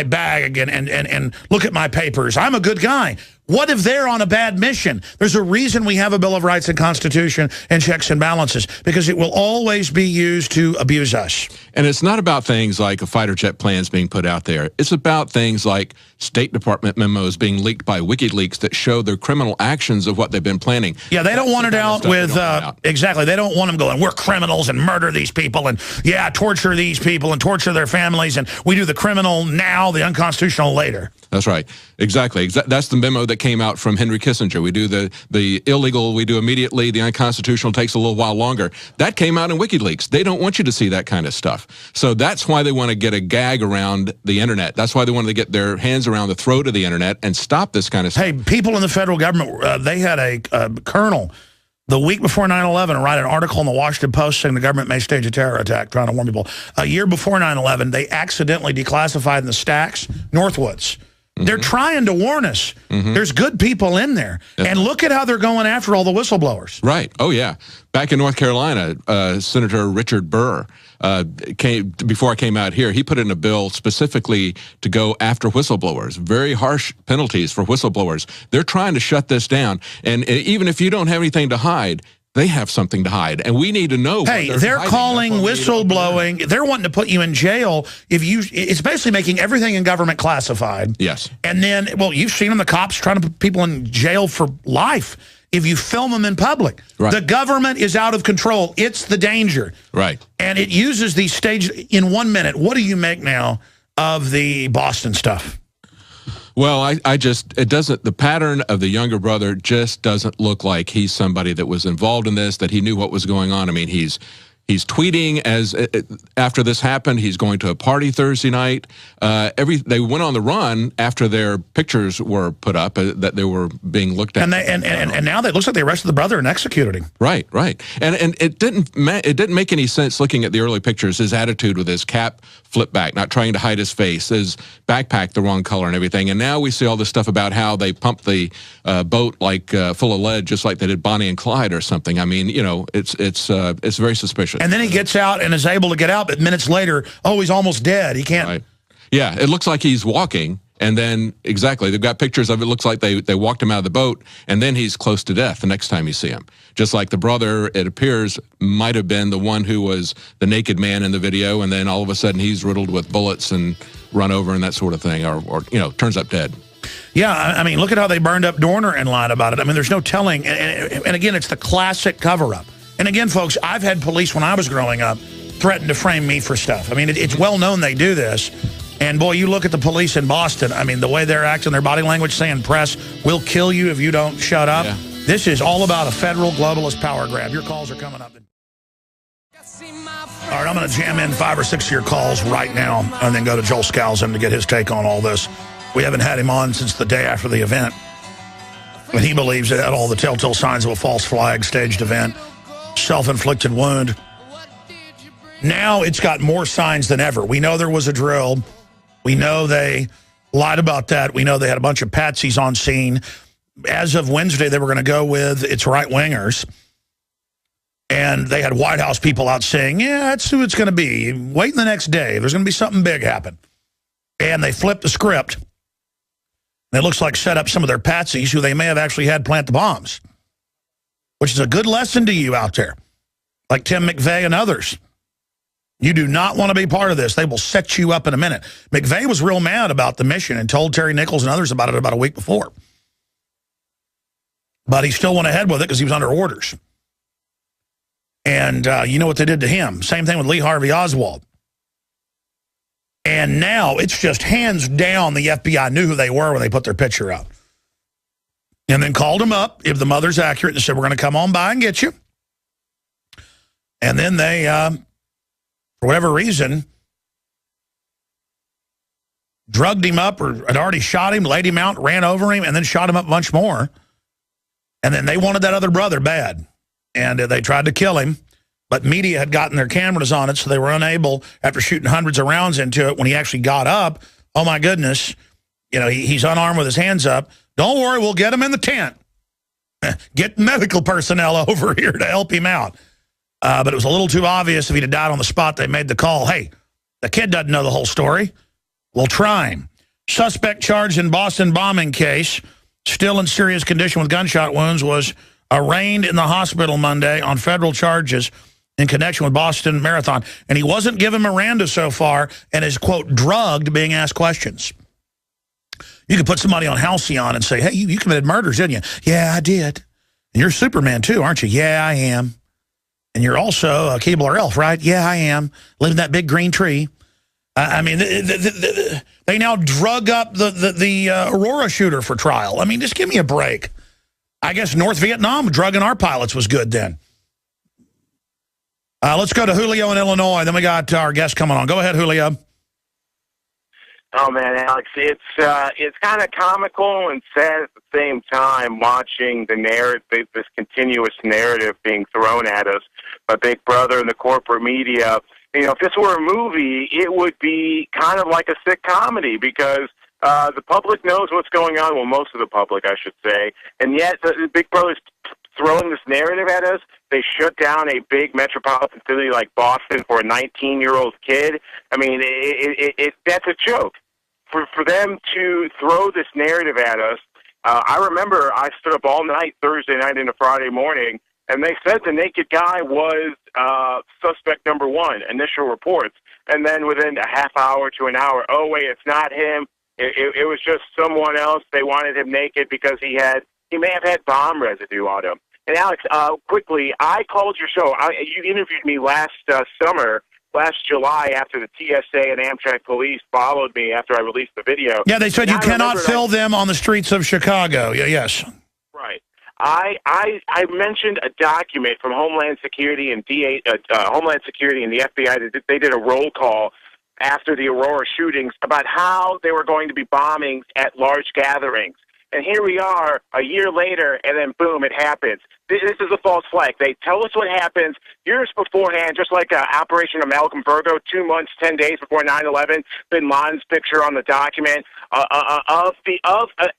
bag again and look at my papers? I'm a good guy. What if they're on a bad mission? There's a reason we have a Bill of Rights and Constitution and checks and balances, because it will always be used to abuse us. And it's not about things like a fighter jet plans being put out there. It's about things like State Department memos being leaked by WikiLeaks that show their criminal actions of what they've been planning. Yeah, they don't want it out with, exactly, they don't want them going, we're criminals and murder these people and, yeah, torture these people and torture their families, and we do the criminal now, the unconstitutional later. That's right. Exactly. That's the memo that came out from Henry Kissinger. We do the illegal, we do immediately. The unconstitutional takes a little while longer. That came out in WikiLeaks. They don't want you to see that kind of stuff. So that's why they want to get a gag around the internet. That's why they wanted to get their hands around the throat of the internet and stop this kind of stuff. Hey, people in the federal government, they had a colonel the week before 9/11 write an article in the Washington Post saying the government may stage a terror attack, trying to warn people. A year before 9/11, they accidentally declassified in the stacks Northwoods. They're trying to warn us. There's good people in there. And look at how they're going after all the whistleblowers. Right. Oh, yeah. Back in North Carolina, Senator Richard Burr, before I came out here, he put in a bill specifically to go after whistleblowers. Very harsh penalties for whistleblowers. They're trying to shut this down. And even if you don't have anything to hide, they have something to hide, and we need to know. Hey, they're calling whistleblowing. They're wanting to put you in jail if you. It's basically making everything in government classified. Yes. And then, well, you've seen them, the cops trying to put people in jail for life if you film them in public. Right. The government is out of control. It's the danger. Right. And it uses these stages in 1 minute. What do you make now of the Boston stuff? Well, it doesn't, the pattern of the younger brother just doesn't look like he's somebody that was involved in this, that he knew what was going on. I mean, he's tweeting after this happened. He's going to a party Thursday night. They went on the run after their pictures were put up, that they were being looked at. And now it looks like they arrested the brother and executed him. Right, right. And it didn't make any sense looking at the early pictures. His attitude with his cap flipped back, not trying to hide his face, his backpack the wrong color and everything. And now we see all this stuff about how they pumped the boat like full of lead, just like they did Bonnie and Clyde or something. I mean, you know, it's very suspicious. And then he gets out and is able to get out, but minutes later, oh, he's almost dead. He can't. Right. Yeah, it looks like he's walking, and then, exactly, they've got pictures of it. Looks like they walked him out of the boat, and then he's close to death the next time you see him. Just like the brother, it appears, might have been the one who was the naked man in the video, and then all of a sudden he's riddled with bullets and run over and that sort of thing, or you know, turns up dead. Yeah, I mean, look at how they burned up Dorner and lied about it. I mean, there's no telling. And again, it's the classic cover-up. And again, folks, I've had police when I was growing up threaten to frame me for stuff. I mean, it's well known they do this. And, boy, you look at the police in Boston. I mean, the way they're acting, their body language saying, press, we'll kill you if you don't shut up. Yeah. This is all about a federal globalist power grab. Your calls are coming up. All right, I'm going to jam in 5 or 6 of your calls right now and then go to Joel Skousen to get his take on all this. We haven't had him on since the day after the event. And he believes it had all the telltale signs of a false flag staged event. Self-inflicted wound. Now it's got more signs than ever. We know there was a drill. We know they lied about that. We know they had a bunch of patsies on scene. As of Wednesday, they were going to go with its right-wingers. And they had White House people out saying, yeah, that's who it's going to be. Wait the next day. There's going to be something big happen. And they flipped the script. And it looks like set up some of their patsies who they may have actually had plant the bombs, which is a good lesson to you out there, like Tim McVeigh and others. You do not want to be part of this. They will set you up in a minute. McVeigh was real mad about the mission and told Terry Nichols and others about it about a week before. But he still went ahead with it because he was under orders. And you know what they did to him. Same thing with Lee Harvey Oswald. And now it's just hands down the FBI knew who they were when they put their picture out. And then called them up, if the mother's accurate, and said, we're going to come on by and get you. And then they, for whatever reason, drugged him up or had already shot him, laid him out, ran over him, and then shot him up a bunch more. And then they wanted that other brother bad. And they tried to kill him. But media had gotten their cameras on it, so they were unable, after shooting hundreds of rounds into it, when he actually got up, oh, my goodness, you know, he's unarmed with his hands up. Don't worry, we'll get him in the tent. Get medical personnel over here to help him out. But it was a little too obvious if he'd have died on the spot. They made the call, hey, the kid doesn't know the whole story. We'll try him. Suspect charged in Boston bombing case, still in serious condition with gunshot wounds, was arraigned in the hospital Monday on federal charges in connection with Boston Marathon. And he wasn't given Miranda so far and is, quote, drugged being asked questions. You could put somebody on Halcyon and say, hey, you committed murders, didn't you? Yeah, I did. And you're Superman, too, aren't you? Yeah, I am. And you're also a Keebler elf, right? Yeah, I am. Live in that big green tree. I mean, they now drug up the Aurora shooter for trial. I mean, just give me a break. I guess North Vietnam drugging our pilots was good then. Let's go to Julio in Illinois. Then we got our guest coming on. Go ahead, Julio. Oh, man, Alex, it's kind of comical and sad at the same time watching the narrative, this continuous narrative being thrown at us by Big Brother and the corporate media. You know, if this were a movie, it would be kind of like a sick comedy because the public knows what's going on. Well, most of the public, I should say. And yet the Big Brother's throwing this narrative at us. They shut down a big metropolitan city like Boston for a 19-year-old kid. I mean, that's a joke. For them to throw this narrative at us, I remember I stood up all night Thursday night into Friday morning, and they said the naked guy was suspect number one, initial reports. And then within a half hour to an hour, oh, wait, it's not him. It was just someone else. They wanted him naked because he may have had bomb residue on him. And Alex, quickly, I called your show. You interviewed me last July after the TSA and Amtrak police followed me after I released the video. Yeah, they said you cannot fill them on the streets of Chicago. Yeah, yes. Right. I mentioned a document from Homeland Security and Homeland Security and the FBI. They did a roll call after the Aurora shootings about how they were going to be bombings at large gatherings. And here we are a year later, and then boom, it happens. This is a false flag. They tell us what happens years beforehand, just like Operation Amalgam Virgo, 2 months, 10 days before 9/11. Bin Laden's picture on the document of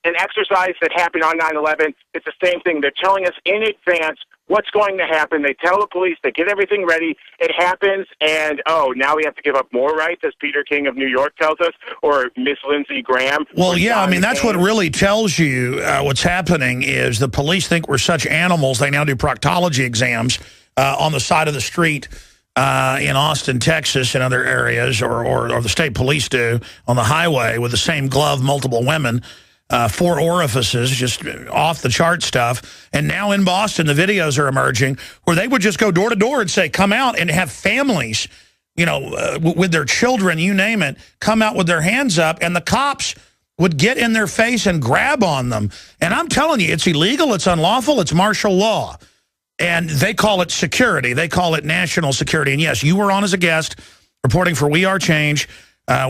an exercise that happened on 9/11. It's the same thing. They're telling us in advance what's going to happen. They tell the police, they get everything ready. It happens, and now we have to give up more rights, as Peter King of New York tells us, or Miss Lindsey Graham. Well, yeah, I mean, that's what really tells you what's happening is the police think we're such animals. They now do proctology exams on the side of the street in Austin, Texas, and other areas, or the state police do on the highway with the same glove, multiple women. 4 orifices, just off the chart stuff. And now in Boston, the videos are emerging where they would just go door to door and say, come out, and have families, you know, with their children, you name it, come out with their hands up, and the cops would get in their face and grab on them. And I'm telling you, it's illegal, it's unlawful, it's martial law. And they call it security. They call it national security. And yes, you were on as a guest reporting for We Are Change,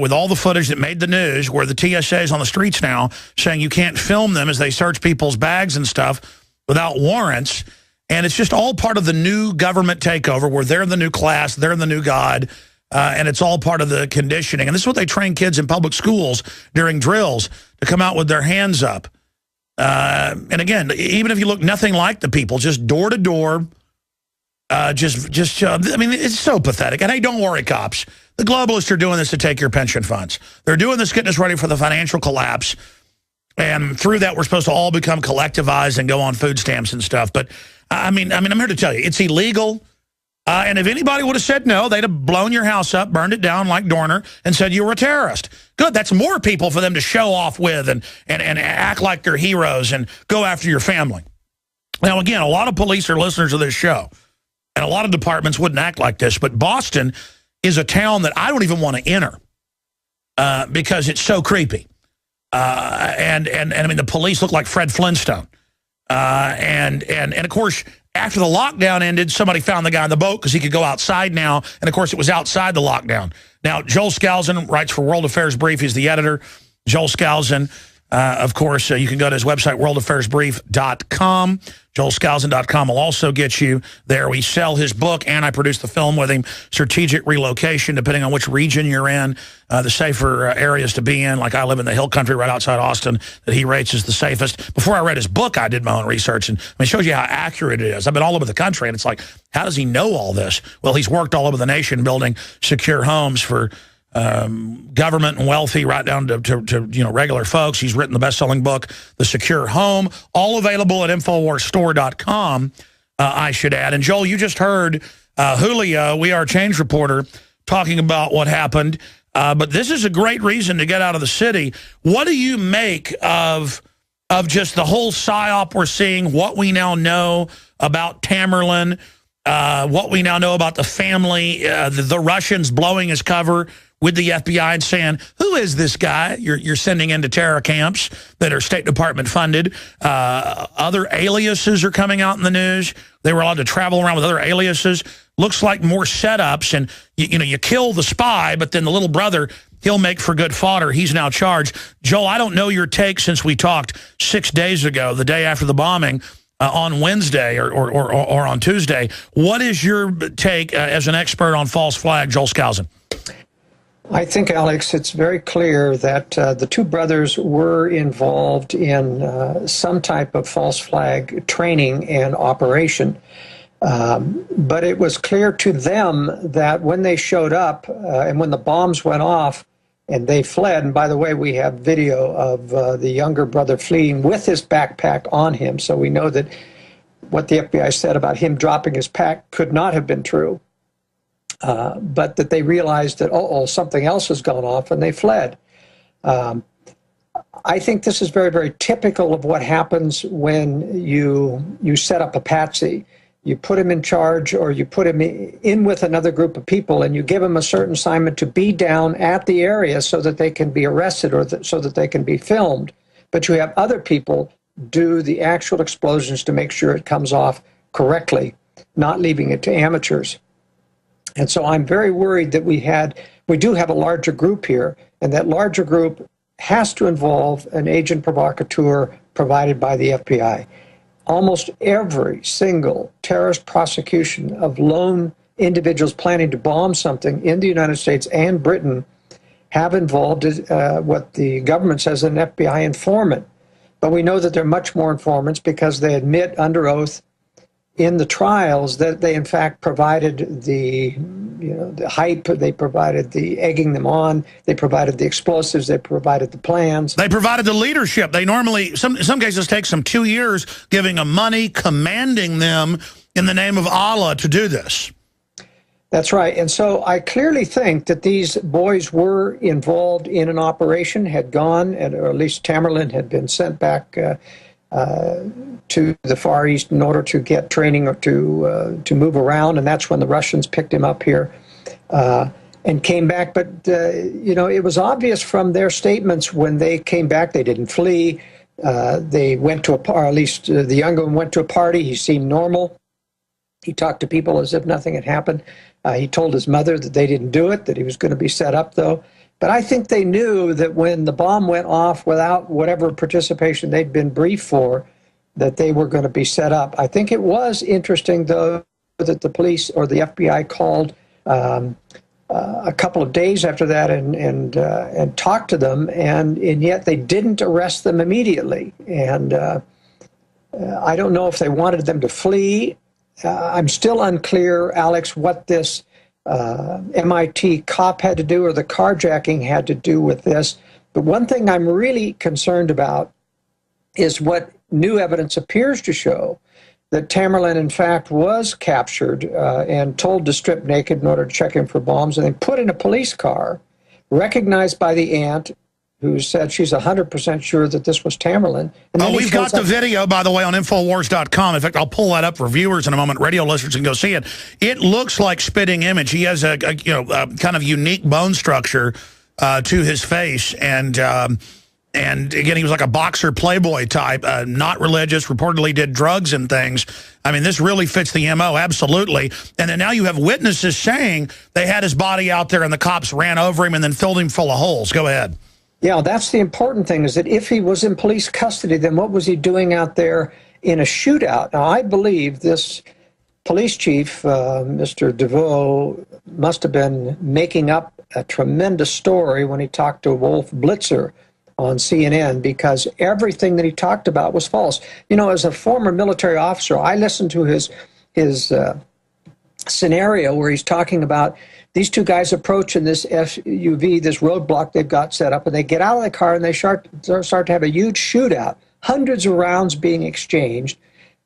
with all the footage that made the news, where the TSA is on the streets now saying you can't film them as they search people's bags and stuff without warrants. And it's just all part of the new government takeover where they're the new class, they're the new God, and it's all part of the conditioning. And this is what they train kids in public schools during drills, to come out with their hands up. And again, even if you look nothing like the people, just door to door, I mean, it's so pathetic. And hey, don't worry, cops. The globalists are doing this to take your pension funds. They're doing this, getting us ready for the financial collapse. And through that, we're supposed to all become collectivized and go on food stamps and stuff. But, I mean, I'm here to tell you, it's illegal. And if anybody would have said no, they'd have blown your house up, burned it down like Dorner, and said you were a terrorist. Good, that's more people for them to show off with and act like they're heroes and go after your family. Now, again, a lot of police are listeners of this show, and a lot of departments wouldn't act like this. But Boston is a town that I don't even want to enter because it's so creepy. And I mean, the police look like Fred Flintstone. And of course, after the lockdown ended, somebody found the guy in the boat because he could go outside now. And, of course, it was outside the lockdown. Now, Joel Skousen writes for World Affairs Brief. He's the editor. Joel Skousen, of course, you can go to his website, worldaffairsbrief.com. JoelSkousen.com will also get you there. We sell his book, and I produce the film with him, Strategic Relocation, depending on which region you're in, the safer areas to be in. Like I live in the hill country right outside Austin that he rates as the safest. Before I read his book, I did my own research, and I mean, it shows you how accurate it is. I've been all over the country, and it's like, how does he know all this? Well, he's worked all over the nation building secure homes for government and wealthy right down to you know, regular folks. He's written the best-selling book, The Secure Home, all available at InfoWarsStore.com, I should add. And, Joel, you just heard Julio, We Are Change reporter, talking about what happened. But this is a great reason to get out of the city. What do you make of just the whole psyop we're seeing, what we now know about Tamerlan, what we now know about the family, the Russians blowing his cover with the FBI and saying, who is this guy you're sending into terror camps that are State Department funded? Other aliases are coming out in the news. They were allowed to travel around with other aliases. Looks like more setups. And, you know, you kill the spy, but then the little brother, he'll make for good fodder. He's now charged. Joel, I don't know your take since we talked 6 days ago, the day after the bombing, on Wednesday or on Tuesday. What is your take as an expert on false flag, Joel Skousen? I think, Alex, it's very clear that the two brothers were involved in some type of false flag training and operation. But it was clear to them that when they showed up and when the bombs went off and they fled, and by the way, we have video of the younger brother fleeing with his backpack on him, so we know that what the FBI said about him dropping his pack could not have been true. But that they realized that, something else has gone off, and they fled. I think this is very, very typical of what happens when you set up a patsy. You put him in charge, or you put him in with another group of people, and you give him a certain assignment to be down at the area so that they can be arrested or so that they can be filmed. But you have other people do the actual explosions to make sure it comes off correctly, not leaving it to amateurs. And so I'm very worried that we do have a larger group here, and that larger group has to involve an agent provocateur provided by the FBI. Almost every single terrorist prosecution of lone individuals planning to bomb something in the United States and Britain have involved what the government says an FBI informant. But we know that there are much more informants because they admit under oath in the trials that they in fact provided the hype, they provided the egging them on, they provided the explosives, they provided the plans. They provided the leadership. They normally, in some cases, takes them 2 years giving them money, commanding them in the name of Allah to do this. That's right. And so I clearly think that these boys were involved in an operation, had gone, or at least Tamerlan had been sent back to the Far East in order to get training or to move around, and that's when the Russians picked him up here and came back. But it was obvious from their statements when they came back, they didn't flee. They went to or at least the younger one went to a party. He seemed normal. He talked to people as if nothing had happened. He told his mother that they didn't do it, that he was going to be set up, though. But I think they knew that when the bomb went off without whatever participation they'd been briefed for, that they were going to be set up. I think it was interesting, though, that the police or the FBI called a couple of days after that and talked to them, and yet they didn't arrest them immediately. And I don't know if they wanted them to flee. I'm still unclear, Alex, what this MIT cop had to do or the carjacking had to do with this. But one thing I'm really concerned about is what new evidence appears to show, that Tamerlan, in fact, was captured and told to strip naked in order to check him for bombs, and then put in a police car, recognized by the aunt, who said she's 100% sure that this was Tamerlan. And then we've got the video, by the way, on Infowars.com. In fact, I'll pull that up for viewers in a moment. Radio listeners can go see it. It looks like spitting image. He has a kind of unique bone structure to his face, and again, he was like a boxer playboy type, not religious, reportedly did drugs and things. I mean, this really fits the MO, absolutely. And then now you have witnesses saying they had his body out there and the cops ran over him and then filled him full of holes. Go ahead. Yeah, that's the important thing, is that if he was in police custody, then what was he doing out there in a shootout? Now, I believe this police chief, Mr. DeVoe, must have been making up a tremendous story when he talked to Wolf Blitzer on CNN, because everything that he talked about was false. You know, as a former military officer, I listened to his scenario where he's talking about these two guys approaching this SUV, this roadblock they've got set up, and they get out of the car and they start to have a huge shootout. Hundreds of rounds being exchanged.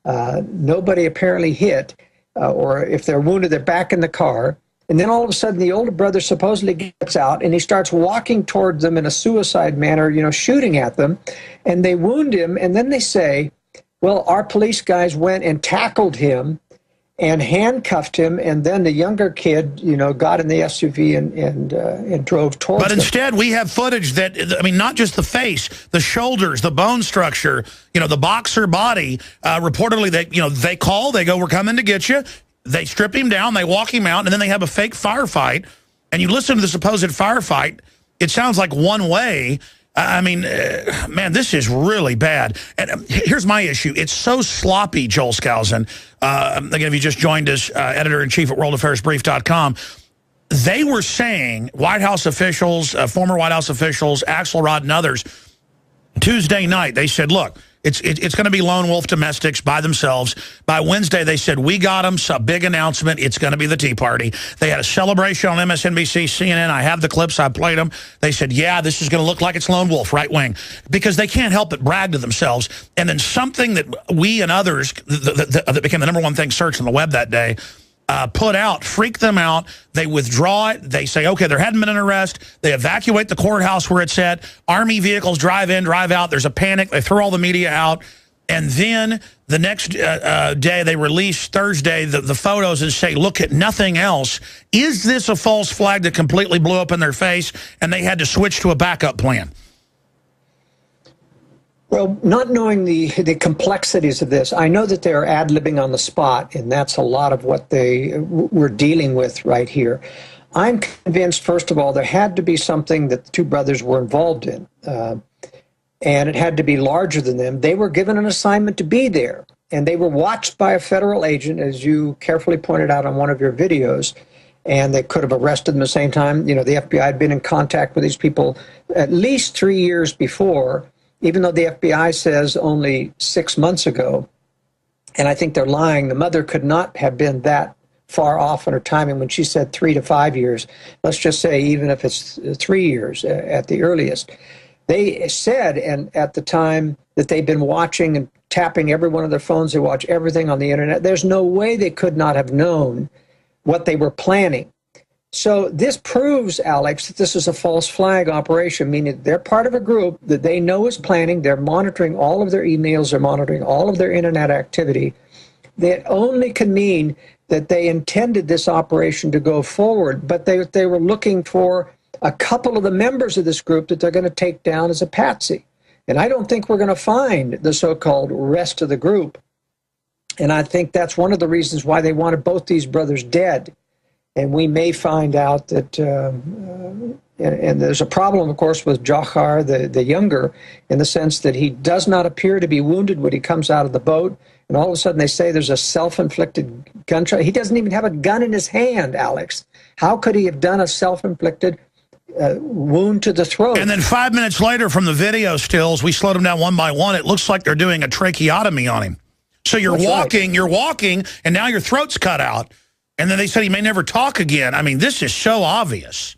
Nobody apparently hit, or if they're wounded, they're back in the car. And then all of a sudden, the older brother supposedly gets out, and he starts walking toward them in a suicide manner, you know, shooting at them. And they wound him, and then they say, well, our police guys went and tackled him and handcuffed him, and then the younger kid, you know, got in the SUV and drove towards But them. instead, we have footage that, I mean, not just the face, the shoulders, the bone structure, you know, the boxer body. Reportedly, they call, they go, we're coming to get you. They strip him down, they walk him out, and then they have a fake firefight. And you listen to the supposed firefight, it sounds like one way. I mean, man, this is really bad. And here's my issue. It's so sloppy, Joel Skousen. Again, if you just joined us, editor-in-chief at worldaffairsbrief.com, they were saying, White House officials, former White House officials, Axelrod and others, Tuesday night, they said, look, it's going to be lone wolf domestics by themselves. By Wednesday, they said, we got them, a big announcement. It's going to be the Tea Party. They had a celebration on MSNBC, CNN. I have the clips. I played them. They said, yeah, this is going to look like it's lone wolf, right wing, because they can't help but brag to themselves. And then something that we and others, that became the #1 thing searched on the web that day, put out, freak them out. They withdraw it. They say, okay, there hadn't been an arrest. They evacuate the courthouse where it's at. Army vehicles drive in, drive out. There's a panic. They throw all the media out. And then the next day, they release Thursday the photos and say, look at nothing else. Is this a false flag that completely blew up in their face and they had to switch to a backup plan? Well, not knowing the complexities of this, I know that they're ad-libbing on the spot, and that's a lot of what they were dealing with right here. I'm convinced, first of all, there had to be something that the two brothers were involved in, and it had to be larger than them. They were given an assignment to be there, and they were watched by a federal agent, as you carefully pointed out on one of your videos, and they could have arrested them at the same time. You know, the FBI had been in contact with these people at least 3 years before, even though the FBI says only 6 months ago, and I think they're lying. The mother could not have been that far off in her timing when she said 3 to 5 years. Let's just say even if it's 3 years at the earliest. They said, and at the time, that they've been watching and tapping every one of their phones. They watch everything on the internet. There's no way they could not have known what they were planning. So this proves, Alex, that this is a false flag operation, meaning they're part of a group that they know is planning. They're monitoring all of their emails. They're monitoring all of their internet activity. That only can mean that they intended this operation to go forward, but they were looking for a couple of the members of this group that they're going to take down as a patsy. And I don't think we're going to find the so-called rest of the group. And I think that's one of the reasons why they wanted both these brothers dead. And we may find out that, and there's a problem, of course, with Johar, the younger, in the sense that he does not appear to be wounded when he comes out of the boat. And all of a sudden they say there's a self-inflicted gunshot. He doesn't even have a gun in his hand, Alex. How could he have done a self-inflicted wound to the throat? And then 5 minutes later from the video stills, we slowed them down one by one. It looks like they're doing a tracheotomy on him. So you're walking, and now your throat's cut out. And then they said he may never talk again. I mean, this is so obvious.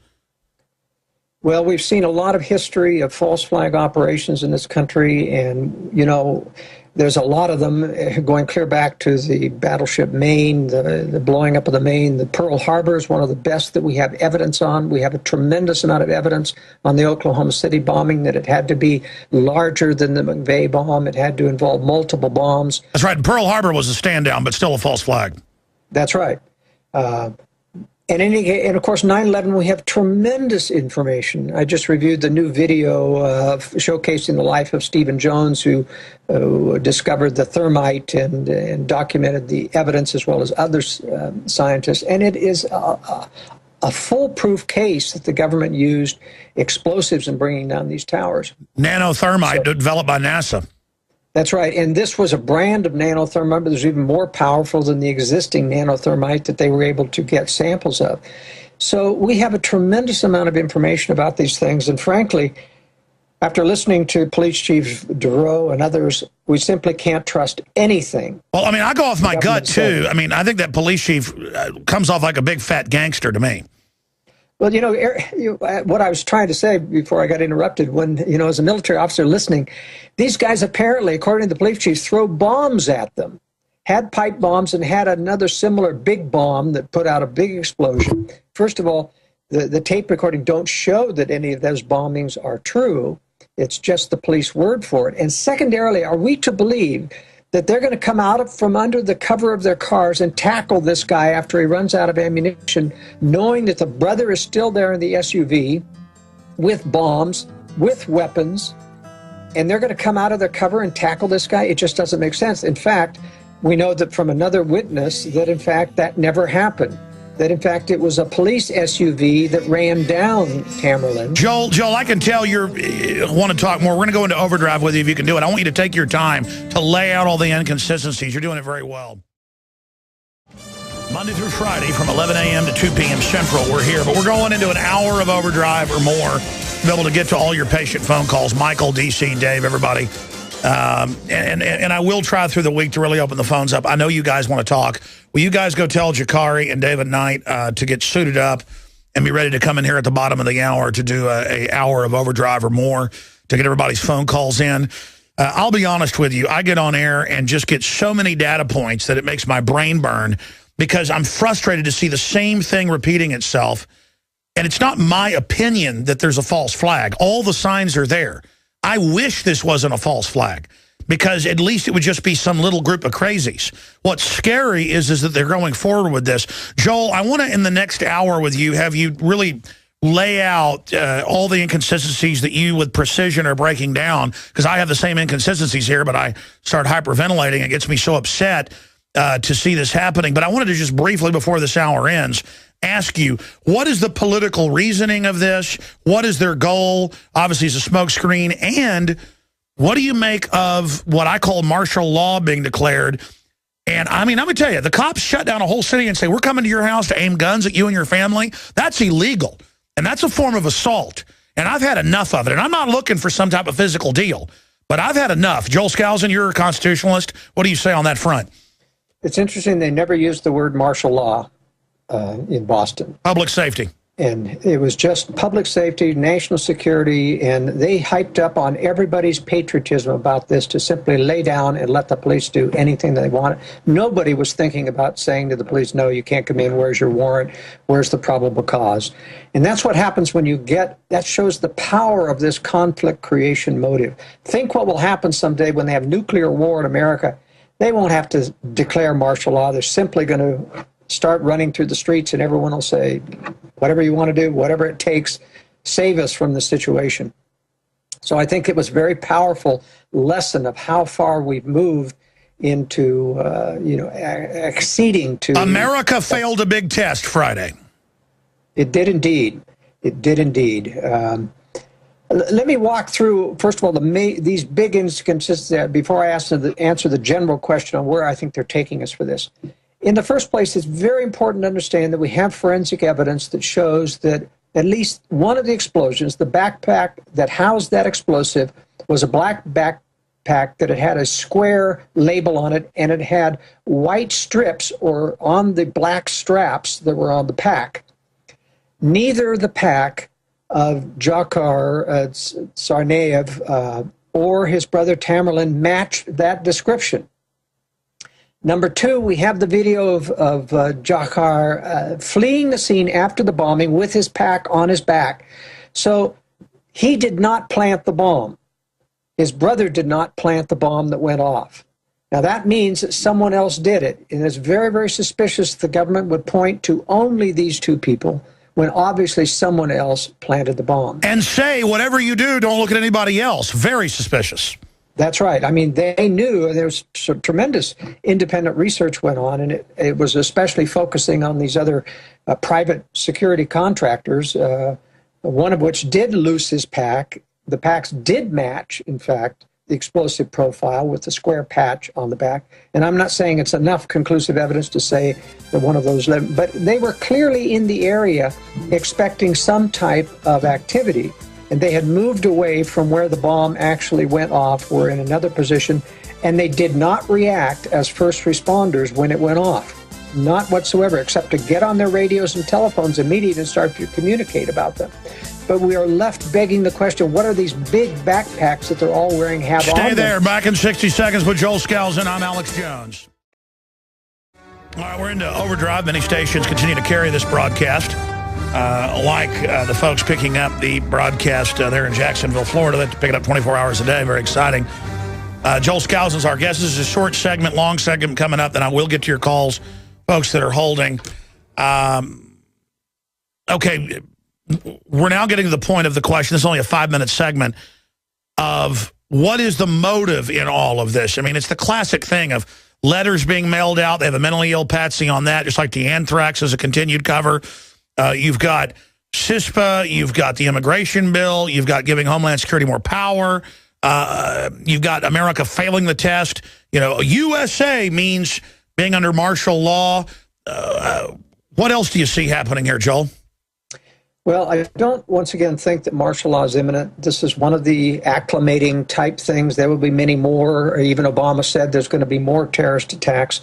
Well, we've seen a lot of history of false flag operations in this country, and, you know, there's a lot of them going clear back to the battleship Maine, the blowing up of the Maine. The Pearl Harbor is one of the best that we have evidence on. We have a tremendous amount of evidence on the Oklahoma City bombing that it had to be larger than the McVeigh bomb. It had to involve multiple bombs. That's right. Pearl Harbor was a stand down, but still a false flag. That's right. And of course, 9/11, we have tremendous information. I just reviewed the new video showcasing the life of Stephen Jones, who discovered the thermite and documented the evidence, as well as other scientists. And it is a foolproof case that the government used explosives in bringing down these towers. Nanothermite developed by NASA. That's right. And this was a brand of nanothermite that was even more powerful than the existing nanothermite that they were able to get samples of. So we have a tremendous amount of information about these things. And frankly, after listening to Police Chief DeRoe and others, we simply can't trust anything. Well, I mean, I go off my gut, too. I mean, I think that police chief comes off like a big fat gangster to me. Well, you know, what I was trying to say before I got interrupted, when, you know, as a military officer listening, these guys apparently, according to the police chief, throw bombs at them, had pipe bombs and had another similar big bomb that put out a big explosion. First of all, the tape recording don't show that any of those bombings are true. It's just the police word for it. And secondarily, are we to believe that they're going to come out from under the cover of their cars and tackle this guy after he runs out of ammunition, knowing that the brother is still there in the SUV with bombs, with weapons, and they're going to come out of their cover and tackle this guy? It just doesn't make sense. In fact, we know that from another witness that, in fact, that never happened. That, in fact, it was a police SUV that ran down Tamerlan. Joel, I can tell you want to talk more. We're going to go into overdrive with you if you can do it. I want you to take your time to lay out all the inconsistencies. You're doing it very well. Monday through Friday from 11 a.m. to 2 p.m. Central, we're here. But we're going into an hour of overdrive or more to be able to get to all your patient phone calls. Michael, DC, Dave, everybody. And I will try through the week to really open the phones up. I know you guys want to talk. Will you guys go tell Jakari and David Knight to get suited up and be ready to come in here at the bottom of the hour to do an hour of overdrive or more to get everybody's phone calls in? I'll be honest with you. I get on air and just get so many data points that it makes my brain burn because I'm frustrated to see the same thing repeating itself. And it's not my opinion that there's a false flag. All the signs are there. I wish this wasn't a false flag because at least it would just be some little group of crazies. What's scary is that they're going forward with this. Joel, I want to, in the next hour with you, have you really lay out all the inconsistencies that you, with precision, are breaking down, because I have the same inconsistencies here, but I start hyperventilating. It gets me so upset to see this happening. But I wanted to just briefly, before this hour ends, ask you, what is the political reasoning of this? What is their goal? Obviously, it's a smokescreen. And what do you make of what I call martial law being declared? And I mean, I'm going to tell you, the cops shut down a whole city and say, we're coming to your house to aim guns at you and your family. That's illegal. And that's a form of assault. And I've had enough of it. And I'm not looking for some type of physical deal, but I've had enough. Joel Skousen, you're a constitutionalist. What do you say on that front? It's interesting they never used the word martial law in Boston. Public safety. And it was just public safety, national security, and they hyped up on everybody's patriotism about this to simply lay down and let the police do anything they wanted. Nobody was thinking about saying to the police, no, you can't come in, where's your warrant, where's the probable cause? And that's what happens when you get, that shows the power of this conflict creation motive. Think what will happen someday when they have nuclear war in America. They won't have to declare martial law. They're simply going to start running through the streets and everyone will say, whatever you want to do, whatever it takes, save us from the situation. So I think it was a very powerful lesson of how far we've moved into, acceding to... America failed a big test Friday. It did indeed. It did indeed. Let me walk through, first of all, these big inconsistencies before I answer the general question on where I think they're taking us for this. In the first place, it's very important to understand that we have forensic evidence that shows that at least one of the explosions, the backpack that housed that explosive, was a black backpack that it had a square label on it, and it had white strips or on the black straps that were on the pack. Neither the pack of Dzhokhar Tsarnaev or his brother Tamerlan matched that description. Number two, we have the video of Dzhokhar fleeing the scene after the bombing with his pack on his back. So he did not plant the bomb. His brother did not plant the bomb that went off. Now that means that someone else did it. And it's very, very suspicious the government would point to only these two people when obviously someone else planted the bomb. And say, whatever you do, don't look at anybody else. Very suspicious. That's right. I mean, they knew, and there was some tremendous independent research went on, and it was especially focusing on these other private security contractors, one of which did loose his pack. The packs did match, in fact, the explosive profile with the square patch on the back. And I'm not saying it's enough conclusive evidence to say that one of those, but they were clearly in the area expecting some type of activity. And they had moved away from where the bomb actually went off, were in another position, and they did not react as first responders when it went off. Not whatsoever, except to get on their radios and telephones immediately and start to communicate about them. But we are left begging the question, what are these big backpacks that they're all wearing have on them? Stay there. Back in 60 seconds with Joel Skousen. I'm Alex Jones. All right, we're into overdrive. Many stations continue to carry this broadcast. Like the folks picking up the broadcast there in Jacksonville, Florida. They pick it up 24 hours a day. Very exciting. Joel Skousen is our guest. This is a short segment, long segment coming up. Then I will get to your calls, folks that are holding. Okay, we're now getting to the point of the question. This is only a 5-minute segment of what is the motive in all of this. I mean, it's the classic thing of letters being mailed out. They have a mentally ill patsy on that, just like the anthrax is a continued cover. You've got CISPA, you've got the immigration bill, you've got giving Homeland Security more power, you've got America failing the test. You know, USA means being under martial law. What else do you see happening here, Joel? Well, I don't, once again, think that martial law is imminent. This is one of the acclimating type things. There will be many more. Or even Obama said there's going to be more terrorist attacks.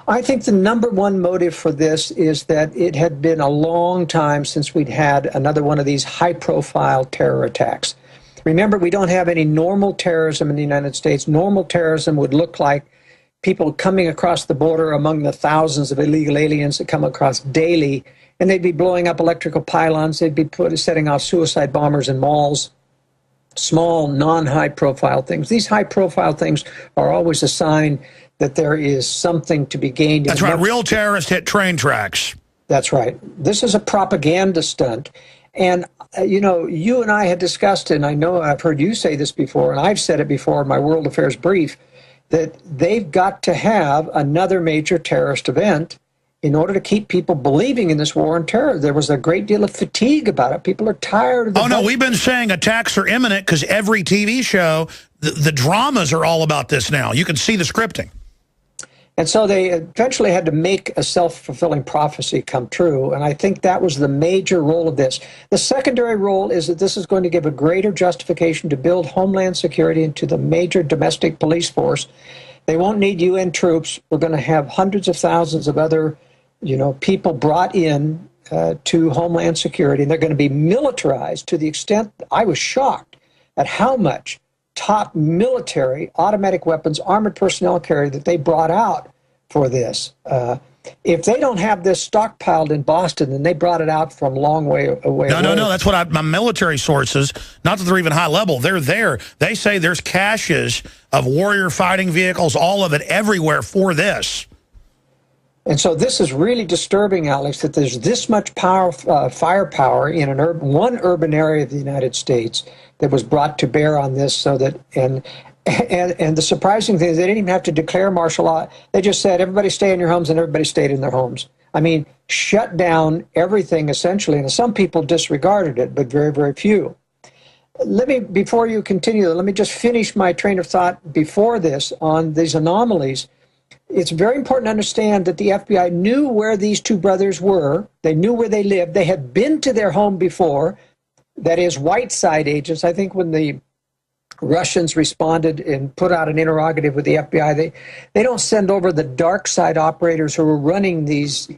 I think the number one motive for this is that it had been a long time since we'd had another one of these high-profile terror attacks. Remember, we don't have any normal terrorism in the United States. Normal terrorism would look like people coming across the border among the thousands of illegal aliens that come across daily, and they'd be blowing up electrical pylons. They'd be setting off suicide bombers in malls, small, non-high-profile things. These high-profile things are always a sign that there is something to be gained. That's right. Real terrorists hit train tracks. That's right. This is a propaganda stunt. And, you know, you and I had discussed, and I know I've heard you say this before, and I've said it before in my World Affairs brief, that they've got to have another major terrorist event in order to keep people believing in this war on terror. There was a great deal of fatigue about it. People are tired of the... Oh, no, we've been saying attacks are imminent because every TV show, the dramas are all about this now. You can see the scripting. And so they eventually had to make a self-fulfilling prophecy come true, and I think that was the major role of this. The secondary role is that this is going to give a greater justification to build Homeland Security into the major domestic police force. They won't need UN troops. We're going to have hundreds of thousands of other, you know, people brought in to Homeland Security, and they're going to be militarized to the extent I was shocked at how much top military automatic weapons, armored personnel carrier that they brought out for this. If they don't have this stockpiled in Boston, then they brought it out from a long way away. No. That's what my military sources, not that they're even high level, they're there. They say there's caches of Warrior fighting vehicles, all of it everywhere for this. And so this is really disturbing, Alex, that there's this much firepower in one urban area of the United States that was brought to bear on this, so that and the surprising thing is they didn't even have to declare martial law. They just said everybody stay in your homes, and everybody stayed in their homes. I mean, shut down everything essentially, and some people disregarded it, but very, very few. Before you continue, let me just finish my train of thought before this on these anomalies. It's very important to understand that the FBI knew where these two brothers were. They knew where they lived. They had been to their home before. That is, white side agents. I think when the Russians responded and put out an interrogative with the FBI. They don't send over the dark side operators who are running these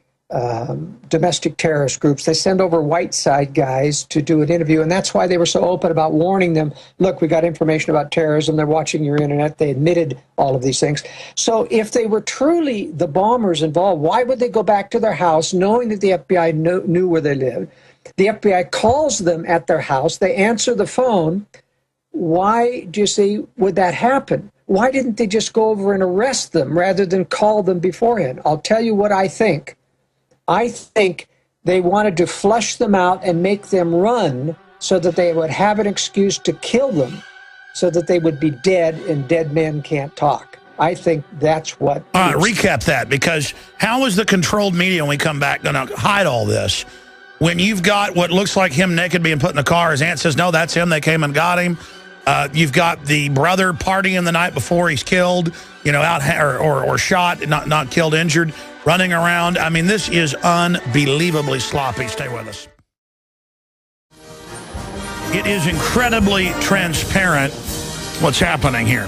domestic terrorist groups. They send over white side guys to do an interview, and that's why they were so open about warning them, look, we got information about terrorism, they're watching your internet. They admitted all of these things. So if they were truly the bombers involved, why would they go back to their house knowing that the FBI knew where they lived? The FBI calls them at their house, they answer the phone. Why, do you see, would that happen? Why didn't they just go over and arrest them rather than call them beforehand? I'll tell you what I think. I think they wanted to flush them out and make them run so that they would have an excuse to kill them, so that they would be dead, and dead men can't talk. I think that's what... All right, recap that, because how is the controlled media, when we come back, going to hide all this? When you've got what looks like him naked being put in the car, his aunt says, no, that's him, they came and got him. You've got the brother partying the night before he's killed, you know, out or shot, not killed, injured, running around. I mean, this is unbelievably sloppy. Stay with us. It is incredibly transparent what's happening here.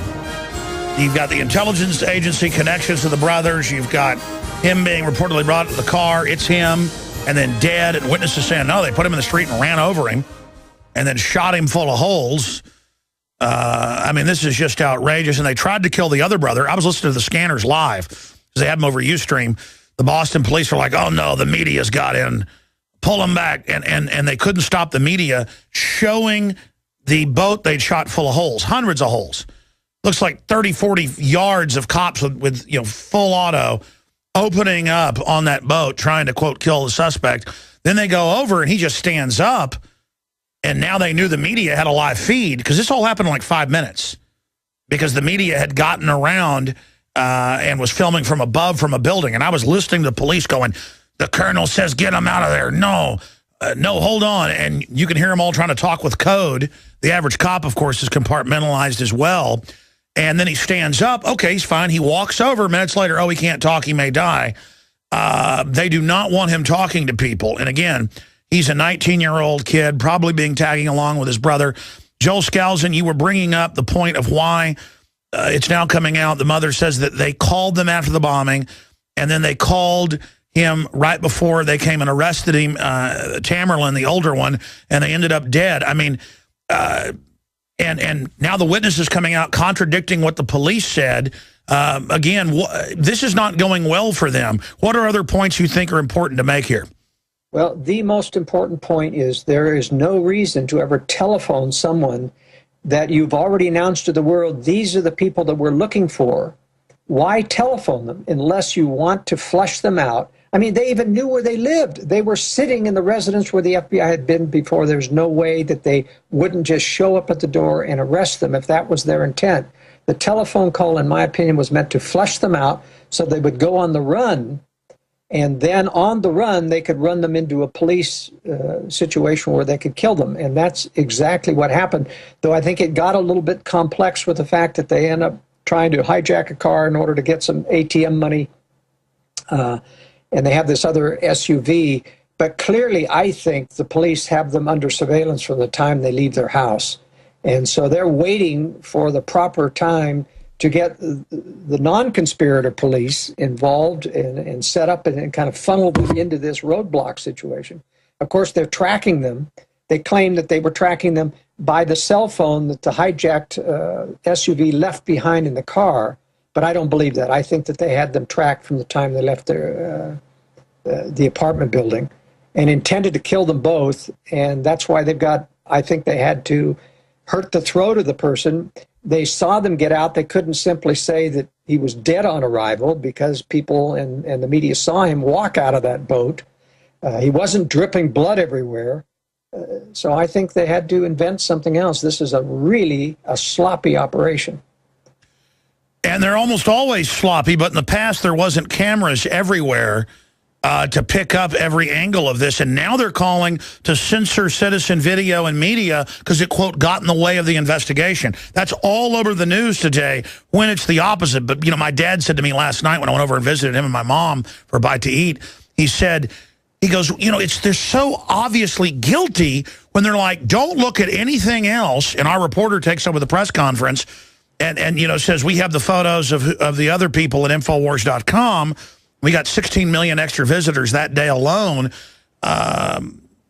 You've got the intelligence agency connections to the brothers. You've got him being reportedly brought to the car. It's him, and then dead, and witnesses saying, no, they put him in the street and ran over him and then shot him full of holes. I mean, this is just outrageous. And they tried to kill the other brother. I was listening to the Scanners live because they had him over Ustream. The Boston police were like, oh, no, the media's got in. Pull him back. And they couldn't stop the media showing the boat they'd shot full of holes, hundreds of holes. Looks like 30, 40 yards of cops with you know, full auto opening up on that boat trying to, quote, kill the suspect. Then they go over and he just stands up. And now they knew the media had a live feed, because this all happened in like 5 minutes, because the media had gotten around and was filming from above from a building. And I was listening to the police going, the colonel says, get him out of there. No, no, hold on. And you can hear them all trying to talk with code. The average cop, of course, is compartmentalized as well. And then he stands up. Okay, he's fine. He walks over. Minutes later, oh, he can't talk. He may die. They do not want him talking to people. And again, he's a 19-year-old kid, probably being tagging along with his brother. Joel Skousen, you were bringing up the point of why it's now coming out. The mother says that they called them after the bombing, and then they called him right before they came and arrested him, Tamerlan, the older one, and they ended up dead. I mean, and now the witness is coming out contradicting what the police said. Again, this is not going well for them. What are other points you think are important to make here? Well, the most important point is there is no reason to ever telephone someone that you've already announced to the world, these are the people that we're looking for. Why telephone them unless you want to flush them out? I mean, they even knew where they lived. They were sitting in the residence where the FBI had been before. There's no way that they wouldn't just show up at the door and arrest them if that was their intent. The telephone call, in my opinion, was meant to flush them out so they would go on the run. And then on the run, they could run them into a police situation where they could kill them. And that's exactly what happened. Though I think it got a little bit complex with the fact that they end up trying to hijack a car in order to get some ATM money. And they have this other SUV. But clearly, I think the police have them under surveillance from the time they leave their house. And so they're waiting for the proper time to get the non-conspirator police involved and set up and kind of funnel them into this roadblock situation. Of course, they're tracking them. They claim that they were tracking them by the cell phone that the hijacked SUV left behind in the car, but I don't believe that. I think that they had them tracked from the time they left the apartment building and intended to kill them both, and that's why I think they had to hurt the throat of the person. They saw them get out. They couldn't simply say that he was dead on arrival because people and the media saw him walk out of that boat. He wasn't dripping blood everywhere. So I think they had to invent something else. This is really a sloppy operation. And they're almost always sloppy, but in the past there wasn't cameras everywhere to pick up every angle of this. And now they're calling to censor citizen video and media because it, quote, got in the way of the investigation. That's all over the news today when it's the opposite. But, you know, my dad said to me last night when I went over and visited him and my mom for a bite to eat, he said, He goes, they're so obviously guilty when they're like, don't look at anything else. And our reporter takes over the press conference and says, we have the photos of the other people at Infowars.com. We got 16 million extra visitors that day alone.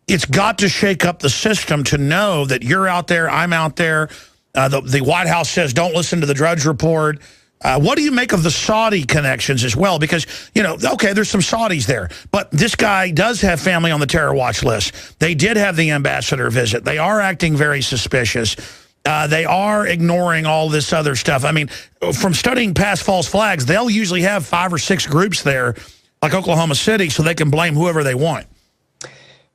It's got to shake up the system to know that you're out there, I'm out there. The White House says, don't listen to the Drudge Report. What do you make of the Saudi connections as well? Because, okay, there's some Saudis there. But this guy does have family on the terror watch list. They did have the ambassador visit. They are acting very suspicious. They are ignoring all this other stuff. I mean, from studying past false flags, they'll usually have 5 or 6 groups there, like Oklahoma City, so they can blame whoever they want.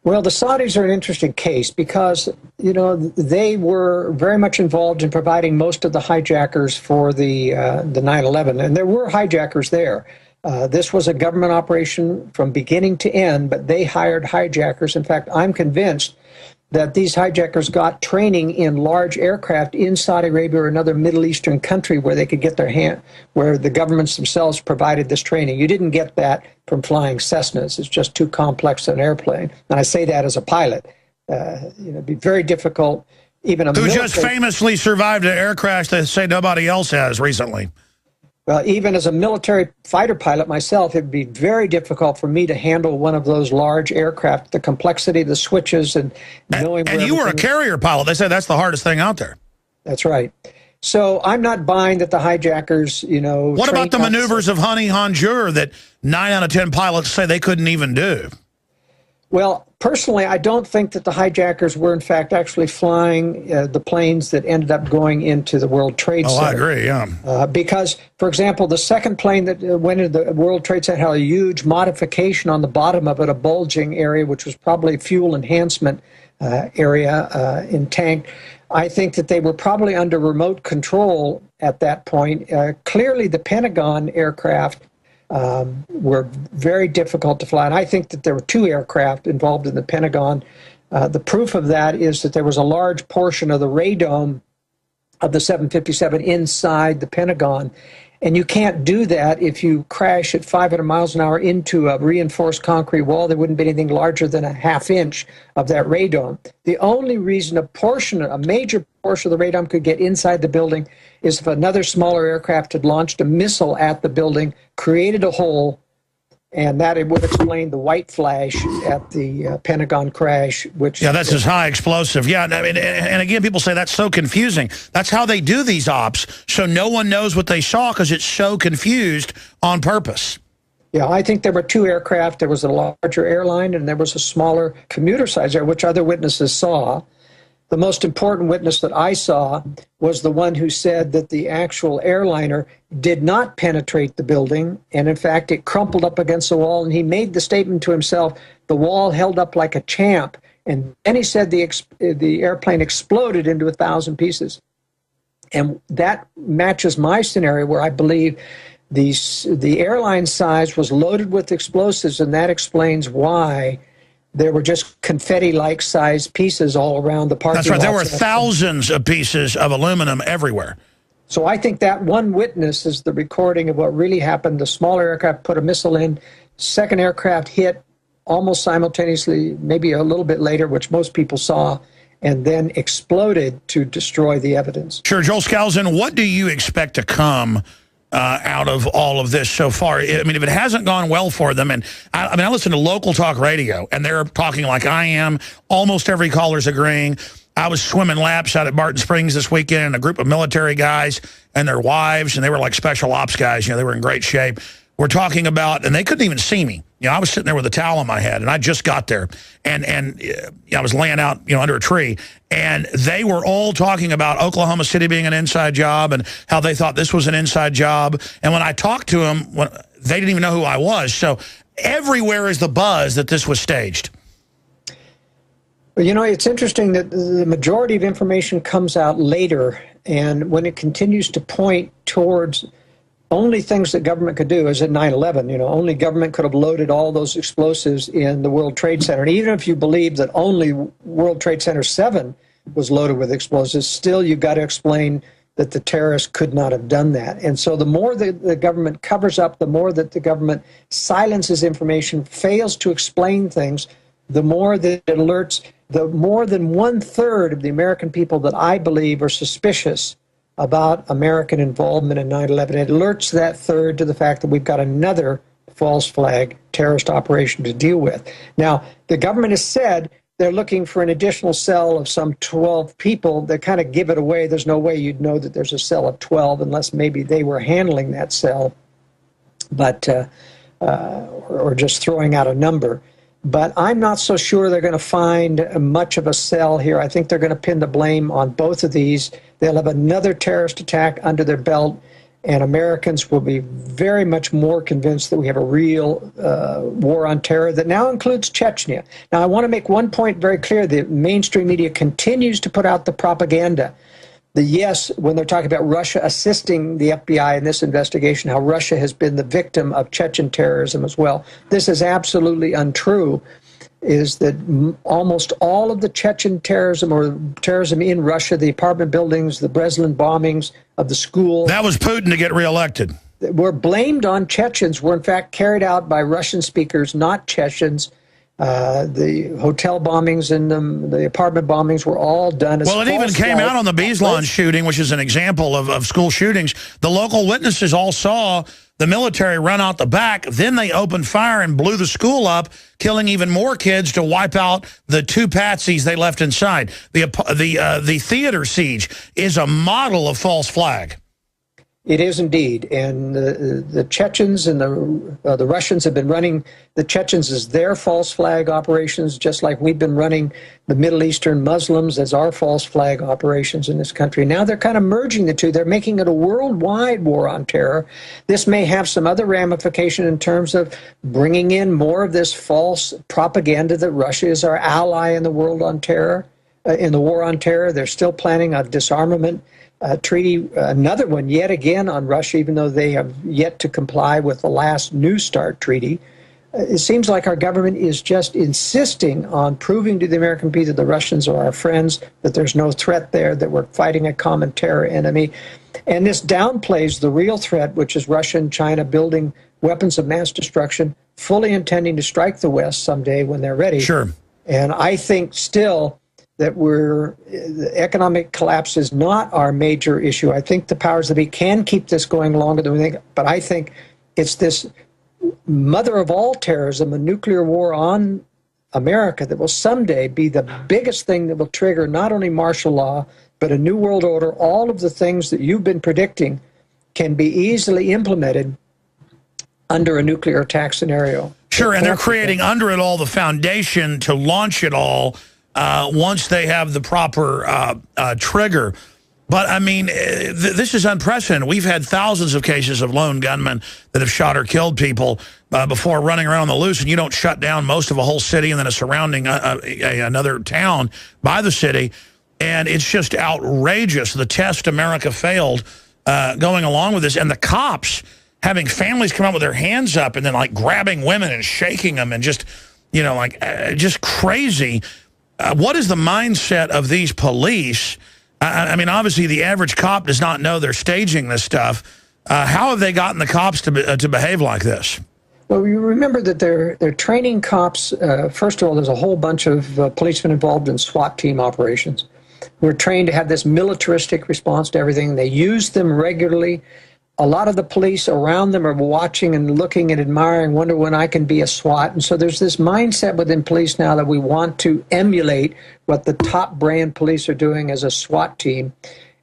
Well, the Saudis are an interesting case because, they were very much involved in providing most of the hijackers for the 9/11, and there were hijackers there. This was a government operation from beginning to end, but they hired hijackers. In fact, I'm convinced that these hijackers got training in large aircraft in Saudi Arabia or another Middle Eastern country where they could get their hand, where the governments themselves provided this training. You didn't get that from flying Cessnas. It's just too complex an airplane. And I say that as a pilot. It'd be very difficult, even a Who just famously survived an air crash that say nobody else has recently. Well, even as a military fighter pilot myself, it'd be very difficult for me to handle one of those large aircraft, the complexity of the switches and knowing And you were a carrier pilot. They said that's the hardest thing out there. That's right. So I'm not buying that the hijackers, What about the maneuvers of Honey Hanjour that 9 out of 10 pilots say they couldn't even do? Well, personally, I don't think that the hijackers were, in fact, actually flying the planes that ended up going into the World Trade Center. Oh, I agree, yeah. Because, for example, the second plane that went into the World Trade Center had a huge modification on the bottom of it, a bulging area, which was probably fuel enhancement area in tank. I think that they were probably under remote control at that point. Clearly, the Pentagon aircraft were very difficult to fly. And I think that there were 2 aircraft involved in the Pentagon. The proof of that is that there was a large portion of the radome of the 757 inside the Pentagon. And you can't do that if you crash at 500 miles an hour into a reinforced concrete wall. There wouldn't be anything larger than a ½ inch of that radome. The only reason a major portion of the radome could get inside the building is if another smaller aircraft had launched a missile at the building, created a hole, and that it would explain the white flash at the Pentagon crash. That's his high explosive. Yeah, I mean, and again, people say that's so confusing. That's how they do these ops, so no one knows what they saw because it's so confused on purpose. Yeah, I think there were 2 aircraft. There was a larger airline, and there was a smaller commuter size air, which other witnesses saw. The most important witness that I saw was the one who said that the actual airliner did not penetrate the building, and in fact, it crumpled up against the wall, and he made the statement to himself, the wall held up like a champ, and then he said the airplane exploded into 1,000 pieces. And that matches my scenario where I believe the airline size was loaded with explosives, and that explains why there were just confetti-like sized pieces all around the parking lot. That's right. There were thousands of pieces of aluminum everywhere. So I think that one witness is the recording of what really happened. The smaller aircraft put a missile in. Second aircraft hit almost simultaneously, maybe a little bit later, which most people saw, and then exploded to destroy the evidence. Sure. Joel Skousen, what do you expect to come out of all of this so far? I mean, if it hasn't gone well for them, and I listen to local talk radio, and they're talking like I am. Almost every caller's agreeing. I was swimming laps out at Barton Springs this weekend, and a group of military guys and their wives, and they were like special ops guys. They were in great shape. We're talking about, and they couldn't even see me. I was sitting there with a towel on my head, and I just got there, and I was laying out, under a tree, and they were all talking about Oklahoma City being an inside job and how they thought this was an inside job. And when I talked to them, they didn't even know who I was. So everywhere is the buzz that this was staged. Well, it's interesting that the majority of information comes out later, and when it continues to point towards only things that government could do, as at 9/11, only government could have loaded all those explosives in the World Trade Center. And even if you believe that only World Trade Center 7 was loaded with explosives, still you've got to explain that the terrorists could not have done that. And so the more the government covers up, the more that the government silences information, fails to explain things, the more that it alerts the more than 1/3 of the American people that I believe are suspicious about American involvement in 9/11. It alerts that third to the fact that we've got another false flag terrorist operation to deal with. Now, the government has said they're looking for an additional cell of some 12 people. They kind of give it away. There's no way you'd know that there's a cell of 12 unless maybe they were handling that cell, but or just throwing out a number. But I'm not so sure they're going to find much of a cell here. I think they're going to pin the blame on both of these. They'll have another terrorist attack under their belt, and Americans will be very much more convinced that we have a real war on terror that now includes Chechnya. Now, I want to make one point very clear. The mainstream media continues to put out the propaganda. Yes, when they're talking about Russia assisting the FBI in this investigation, how Russia has been the victim of Chechen terrorism as well. This is absolutely untrue, is that almost all of the Chechen terrorism or terrorism in Russia, the apartment buildings, the Breslin bombings of the school. That was Putin to get reelected. Were blamed on Chechens, were in fact carried out by Russian speakers, not Chechens. The hotel bombings and the apartment bombings were all done as well, it even came out on the Beslan shooting, which is an example of school shootings. The local witnesses all saw the military run out the back. Then they opened fire and blew the school up, killing even more kids to wipe out the 2 patsies they left inside. The theater siege is a model of false flag. It is indeed, and the Chechens and the Russians have been running the Chechens as their false flag operations, just like we've been running the Middle Eastern Muslims as our false flag operations in this country. Now they're kind of merging the two. They're making it a worldwide war on terror. This may have some other ramification in terms of bringing in more of this false propaganda that Russia is our ally in the world on terror, in the war on terror. They're still planning a disarmament treaty, another one yet again on Russia, even though they have yet to comply with the last New START treaty. It seems like our government is just insisting on proving to the American people that the Russians are our friends, that there's no threat there, that we're fighting a common terror enemy. And this downplays the real threat, which is Russia and China building weapons of mass destruction, fully intending to strike the West someday when they're ready. Sure. And I think still that the economic collapse is not our major issue. I think the powers that be can keep this going longer than we think, but I think it's this mother of all terrorism, a nuclear war on America, that will someday be the biggest thing that will trigger not only martial law, but a new world order. All of the things that you've been predicting can be easily implemented under a nuclear attack scenario. Sure, and they're creating under it all the foundation to launch it all once they have the proper trigger. But, I mean, this is unprecedented. We've had thousands of cases of lone gunmen that have shot or killed people before running around on the loose, and you don't shut down most of a whole city and then a surrounding another town by the city. And it's just outrageous, the test America failed going along with this. And the cops having families come out with their hands up and then, like, grabbing women and shaking them and just, you know, like, just crazy. What is the mindset of these police? I mean, obviously, the average cop does not know they're staging this stuff. How have they gotten the cops to behave like this? Well, you remember that they're training cops. First of all, there's a whole bunch of policemen involved in SWAT team operations. We're trained to have this militaristic response to everything. They use them regularly. A lot of the police around them are watching and looking and admiring, wonder when I can be a SWAT. And so there's this mindset within police now that we want to emulate what the top brand police are doing as a SWAT team.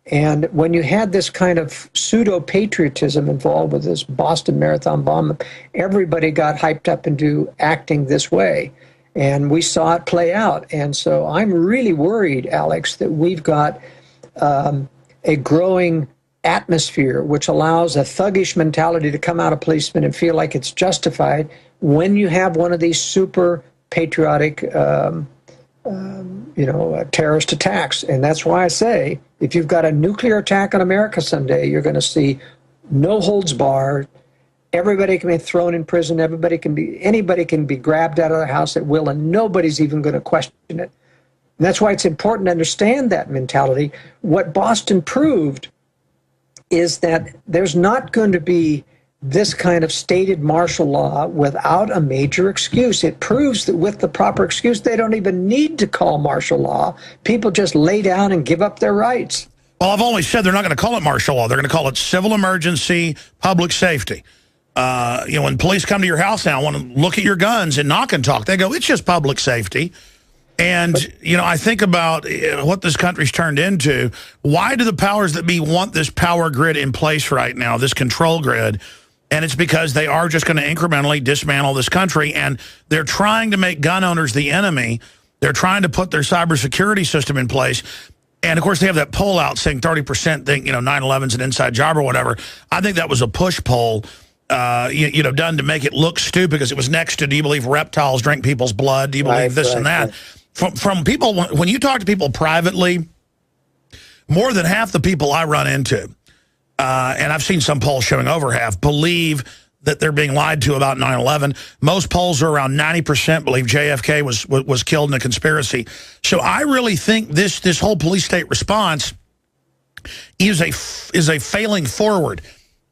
And when you had this kind of pseudo-patriotism involved with this Boston Marathon bomb, everybody got hyped up into acting this way. And we saw it play out. And so I'm really worried, Alex, that we've got a growing atmosphere which allows a thuggish mentality to come out of policemen and feel like it's justified when you have one of these super patriotic terrorist attacks. And that's why I say, if you've got a nuclear attack on America someday, you're going to see no holds barred. Everybody can be thrown in prison. Anybody can be grabbed out of their house at will, and nobody's even going to question it. And that's why it's important to understand that mentality. What Boston proved is that there's not going to be this kind of stated martial law without a major excuse. It proves that with the proper excuse, they don't even need to call martial law. People just lay down and give up their rights. Well, I've always said they're not going to call it martial law. They're going to call it civil emergency, public safety. When police come to your house now, want to look at your guns and knock and talk, they go, it's just public safety. And, I think about what this country's turned into. Why do the powers that be want this power grid in place right now, this control grid? And it's because they are just going to incrementally dismantle this country, and they're trying to make gun owners the enemy. They're trying to put their cybersecurity system in place. And, of course, they have that poll out saying 30% think, 9/11's an inside job or whatever. I think that was a push poll, done to make it look stupid because it was next to, do you believe reptiles drink people's blood? Do you believe this and that? Right. From people, when you talk to people privately, more than half the people I run into, and I've seen some polls showing over half, believe that they're being lied to about 9/11. Most polls are around 90% believe JFK was killed in a conspiracy. So I really think this whole police state response is a failing forward,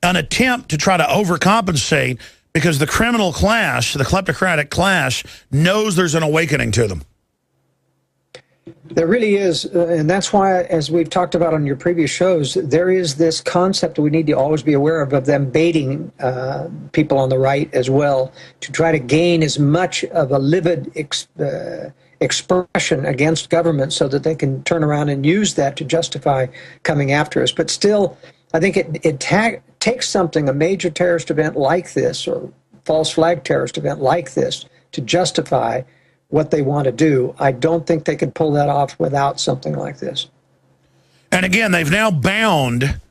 an attempt to try to overcompensate because the criminal class, the kleptocratic class, knows there's an awakening to them. There really is, and that's why, as we've talked about on your previous shows, there is this concept that we need to always be aware of them baiting people on the right as well to try to gain as much of a livid expression against government so that they can turn around and use that to justify coming after us. But still, I think it takes something, a major terrorist event like this, or false flag terrorist event like this, to justify what they want to do. I don't think they could pull that off without something like this. And again, they've now bound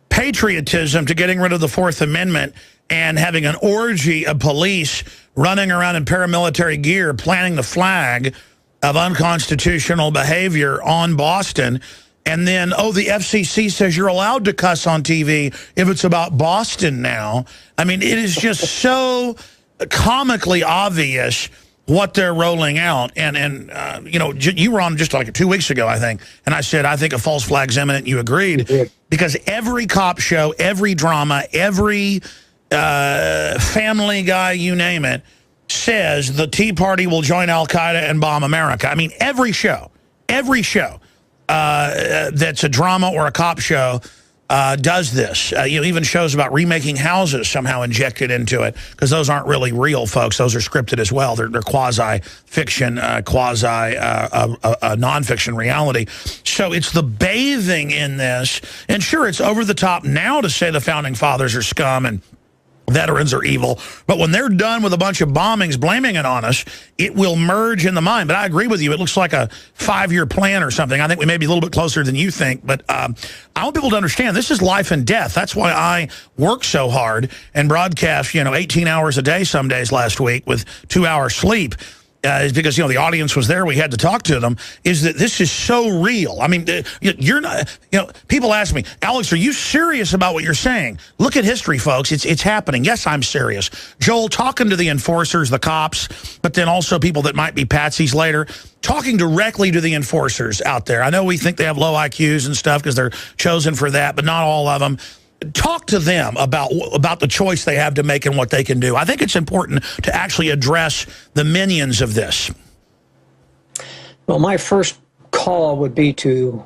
patriotism to getting rid of the Fourth Amendment and having an orgy of police running around in paramilitary gear, planting the flag of unconstitutional behavior on Boston. And then, the FCC says you're allowed to cuss on TV if it's about Boston now. I mean, it is just so comically obvious what they're rolling out. And you were on just like 2 weeks ago, I think, and I said, I think a false flag's imminent, and you agreed. Because every cop show, every drama, every Family Guy, you name it, says the Tea Party will join Al-Qaeda and bomb America. I mean, every show that's a drama or a cop show does this. Even shows about remaking houses somehow injected into it, because those aren't really real, folks. Those are scripted as well. They're quasi-fiction, non-fiction reality. So it's the bathing in this. And sure, it's over the top now to say the Founding Fathers are scum and veterans are evil, but when they're done with a bunch of bombings blaming it on us, it will merge in the mind. But I agree with you. It looks like a 5-year plan or something. I think we may be a little bit closer than you think, but I want people to understand this is life and death. That's why I work so hard and broadcast 18 hours a day some days last week with 2 hours sleep. Is because, the audience was there. We had to talk to them. Is that this is so real. I mean, you're not, people ask me, Alex, are you serious about what you're saying? Look at history, folks. It's happening. Yes, I'm serious. Joel, talking to the enforcers, the cops, but then also people that might be patsies later, talking directly to the enforcers out there. I know we think they have low IQs and stuff because they're chosen for that, but not all of them. Talk to them about the choice they have to make and what they can do. I think it's important to actually address the minions of this. Well, my first call would be to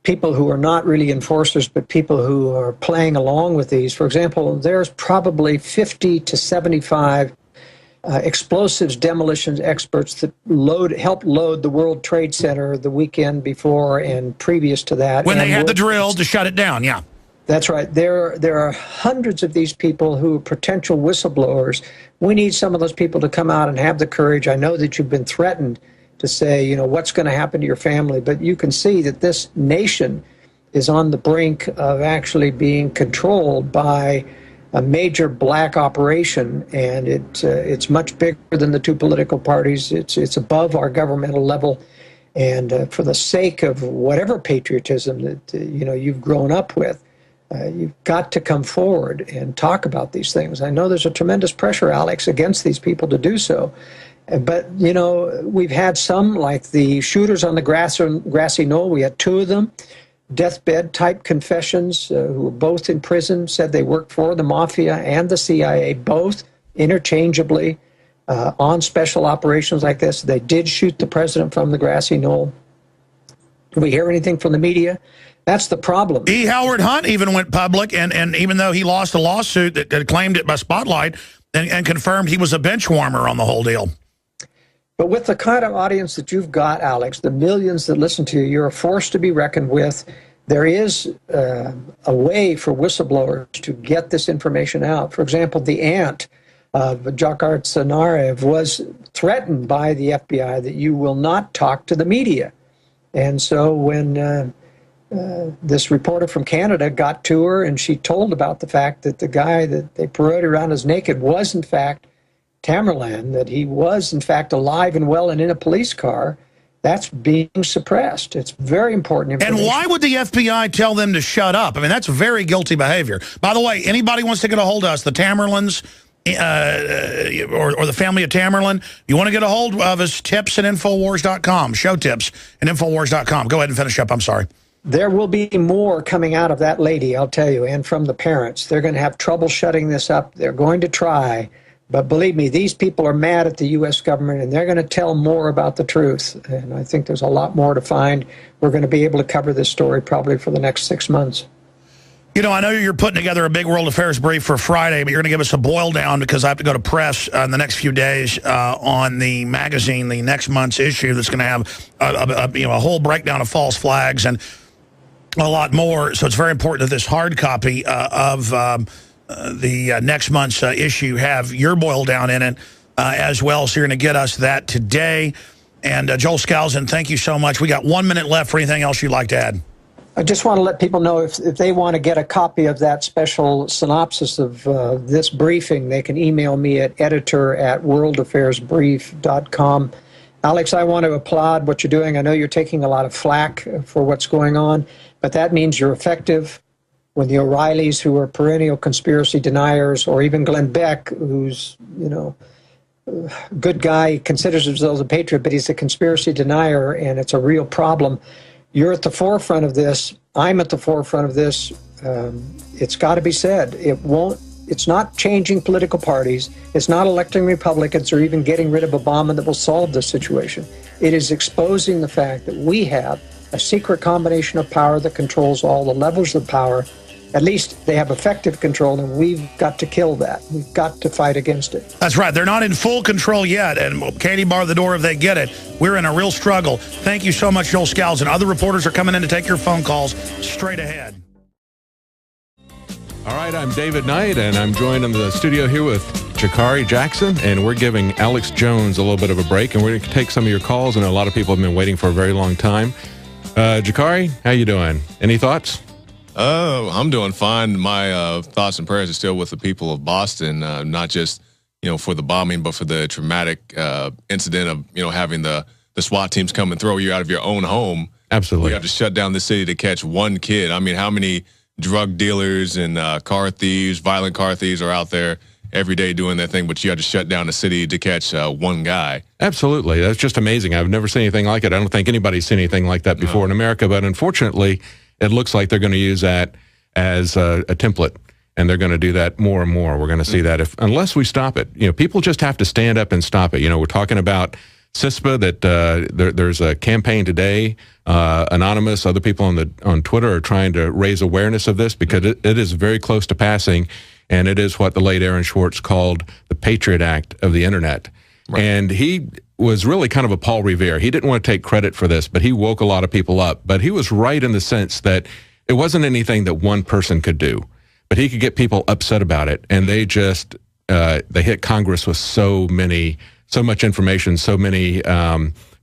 people who are not really enforcers, but people who are playing along with these. For example, there's probably 50 to 75 explosives demolitions experts that helped load the World Trade Center the weekend before and previous to that. When they had the drill to shut it down, yeah. That's right. There are hundreds of these people who are potential whistleblowers. We need some of those people to come out and have the courage. I know that you've been threatened to say, what's going to happen to your family, but you can see that this nation is on the brink of actually being controlled by a major black operation, and it's much bigger than the two political parties. It's above our governmental level. And for the sake of whatever patriotism that you've grown up with, you've got to come forward and talk about these things. I know there's a tremendous pressure, Alex, against these people to do so. But, we've had some, like the shooters on the grassy knoll. We had 2 of them. deathbed type confessions, who were both in prison, said they worked for the mafia and the CIA, both interchangeably on special operations like this. They did shoot the president from the grassy knoll. Do we hear anything from the media? That's the problem. E. Howard Hunt even went public, and even though he lost a lawsuit that claimed it by Spotlight and confirmed he was a bench warmer on the whole deal. But with the kind of audience that you've got, Alex, the millions that listen to you, you're a force to be reckoned with. There is a way for whistleblowers to get this information out. For example, the aunt of Dzhokhar Tsarnaev was threatened by the FBI that you will not talk to the media. And so when this reporter from Canada got to her and she told about the fact that the guy that they paraded around as naked was, in fact, Tamerlan, that he was, in fact, alive and well and in a police car, that's being suppressed. It's very important information. And why would the FBI tell them to shut up? I mean, that's very guilty behavior. By the way, anybody wants to get a hold of us, the Tamerlans or the family of Tamerlan, you want to get a hold of us, tips at Infowars.com, show tips at Infowars.com. Go ahead and finish up. I'm sorry. There will be more coming out of that lady, I'll tell you, and from the parents. They're going to have trouble shutting this up. They're going to try. But believe me, these people are mad at the U.S. government, and they're going to tell more about the truth. And I think there's a lot more to find. We're going to be able to cover this story probably for the next 6 months. You know, I know you're putting together a big world affairs brief for Friday, but you're going to give us a boil down because I have to go to press in the next few days on the magazine, the next month's issue that's going to have a whole breakdown of false flags and a lot more. So it's very important that this hard copy of the next month's issue have your boil down in it as well. So you're going to get us that today. And Joel Skousen, thank you so much. We got 1 minute left for anything else you'd like to add. I just want to let people know if they want to get a copy of that special synopsis of this briefing, they can email me at editor@worldaffairsbrief.com. Alex, I want to applaud what you're doing. I know you're taking a lot of flack for what's going on, but that means you're effective. When the O'Reillys, who are perennial conspiracy deniers, or even Glenn Beck, who's, good guy, considers himself a patriot, but he's a conspiracy denier, and it's a real problem. You're at the forefront of this. I'm at the forefront of this. It's got to be said. It's not changing political parties. It's not electing Republicans or even getting rid of Obama that will solve this situation. It is exposing the fact that we have a secret combination of power that controls all the levels of power. At least they have effective control, and we've got to kill that. We've got to fight against it. That's right. They're not in full control yet, and Katie bar the door if they get it. We're in a real struggle. Thank you so much, Joel Skousen. Other reporters are coming in to take your phone calls straight ahead. All right, I'm David Knight, and I'm joined in the studio here with Jakari Jackson, and we're giving Alex Jones a little bit of a break, and we're going to take some of your calls. I know a lot of people have been waiting for a very long time. Jakari, how you doing? Any thoughts? I'm doing fine. My thoughts and prayers are still with the people of Boston, not just, for the bombing, but for the traumatic incident of, having the SWAT teams come and throw you out of your own home. Absolutely. You have to shut down the city to catch one kid. I mean, how many drug dealers and car thieves, violent car thieves are out there every day doing their thing, but you have to shut down the city to catch one guy. Absolutely. That's just amazing. I've never seen anything like it. I don't think anybody's seen anything like that before in America, but unfortunately, it looks like they're going to use that as a template, and they're going to do that more and more. We're going to see that unless we stop it. People just have to stand up and stop it. We're talking about CISPA, that there's a campaign today. Anonymous, other people on Twitter are trying to raise awareness of this because it is very close to passing, and it is what the late Aaron Swartz called the Patriot Act of the Internet. Right. And he was really kind of a Paul Revere. He didn't want to take credit for this, but he woke a lot of people up. But he was right in the sense that it wasn't anything that one person could do, but he could get people upset about it. And they just, they hit Congress with so much information, so many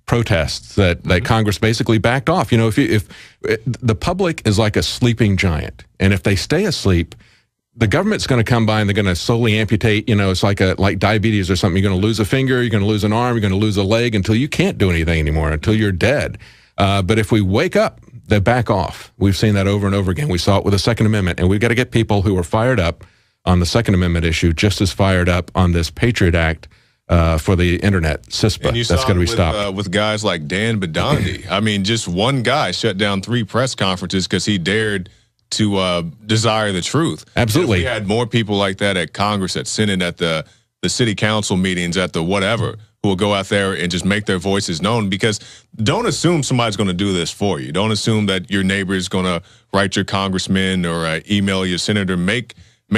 protests that Congress basically backed off. If the public is like a sleeping giant, and if they stay asleep, the government's going to come by and they're going to slowly amputate. It's like diabetes or something. You're going to lose a finger, you're going to lose an arm, you're going to lose a leg until you can't do anything anymore, until you're dead. But if we wake up, they back off. We've seen that over and over again. We saw it with the Second Amendment, and we've got to get people who are fired up on the Second Amendment issue just as fired up on this Patriot Act for the internet, CISPA. And you That's going to be stopped. With guys like Dan Bidandi. I mean, just one guy shut down 3 press conferences because he dared to desire the truth. Absolutely. If we had more people like that at Congress, at Senate, at the city council meetings, at the whatever, who will go out there and just make their voices known, because don't assume somebody's going to do this for you. Don't assume that your neighbor is going to write your congressman or email your senator. Make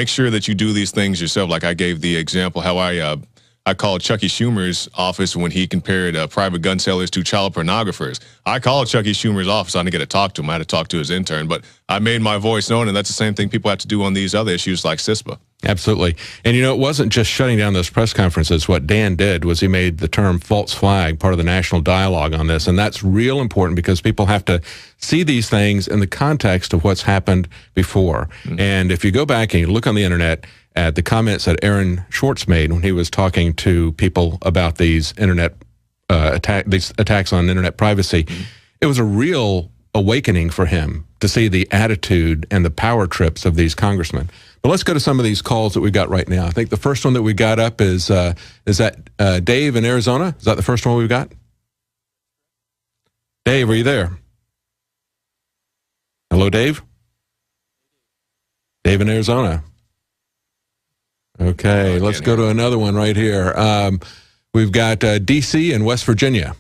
sure that you do these things yourself. Like I gave the example how I called Chucky Schumer's office when he compared private gun sellers to child pornographers. I called Chucky Schumer's office. I didn't get to talk to him. I had to talk to his intern. But I made my voice known, and that's the same thing people have to do on these other issues like CISPA. Absolutely. And, it wasn't just shutting down those press conferences. What Dan did was he made the term false flag part of the national dialogue on this. And that's real important because people have to see these things in the context of what's happened before. Mm-hmm. And if you go back and you look on the internet at the comments that Aaron Schwartz made when he was talking to people about these internet these attacks on internet privacy, it was a real awakening for him to see the attitude and the power trips of these congressmen. But let's go to some of these calls that we got right now. I think the first one that we got up is that Dave in Arizona? Is that the first one we've got? Dave, are you there? Hello, Dave? Dave in Arizona. Okay, let's go to another one right here. We've got D.C. and West Virginia.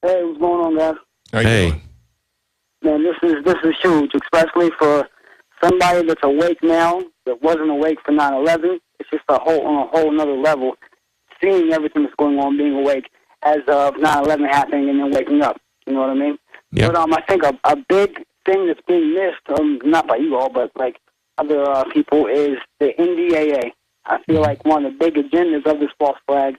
Hey, what's going on, guys? How you doing? Man, this is huge, especially for somebody that's awake now that wasn't awake for 9/11. It's just on a whole another level, seeing everything that's going on, being awake as of 9/11 happening and then waking up. You know what I mean? Yep. But I think a big thing that's being missed, not by you all, but like other people, is the NDAA. I feel like one of the big agendas of this false flag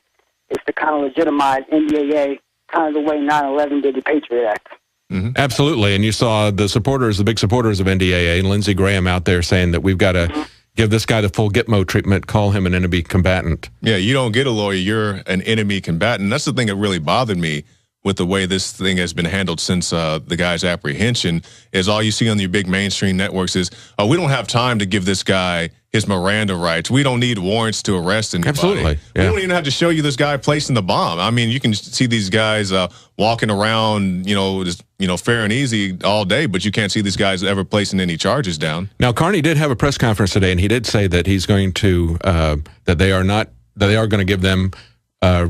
is to kind of legitimize NDAA, kind of the way 9/11 did the Patriot Act. Mm-hmm. Absolutely, and you saw the big supporters of NDAA, and Lindsey Graham out there saying that we've got to give this guy the full Gitmo treatment, call him an enemy combatant. Yeah, you don't get a lawyer, you're an enemy combatant. That's the thing that really bothered me with the way this thing has been handled since the guy's apprehension, is all you see on your big mainstream networks is, we don't have time to give this guy his Miranda rights. We don't need warrants to arrest anybody. Absolutely. Yeah. We don't even have to show you this guy placing the bomb. I mean, you can see these guys walking around, just, fair and easy all day, but you can't see these guys ever placing any charges down. Now, Carney did have a press conference today, and he did say that he's going to, that they are going to give them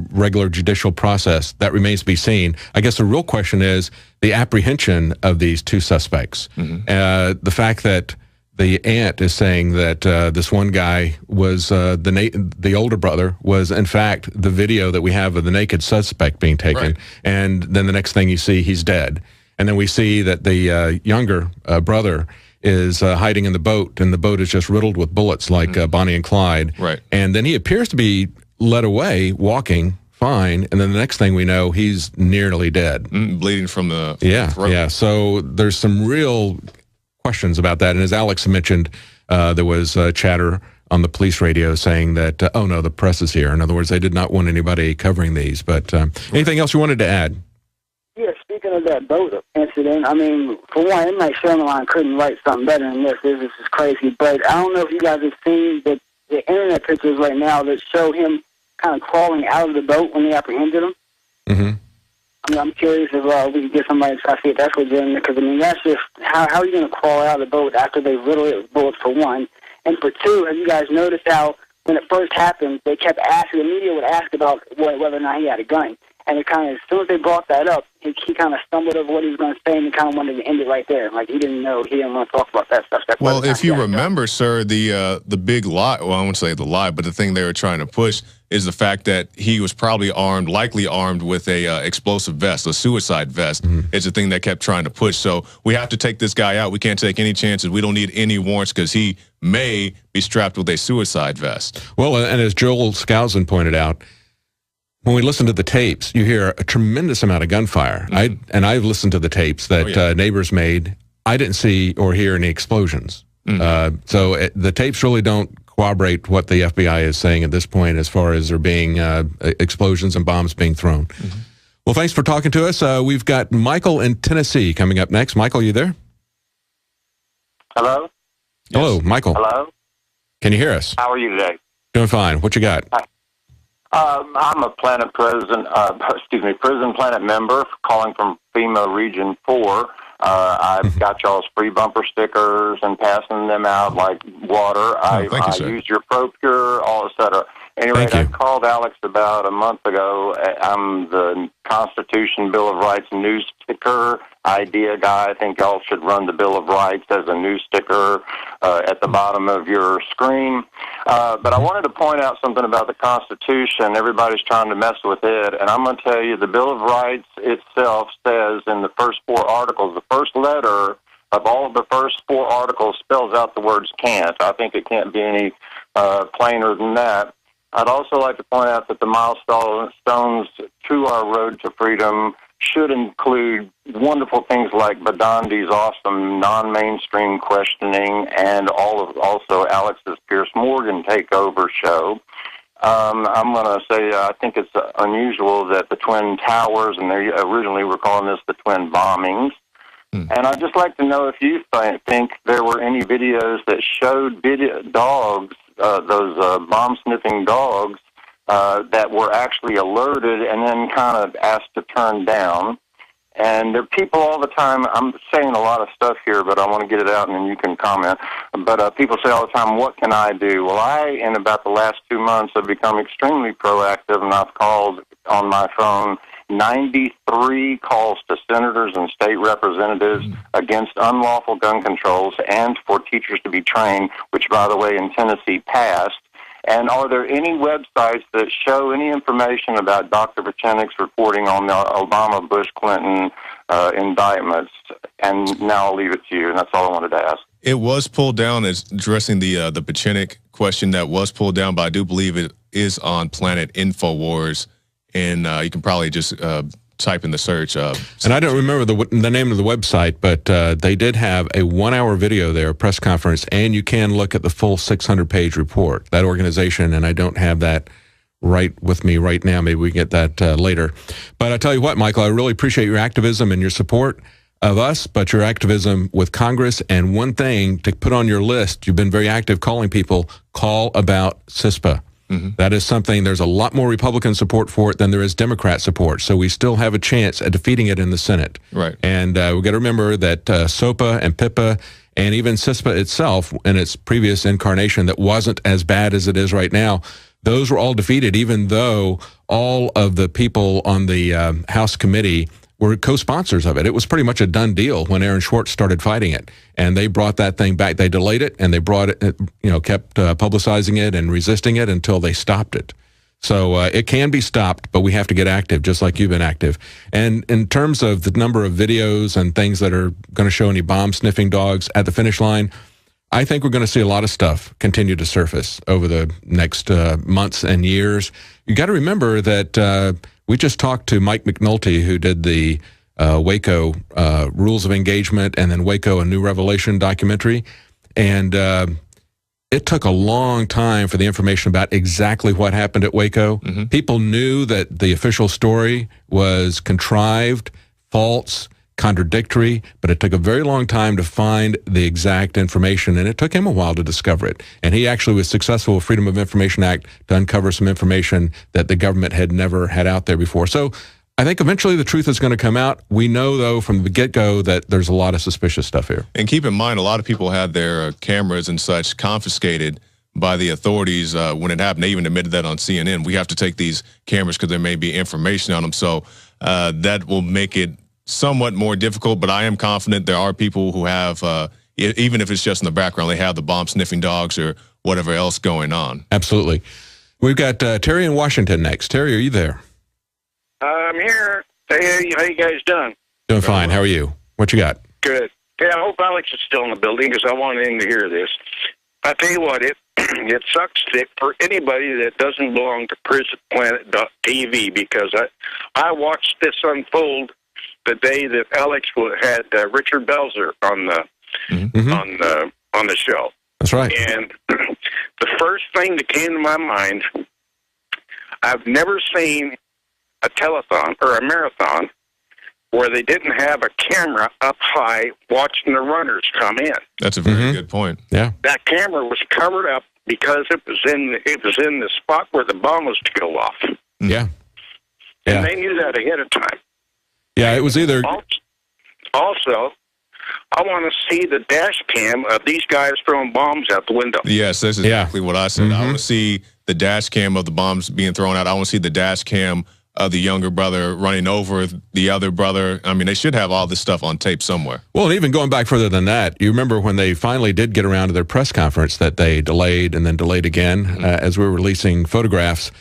regular judicial process. That remains to be seen. I guess the real question is the apprehension of these two suspects. Mm-hmm. The fact that the aunt is saying that this one guy was the older brother was in fact the video that we have of the naked suspect being taken, right. And then the next thing you see, he's dead, and then we see that the younger brother is hiding in the boat, and the boat is just riddled with bullets like Bonnie and Clyde. Right. And then he appears to be led away, walking fine, and then the next thing we know, he's nearly dead. Bleeding from the throat. Yeah. So there's some real questions about that. And as Alex mentioned, there was chatter on the police radio saying that, oh no, the press is here. In other words, they did not want anybody covering these. But anything else you wanted to add? Yeah, speaking of that boat incident, I mean, for one, M. Night Shyamalan couldn't write something better than this. This is crazy. But I don't know if you guys have seen the internet pictures right now that show him kind of crawling out of the boat when they apprehended him. Mm-hmm. I mean, I'm curious if we could get somebody to try to see if that's legitimate, because, I mean, that's just, how are you going to crawl out of the boat after they riddle it with bullets, for one? And for two, have you guys noticed how, when it first happened, they kept asking, the media would ask about whether or not he had a gun. And it kind of, as soon as they brought that up, he kind of stumbled over what he was going to say, and he kind of wanted to end it right there. Like, he didn't want to talk about that stuff. Well, if you remember, sir, the big lie, well, I won't say the lie, but the thing they were trying to push is the fact that he was probably likely armed with a explosive vest, a suicide vest. It's the thing they kept trying to push. So we have to take this guy out. We can't take any chances. We don't need any warrants because he may be strapped with a suicide vest. Well, and as Joel Skousen pointed out, when we listen to the tapes, you hear a tremendous amount of gunfire. I've listened to the tapes that neighbors made. I didn't see or hear any explosions. So the tapes really don't corroborate what the FBI is saying at this point as far as there being explosions and bombs being thrown. Well, thanks for talking to us. We've got Michael in Tennessee coming up next. Michael, you there? Hello? Hello, Michael. Hello? Can you hear us? How are you today? Doing fine. What you got? I'm a Prison Planet member calling from FEMA Region 4. I've got y'all's free bumper stickers and passing them out like water. I use your ProPure, all et cetera. Anyway, I called Alex about a month ago. I'm the Constitution Bill of Rights news sticker idea guy. I think y'all should run the Bill of Rights as a news sticker at the bottom of your screen. But I wanted to point out something about the Constitution. Everybody's trying to mess with it, and I'm going to tell you the Bill of Rights itself says in the first 4 articles, the first letter of all of the first 4 articles spells out the words can't. I think it can't be any plainer than that. I'd also like to point out that the milestones to our road to freedom should include wonderful things like Badondi's awesome non-mainstream questioning and also Alex's Pierce Morgan takeover show. I'm going to say I think it's unusual that the Twin Towers, and they originally were calling this the Twin Bombings. And I'd just like to know if you think there were any videos that showed dogs, those bomb-sniffing dogs, that were actually alerted and then kind of asked to turn down. And there are people all the time, I'm saying a lot of stuff here, but I want to get it out and then you can comment. But people say all the time, what can I do? Well, in about the last 2 months, have become extremely proactive, and I've called on my phone 93 calls to senators and state representatives against unlawful gun controls and for teachers to be trained, which, by the way, in Tennessee passed. And are there any websites that show any information about Dr. Pachenik's reporting on the Obama, Bush, Clinton indictments? And now I'll leave it to you, and that's all I wanted to ask. It was pulled down as addressing the Pachenik question. That was pulled down, but I do believe it is on Planet Infowars, and you can probably just type in the search. And I don't remember the name of the website, but they did have a 1-hour video there, press conference, and you can look at the full 600-page report. That organization, and I don't have that right with me right now. Maybe we can get that later. But I tell you what, Michael, I really appreciate your activism and your support of us, but your activism with Congress. And one thing to put on your list, you've been very active calling people, call about CISPA. That is something, there's a lot more Republican support for it than there is Democrat support. So we still have a chance at defeating it in the Senate. Right. And we've got to remember that SOPA and PIPA and even CISPA itself in its previous incarnation that wasn't as bad as it is right now, those were all defeated, even though all of the people on the House committee were co-sponsors of it. It was pretty much a done deal when Aaron Schwartz started fighting it. And they brought that thing back. They delayed it, and they brought it, kept publicizing it and resisting it until they stopped it. So it can be stopped, but we have to get active, just like you've been active. And in terms of the number of videos and things that are going to show any bomb-sniffing dogs at the finish line, I think we're going to see a lot of stuff continue to surface over the next months and years. You got to remember that we just talked to Mike McNulty, who did the Waco Rules of Engagement and then Waco, a New Revelation documentary. And it took a long time for the information about exactly what happened at Waco. People knew that the official story was contrived, false, contradictory, but it took a very long time to find the exact information, and it took him a while to discover it. And he actually was successful with Freedom of Information Act to uncover some information that the government had never had out there before. So I think eventually the truth is going to come out. We know, though, from the get-go that there's a lot of suspicious stuff here. And keep in mind, a lot of people had their cameras and such confiscated by the authorities when it happened. They even admitted that on CNN. We have to take these cameras because there may be information on them. So that will make it somewhat more difficult, but I am confident there are people who have, even if it's just in the background, they have the bomb-sniffing dogs or whatever else going on. Absolutely. We've got Terry in Washington next. Terry, are you there? I'm here. Hey, how you guys doing? Doing fine. How are you? What you got? Good. Hey, I hope Alex is still in the building because I want him to hear this. I tell you what, it sucks dick for anybody that doesn't belong to PrisonPlanet.tv because I watched this unfold the day that Alex had Richard Belzer on the show. That's right. And the first thing that came to my mind, I've never seen a telethon or a marathon where they didn't have a camera up high watching the runners come in. That's a very good point. Yeah. That camera was covered up because it was in the spot where the bomb was to go off. Yeah. And they knew that ahead of time. Yeah, it was either... Also, I want to see the dash cam of these guys throwing bombs out the window. Yes, that's exactly what I said. I want to see the dash cam of the bombs being thrown out. I want to see the dash cam of the younger brother running over the other brother. I mean, they should have all this stuff on tape somewhere. Well, and even going back further than that, you remember when they finally did get around to their press conference that they delayed and then delayed again as we were releasing photographs.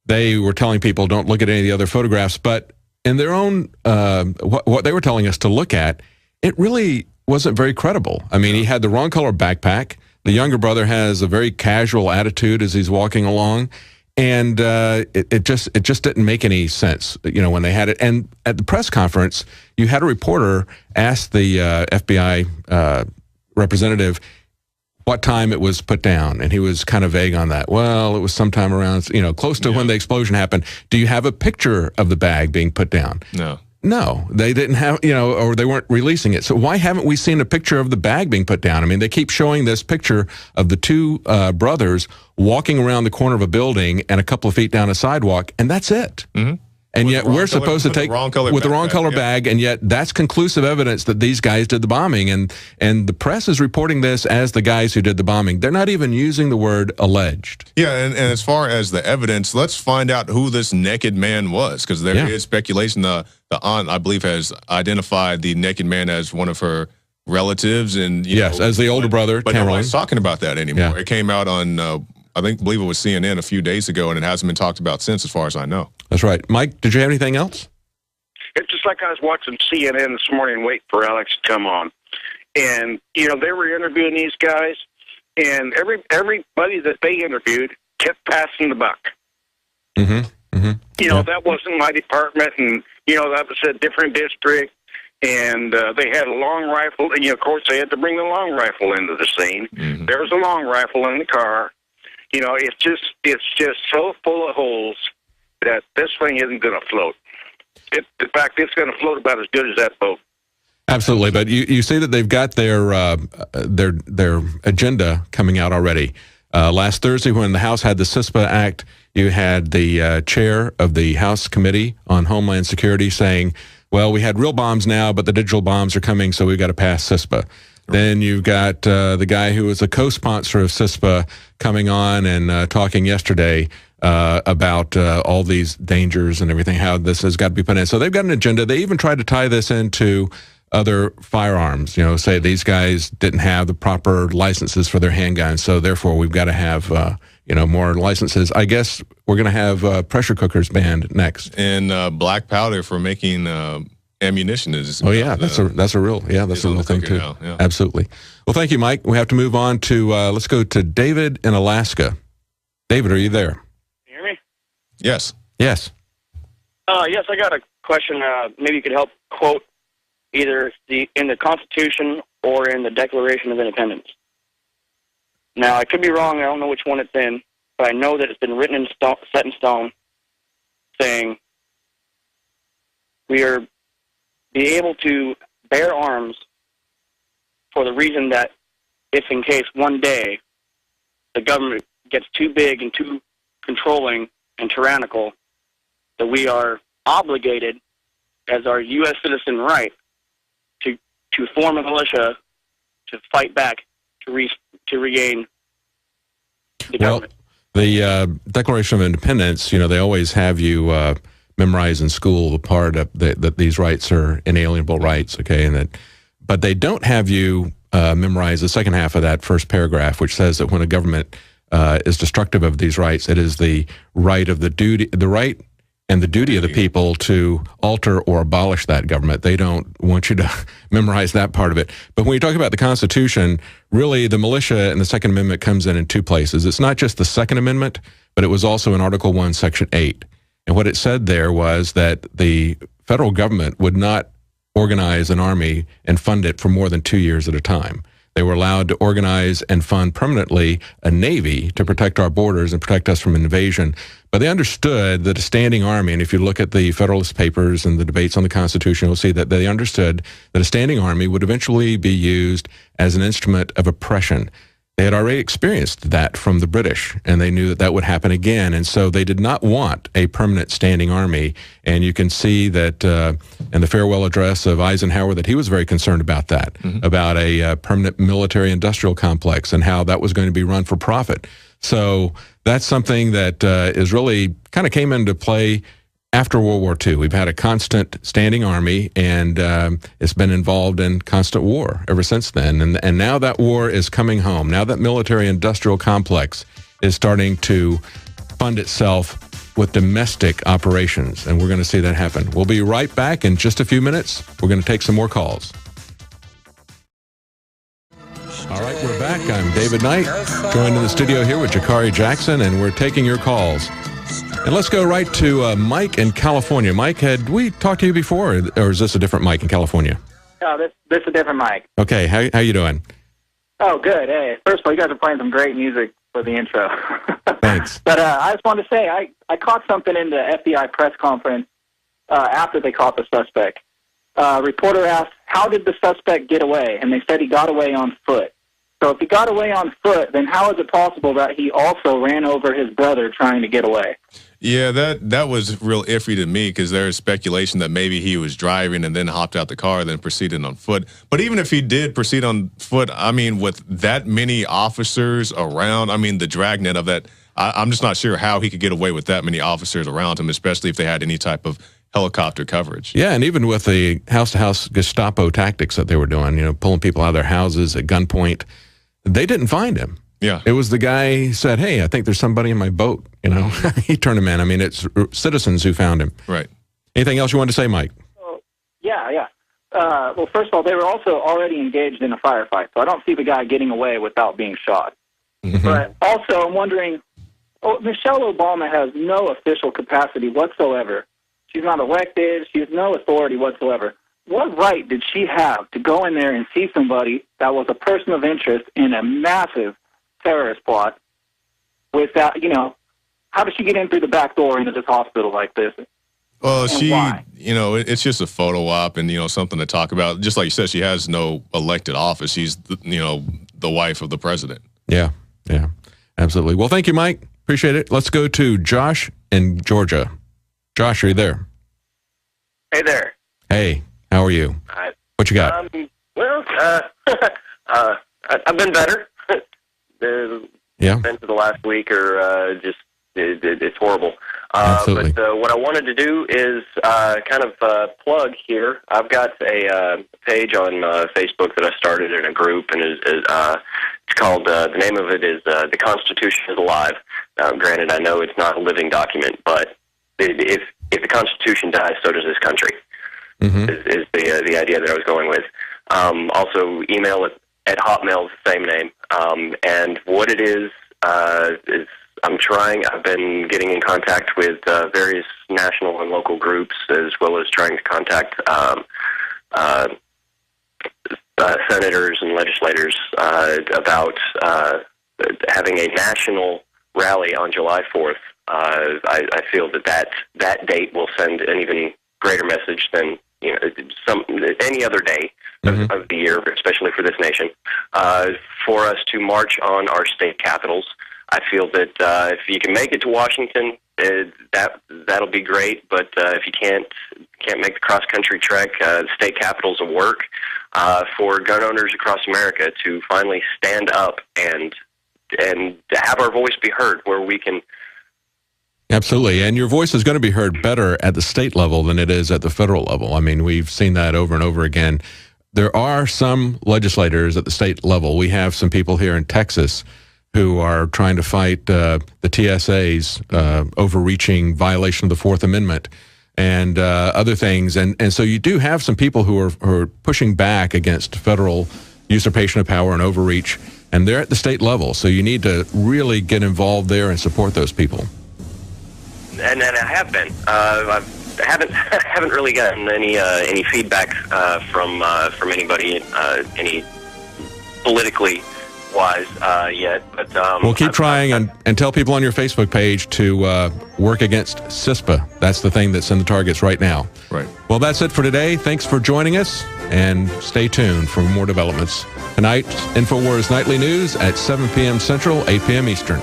They were telling people don't look at any of the other photographs, but in their own, what they were telling us to look at, it really wasn't very credible. I mean, he had the wrong color backpack. The younger brother has a very casual attitude as he's walking along. And it just didn't make any sense, you know, when they had it. And at the press conference, you had a reporter ask the FBI representative what time it was put down, and he was kind of vague on that. Well, it was sometime around, you know, close to when the explosion happened. Do you have a picture of the bag being put down? No, they didn't have, you know, or they weren't releasing it. So why haven't we seen a picture of the bag being put down? I mean, they keep showing this picture of the two brothers walking around the corner of a building and a couple of feet down a sidewalk, and that's it. And yet we're supposed to take with the wrong color bag, and yet that's conclusive evidence that these guys did the bombing. And the press is reporting this as the guys who did the bombing. They're not even using the word alleged. Yeah, and as far as the evidence, let's find out who this naked man was, because there is speculation. The aunt, I believe, has identified the naked man as one of her relatives, and yes, as the older brother. But nobody's talking about that anymore. Yeah. It came out on I believe it was CNN a few days ago, and it hasn't been talked about since, as far as I know. That's right. Mike, did you have anything else? It's just like I was watching CNN this morning, waiting for Alex to come on. And, you know, they were interviewing these guys, and everybody that they interviewed kept passing the buck. You know, that wasn't my department, and, you know, that was a different district. And they had a long rifle, and, you know, of course, they had to bring the long rifle into the scene. There was a long rifle in the car. You know, it's just so full of holes that this thing isn't going to float. In fact, it's going to float about as good as that boat. Absolutely, but you see that they've got their agenda coming out already. Last Thursday, when the House had the CISPA Act, you had the chair of the House Committee on Homeland Security saying, well, we had real bombs now, but the digital bombs are coming, so we've got to pass CISPA. Then you've got the guy who was a co-sponsor of CISPA coming on and talking yesterday about all these dangers and everything, how this has got to be put in. So they've got an agenda. They even tried to tie this into other firearms, you know, say these guys didn't have the proper licenses for their handguns, so therefore we've got to have, you know, more licenses. I guess we're going to have pressure cookers banned next. And black powder for making ammunition is. Oh yeah, that's a real thing too. Yeah. Absolutely. Well, thank you, Mike. We have to move on to let's go to David in Alaska. David, are you there? Can you hear me? Yes. Yes. Yes, I got a question. Maybe you could help quote either in the Constitution or in the Declaration of Independence. Now, I could be wrong. I don't know which one it's in, but I know that it's been written in stone, set in stone, saying we are be able to bear arms for the reason that if in case one day the government gets too big and too controlling and tyrannical, that we are obligated as our U.S. citizen right to form a militia to fight back to regain the government. The Declaration of Independence, you know, they always have you memorize in school the part of that these rights are inalienable rights, okay, and but they don't have you memorize the second half of that first paragraph, which says that when a government is destructive of these rights, it is the right of the right and the duty of the people to alter or abolish that government. They don't want you to memorize that part of it. But when you talk about the Constitution, really the militia and the Second Amendment comes in two places. It's not just the Second Amendment, but it was also in Article 1, Section 8. And what it said there was that the federal government would not organize an army and fund it for more than 2 years at a time. They were allowed to organize and fund permanently a navy to protect our borders and protect us from invasion. But they understood that a standing army, and if you look at the Federalist Papers and the debates on the Constitution, you'll see that they understood that a standing army would eventually be used as an instrument of oppression. They had already experienced that from the British, and they knew that that would happen again. And so they did not want a permanent standing army. And you can see that in the farewell address of Eisenhower that he was very concerned about that, about a permanent military-industrial complex and how that was going to be run for profit. So that's something that is really kind of came into play after World War II. We've had a constant standing army, and it's been involved in constant war ever since then. And now that war is coming home. Now that military-industrial complex is starting to fund itself with domestic operations, and we're going to see that happen. We'll be right back in just a few minutes. We're going to take some more calls. All right, we're back. I'm David Knight, joined in the studio here with Jakari Jackson, and we're taking your calls. And let's go right to Mike in California. Mike, had we talked to you before, or is this a different Mike in California? No, this is a different Mike. Okay, how you doing? Oh, good. Hey, first of all, you guys are playing some great music for the intro. Thanks. But I just wanted to say, I caught something in the FBI press conference after they caught the suspect. Reporter asked, how did the suspect get away? And they said he got away on foot. So if he got away on foot, then how is it possible that he also ran over his brother trying to get away? Yeah, that was real iffy to me because there's speculation that maybe he was driving and then hopped out the car, then proceeded on foot. But even if he did proceed on foot, I mean, with that many officers around, I mean, the dragnet of that, I'm just not sure how he could get away with that many officers around him, especially if they had any type of helicopter coverage. Yeah, and even with the house-to-house Gestapo tactics that they were doing, pulling people out of their houses at gunpoint, they didn't find him. Yeah. It was the guy who said, hey, I think there's somebody in my boat. He turned him in. I mean, it's citizens who found him. Right. Anything else you wanted to say, Mike? Yeah. Well, first of all, they were also already engaged in a firefight, so I don't see the guy getting away without being shot. But also, I'm wondering, Michelle Obama has no official capacity whatsoever. She's not elected. She has no authority whatsoever. What right did she have to go in there and see somebody that was a person of interest in a massive terrorist plot without, how did she get in through the back door into this hospital like this? Well, why? It's just a photo op and, something to talk about. Just like you said, she has no elected office. She's, the wife of the president. Yeah, absolutely. Well, thank you, Mike. Appreciate it. Let's go to Josh in Georgia. Josh, are you there? Hey there. Hey, how are you? What you got? I've been better. The events of the last week are it's horrible. Absolutely. But what I wanted to do is kind of plug here. I've got a page on Facebook that I started in a group, and it's called, the name of it is The Constitution is Alive. Granted, I know it's not a living document, but if the Constitution dies, so does this country, is the idea that I was going with. Also, email it at Hotmail, the same name. And what it is I've been getting in contact with various national and local groups, as well as trying to contact senators and legislators about having a national rally on July 4th. I feel that date will send an even greater message than any other day of the year, especially for this nation, for us to march on our state capitals. I feel that if you can make it to Washington, that'll be great. But if you can't make the cross country trek, the state capitals will work for gun owners across America to finally stand up and have our voice be heard where we can. Absolutely. And your voice is going to be heard better at the state level than it is at the federal level. I mean, we've seen that over and over again. There are some legislators at the state level. We have some people here in Texas who are trying to fight the TSA's overreaching violation of the Fourth Amendment and other things. And so you do have some people who are pushing back against federal usurpation of power and overreach, and they're at the state level. So you need to really get involved there and support those people. And I have been. I haven't really gotten any feedback from anybody, any politically wise yet. But we'll keep trying and tell people on your Facebook page to work against CISPA. That's the thing that's in the targets right now. Right. Well, that's it for today. Thanks for joining us, and stay tuned for more developments. Tonight's Infowars Nightly News at 7 p.m. Central, 8 p.m. Eastern.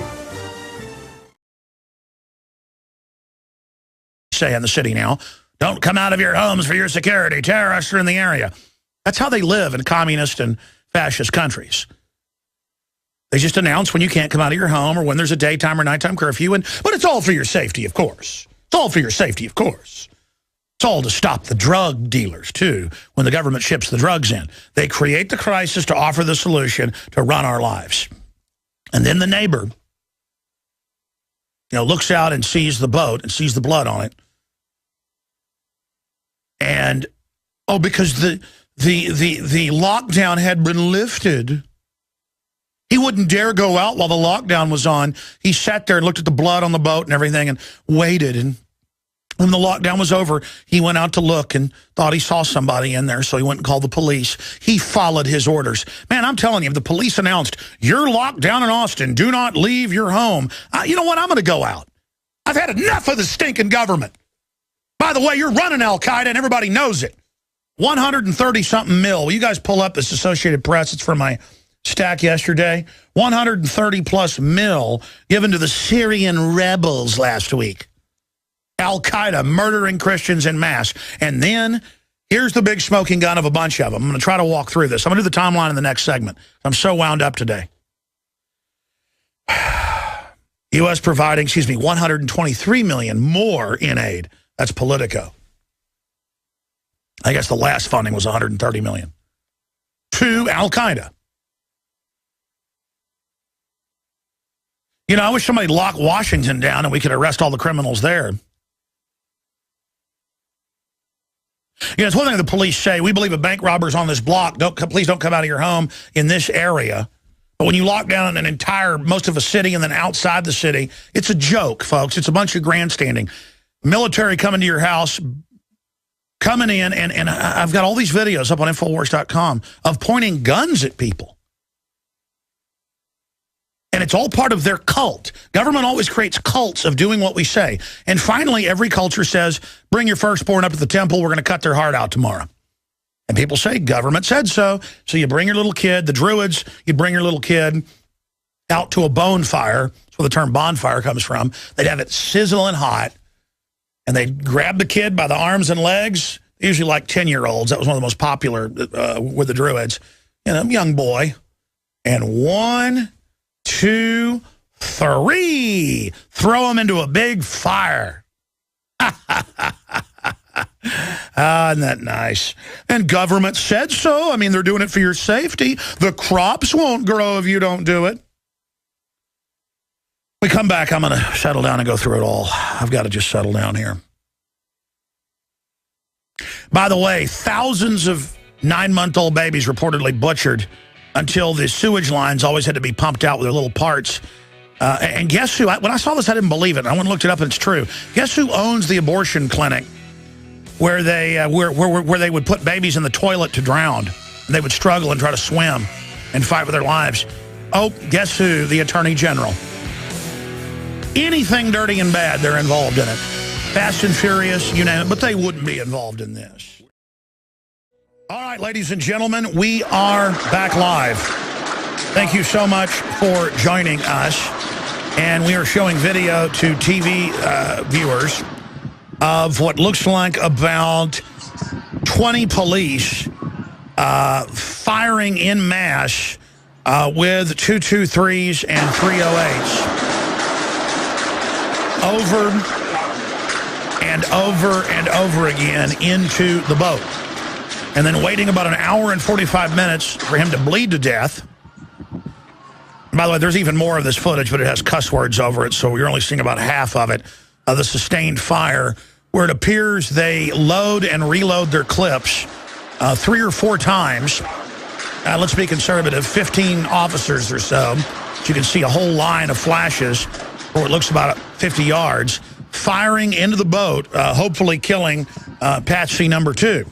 Say in the city now, don't come out of your homes for your security. Terrorists are in the area. That's how they live in communist and fascist countries. They just announce when you can't come out of your home or when there's a daytime or nighttime curfew. But it's all for your safety, of course. It's all for your safety, of course. It's all to stop the drug dealers, too, when the government ships the drugs in. They create the crisis to offer the solution to run our lives. And then the neighbor, looks out and sees the boat and sees the blood on it. And, because the lockdown had been lifted, he wouldn't dare go out while the lockdown was on. He sat there and looked at the blood on the boat and everything and waited. And when the lockdown was over, he went out to look and thought he saw somebody in there, so he went and called the police. He followed his orders. Man, I'm telling you, if the police announced, you're locked down in Austin, do not leave your home, you know what, I'm going to go out. I've had enough of the stinking government. By the way, you're running Al-Qaeda, and everybody knows it. 130-something mil. Will you guys pull up this Associated Press? It's from my stack yesterday. 130-plus mil given to the Syrian rebels last week. Al-Qaeda murdering Christians en masse. And then, here's the big smoking gun of a bunch of them. I'm going to try to walk through this. I'm going to do the timeline in the next segment. I'm so wound up today. U.S. providing, $123 million more in aid. That's Politico. I guess the last funding was $130 million. To Al-Qaeda. I wish somebody locked Washington down and we could arrest all the criminals there. It's one thing the police say, we believe a bank robber's on this block. Please don't come out of your home in this area. But when you lock down most of a city and then outside the city, it's a joke, folks. It's a bunch of grandstanding. Military coming to your house, coming in, and I've got all these videos up on Infowars.com of pointing guns at people. And it's all part of their cult. Government always creates cults of doing what we say. And finally, every culture says, bring your firstborn up to the temple, we're going to cut their heart out tomorrow. And people say, government said so. So you bring your little kid, the Druids, you bring your little kid out to a bonfire. That's where the term bonfire comes from. They'd have it sizzling hot. And they'd grab the kid by the arms and legs, usually like 10-year-olds. That was one of the most popular with the Druids. Young boy. And 1, 2, 3. Throw him into a big fire. Isn't that nice? And government said so. I mean, they're doing it for your safety. The crops won't grow if you don't do it. We come back, I'm going to settle down and go through it all. I've got to just settle down here. By the way, thousands of 9-month-old babies reportedly butchered until the sewage lines always had to be pumped out with their little parts. And guess who? When I saw this, I didn't believe it. I went and looked it up, and it's true. Guess who owns the abortion clinic where they where they would put babies in the toilet to drown? And they would struggle and try to swim and fight for their lives. Oh, guess who? The Attorney General. Anything dirty and bad, they're involved in it. Fast and Furious, you name it, but they wouldn't be involved in this. All right, ladies and gentlemen, we are back live. Thank you so much for joining us. And we are showing video to TV viewers of what looks like about 20 police firing en masse with 223s and 308s. Over and over and over again into the boat. And then waiting about an hour and 45 minutes for him to bleed to death. And by the way, there's even more of this footage, but it has cuss words over it, so you're only seeing about half of it, of the sustained fire, where it appears they load and reload their clips 3 or 4 times. Let's be conservative, 15 officers or so. So you can see a whole line of flashes, or it looks about 50 yards, firing into the boat, hopefully killing Patsy number 2,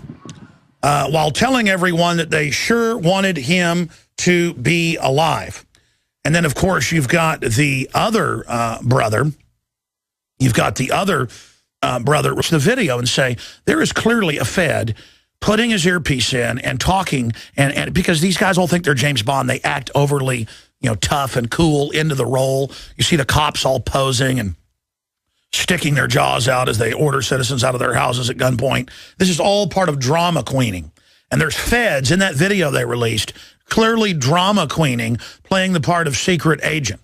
while telling everyone that they sure wanted him to be alive. And then, of course, you've got the other brother. You've got the other brother watch the video and say, there is clearly a Fed putting his earpiece in and talking, and because these guys all think they're James Bond, they act overly, tough and cool into the role. You see the cops all posing and sticking their jaws out as they order citizens out of their houses at gunpoint. This is all part of drama queening. And there's feds in that video they released, clearly drama queening, playing the part of secret agent.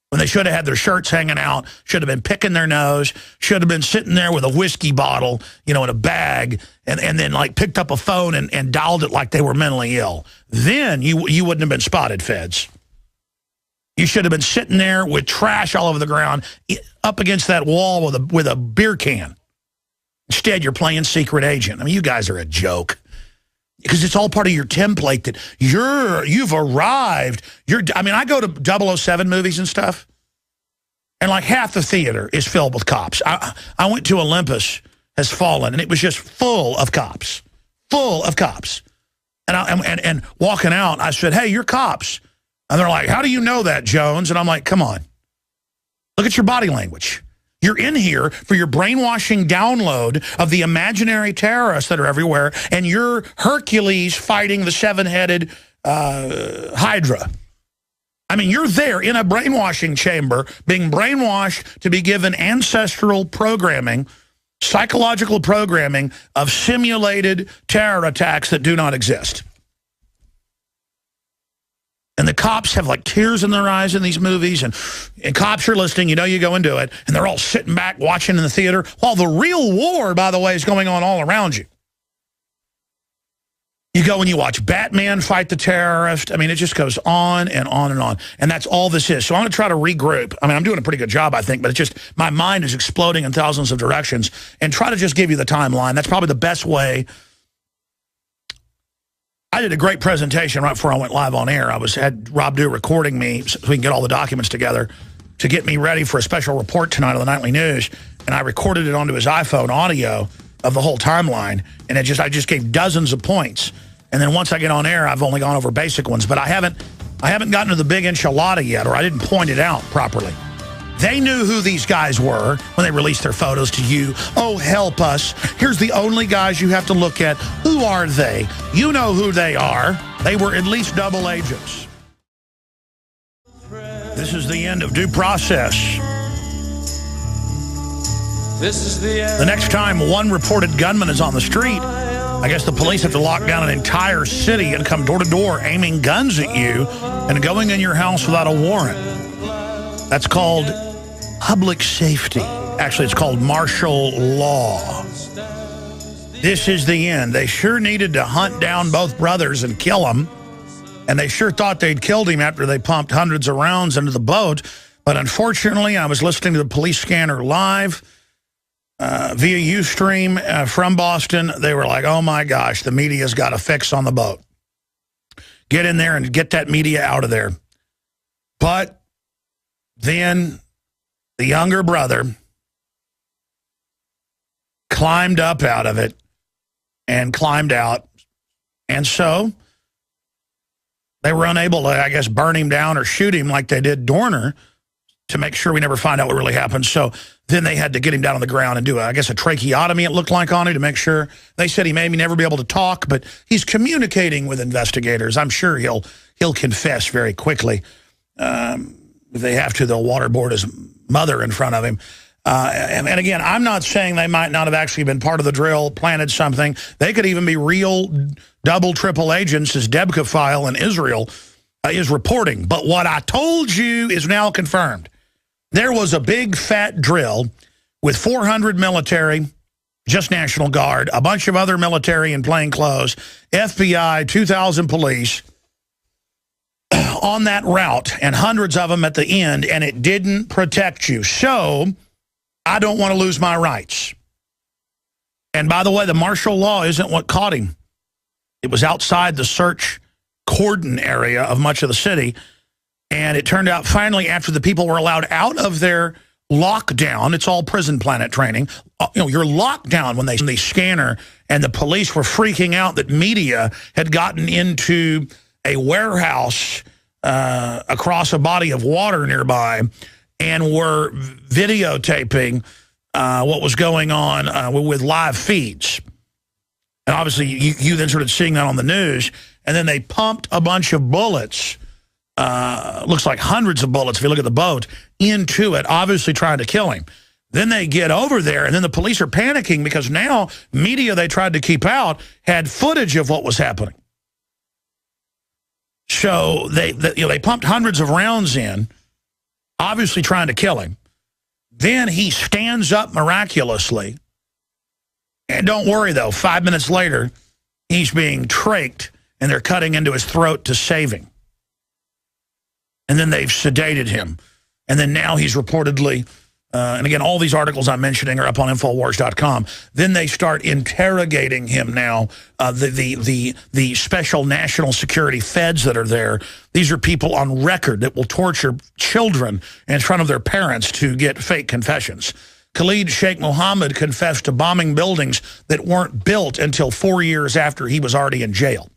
When they should have had their shirts hanging out, should have been picking their nose, should have been sitting there with a whiskey bottle, in a bag, and then like picked up a phone and dialed it like they were mentally ill. Then you wouldn't have been spotted, feds. You should have been sitting there with trash all over the ground, up against that wall with a beer can. Instead, you're playing secret agent. I mean, you guys are a joke. Because it's all part of your template that you've arrived. I go to 007 movies and stuff, and like half the theater is filled with cops. I went to Olympus Has Fallen, and it was just full of cops. Full of cops. And walking out, I said, hey, you're cops. And they're like, how do you know that, Jones? And I'm like, come on. Look at your body language. You're in here for your brainwashing download of the imaginary terrorists that are everywhere, and you're Hercules fighting the seven-headed Hydra. I mean, you're there in a brainwashing chamber, being brainwashed to be given ancestral programming, psychological programming of simulated terror attacks that do not exist. And the cops have like tears in their eyes in these movies, and cops are listening, you go and do it, and they're all sitting back watching in the theater while the real war, by the way, is going on all around you. You go and you watch Batman fight the terrorist. I mean, it just goes on and on and on. And that's all this is. So I'm going to try to regroup. I mean, I'm doing a pretty good job, I think, but it's just my mind is exploding in thousands of directions, and try to just give you the timeline. That's probably the best way. I did a great presentation right before I went live on air. I had Rob Dew recording me so we can get all the documents together to get me ready for a special report tonight on the Nightly News. And I recorded it onto his iPhone audio of the whole timeline. And I just gave dozens of points. And then once I get on air, I've only gone over basic ones. But I haven't gotten to the big enchilada yet, or I didn't point it out properly. They knew who these guys were when they released their photos to you. Oh, help us. Here's the only guys you have to look at. Who are they? You know who they are. They were at least double agents. This is the end of due process. This is the end. The next time one reported gunman is on the street, I guess the police have to lock down an entire city and come door to door aiming guns at you and going in your house without a warrant. That's called public safety. Actually, it's called martial law. This is the end. They sure needed to hunt down both brothers and kill them. And they sure thought they'd killed him after they pumped hundreds of rounds into the boat. But unfortunately, I was listening to the police scanner live via Ustream from Boston. They were like, oh my gosh, the media's got a fix on the boat. Get in there and get that media out of there. But then the younger brother climbed up out of it and climbed out. And so they were unable to, I guess, burn him down or shoot him like they did Dorner to make sure we never find out what really happened. So then they had to get him down on the ground and do, I guess, a tracheotomy, it looked like, on him to make sure. They said he may never be able to talk, but he's communicating with investigators. I'm sure he'll confess very quickly. If they have to, they'll waterboard his mother in front of him. And again, I'm not saying they might not have actually been part of the drill, planted something. They could even be real double, triple agents, as Debka file in Israel is reporting. But what I told you is now confirmed. There was a big, fat drill with 400 military, just National Guard, a bunch of other military in plain clothes, FBI, 2,000 police, on that route, and hundreds of them at the end, and it didn't protect you. So I don't want to lose my rights. And by the way, the martial law isn't what caught him. It was outside the search cordon area of much of the city, and it turned out finally, after the people were allowed out of their lockdown, it's all prison planet training, you're locked down when the scanner, and the police were freaking out that media had gotten into a warehouse across a body of water nearby and were videotaping what was going on with live feeds. And obviously, you then started seeing that on the news. And then they pumped a bunch of bullets, looks like hundreds of bullets if you look at the boat, into it, obviously trying to kill him. Then they get over there, and then the police are panicking because now media they tried to keep out had footage of what was happening. So they pumped hundreds of rounds in, obviously trying to kill him. Then he stands up miraculously. And don't worry, though, 5 minutes later, he's being trached, and they're cutting into his throat to save him. And then they've sedated him. And then now he's reportedly, and again, all these articles I'm mentioning are up on Infowars.com. Then they start interrogating him now, the special national security feds that are there. These are people on record that will torture children in front of their parents to get fake confessions. Khalid Sheikh Mohammed confessed to bombing buildings that weren't built until 4 years after he was already in jail.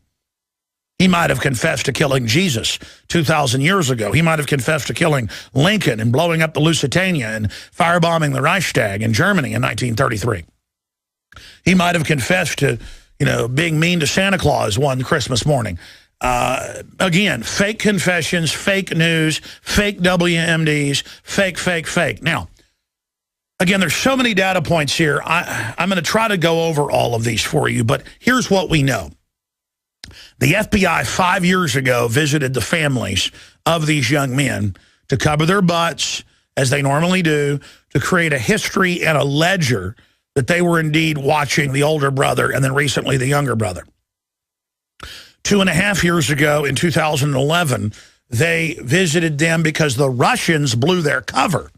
He might have confessed to killing Jesus 2,000 years ago. He might have confessed to killing Lincoln and blowing up the Lusitania and firebombing the Reichstag in Germany in 1933. He might have confessed to, being mean to Santa Claus one Christmas morning. Again, fake confessions, fake news, fake WMDs, fake. Now, again, there's so many data points here. I'm going to try to go over all of these for you, but here's what we know. The FBI 5 years ago visited the families of these young men to cover their butts, as they normally do, to create a history and a ledger that they were indeed watching the older brother and then recently the younger brother. 2.5 years ago, in 2011, they visited them because the Russians blew their cover.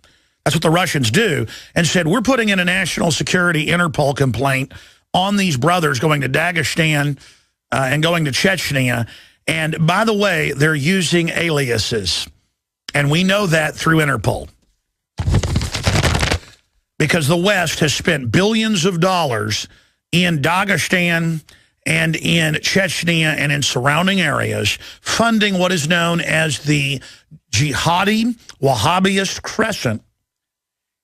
That's what the Russians do, and said, we're putting in a national security Interpol complaint on these brothers going to Dagestan and going to Chechnya. And by the way, they're using aliases. And we know that through Interpol. Because the West has spent billions of dollars in Dagestan and in Chechnya and in surrounding areas, funding what is known as the Jihadi Wahhabist Crescent.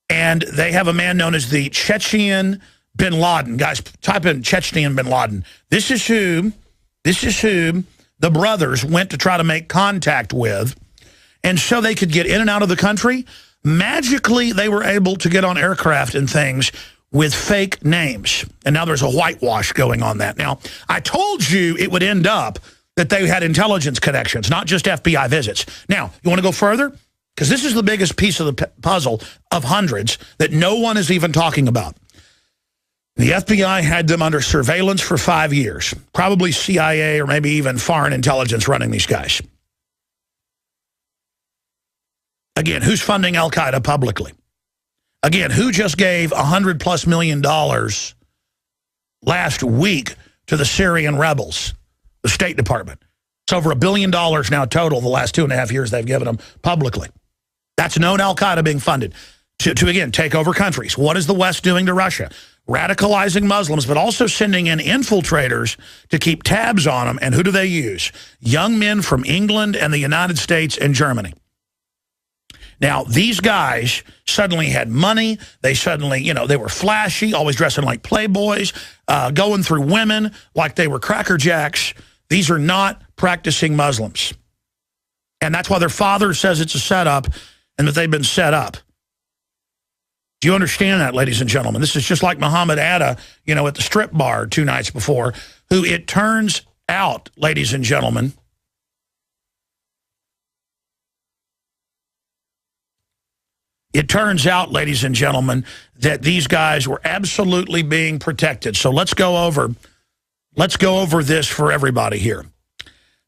And they have a man known as the Chechen bin Laden. Guys, type in Chechen bin Laden. This is who the brothers went to try to make contact with. And so they could get in and out of the country. Magically, they were able to get on aircraft and things with fake names. And now there's a whitewash going on that. Now, I told you it would end up that they had intelligence connections, not just FBI visits. Now, you want to go further? Because this is the biggest piece of the puzzle of hundreds that no one is even talking about. The FBI had them under surveillance for 5 years. Probably CIA or maybe even foreign intelligence running these guys. Again, who's funding al-Qaeda publicly? Again, who just gave $100+ million last week to the Syrian rebels? The State Department. It's over $1 billion now total the last 2.5 years they've given them publicly. That's known al-Qaeda being funded to again, take over countries. What is the West doing to Russia? Radicalizing Muslims, but also sending in infiltrators to keep tabs on them. And who do they use? Young men from England and the United States and Germany. Now, these guys suddenly had money. They suddenly, they were flashy, always dressing like playboys, going through women like they were Cracker Jacks. These are not practicing Muslims. And that's why their father says it's a setup and that they've been set up. Do you understand that, ladies and gentlemen? This is just like Muhammad Atta, at the strip bar 2 nights before, who it turns out, ladies and gentlemen, that these guys were absolutely being protected. So let's go over this for everybody here.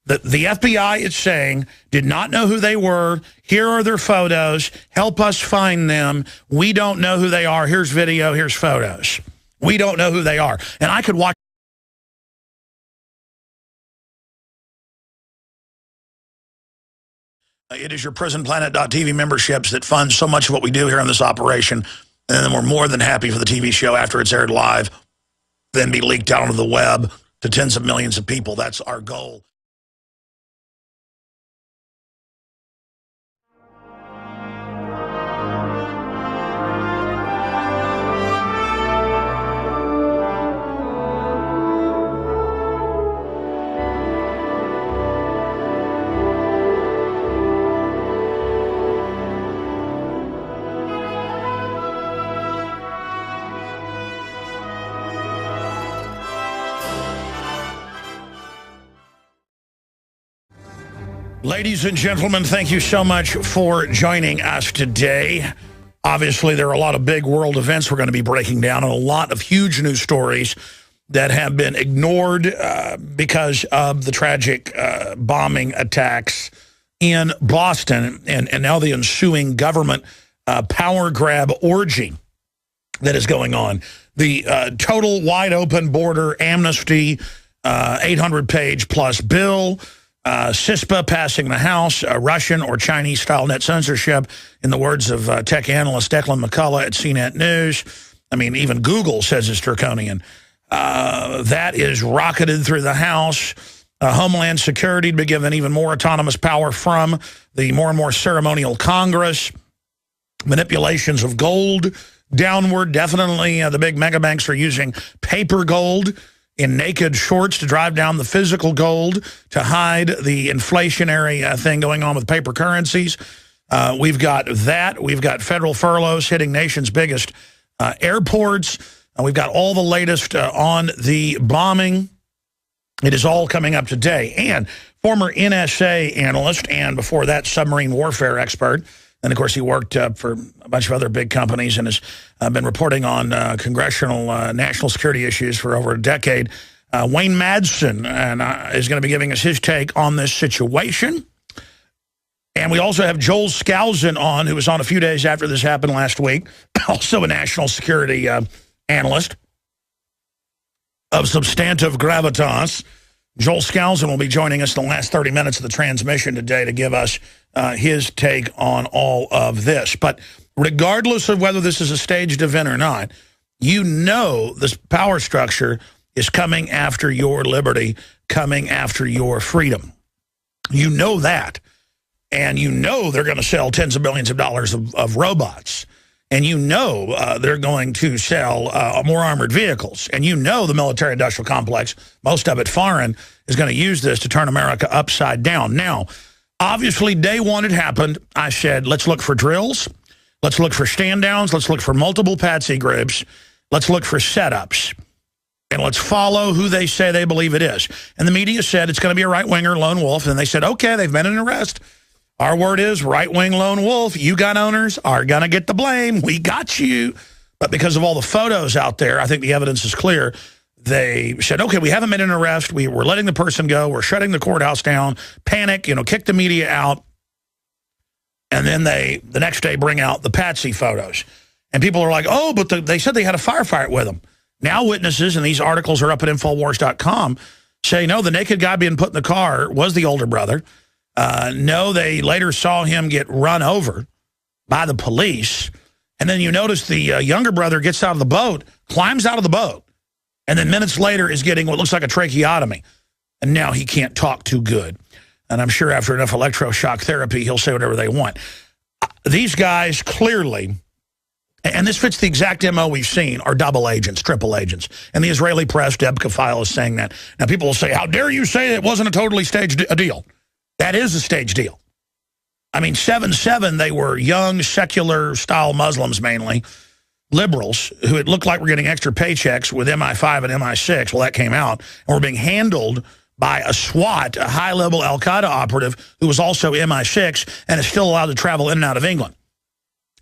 The FBI is saying, did not know who they were. Here are their photos. Help us find them. We don't know who they are. Here's video. Here's photos. We don't know who they are. And I could watch. It is your PrisonPlanet.tv memberships that fund so much of what we do here on this operation. And then we're more than happy for the TV show after it's aired live, then be leaked out onto the web to tens of millions of people. That's our goal. Ladies and gentlemen, thank you so much for joining us today. Obviously, there are a lot of big world events we're going to be breaking down and a lot of huge news stories that have been ignored because of the tragic bombing attacks in Boston and now the ensuing government power grab orgy that is going on. The total wide open border amnesty, 800-page plus bill, CISPA passing the House, Russian or Chinese-style net censorship, in the words of tech analyst Declan McCullough at CNET News. I mean, even Google says it's draconian. That is rocketed through the House. Homeland Security to be given even more autonomous power from the more and more ceremonial Congress. Manipulations of gold downward. Definitely the big mega banks are using paper gold in naked shorts to drive down the physical gold to hide the inflationary thing going on with paper currencies. We've got that. We've got federal furloughs hitting nation's biggest airports. We've got all the latest on the bombing. It is all coming up today. And former NSA analyst and before that submarine warfare expert. And, of course, he worked for a bunch of other big companies and has been reporting on congressional national security issues for over a decade. Wayne Madsen is going to be giving us his take on this situation. And we also have Joel Skousen on, who was on a few days after this happened last week, also a national security analyst of substantive gravitas. Joel Skousen will be joining us in the last 30 minutes of the transmission today to give us his take on all of this. But regardless of whether this is a staged event or not, you know this power structure is coming after your liberty, coming after your freedom. You know that. And you know they're going to sell tens of billions of dollars of robots. And you know they're going to sell more armored vehicles. And you know the military-industrial complex, most of it foreign, is going to use this to turn America upside down. Now, obviously, day one it happened. I said, let's look for drills. Let's look for stand-downs. Let's look for multiple patsy groups. Let's look for setups. And let's follow who they say they believe it is. And the media said it's going to be a right-winger lone wolf. And they said, okay, they've made an arrest. Our word is right-wing lone wolf. You gun owners are going to get the blame. We got you. But because of all the photos out there, I think the evidence is clear. They said, okay, we haven't made an arrest. We're letting the person go. We're shutting the courthouse down. Panic, kick the media out. And then the next day bring out the patsy photos. And people are like, oh, but they said they had a firefight with them. Now witnesses, and these articles are up at Infowars.com, say, no, the naked guy being put in the car was the older brother. No, they later saw him get run over by the police. And then you notice the younger brother gets out of the boat, climbs out of the boat, and then minutes later is getting what looks like a tracheotomy. And now he can't talk too good. And I'm sure after enough electroshock therapy, he'll say whatever they want. These guys clearly, and this fits the exact MO we've seen, are double agents, triple agents. And the Israeli press, Debka File, is saying that. Now people will say, how dare you say it wasn't a totally staged deal? That is a stage deal. I mean, 7/7, they were young, secular-style Muslims mainly, liberals, who it looked like were getting extra paychecks with MI5 and MI6. Well, that came out. And were being handled by a SWAT, a high-level al-Qaeda operative, who was also MI6 and is still allowed to travel in and out of England.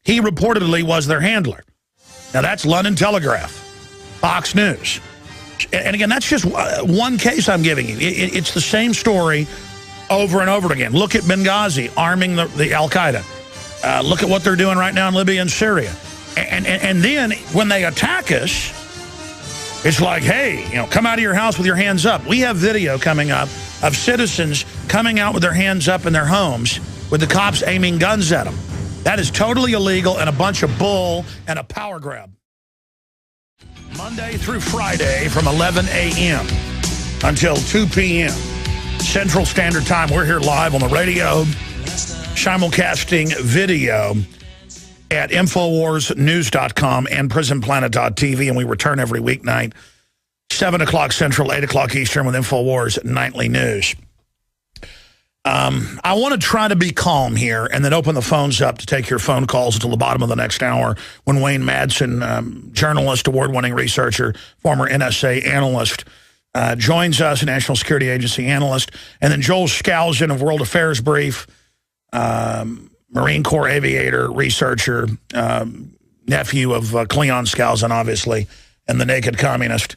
He reportedly was their handler. Now, that's London Telegraph, Fox News. And again, that's just one case I'm giving you. It's the same story over and over again. Look at Benghazi arming the al-Qaeda. Look at what they're doing right now in Libya and Syria. And then when they attack us, it's like, hey, come out of your house with your hands up. We have video coming up of citizens coming out with their hands up in their homes with the cops aiming guns at them. That is totally illegal and a bunch of bull and a power grab. Monday through Friday from 11 a.m. until 2 p.m. Central Standard Time. We're here live on the radio, simulcasting video at InfoWarsNews.com and PrisonPlanet.tv, and we return every weeknight, 7 o'clock Central, 8 o'clock Eastern with Infowars Nightly News. I want to try to be calm here and then open the phones up to take your phone calls until the bottom of the next hour when Wayne Madsen, journalist, award-winning researcher, former NSA analyst, joins us, a National Security Agency analyst. And then Joel Skousen of World Affairs Brief, Marine Corps aviator, researcher, nephew of Cleon Skousen, obviously, and the Naked Communist.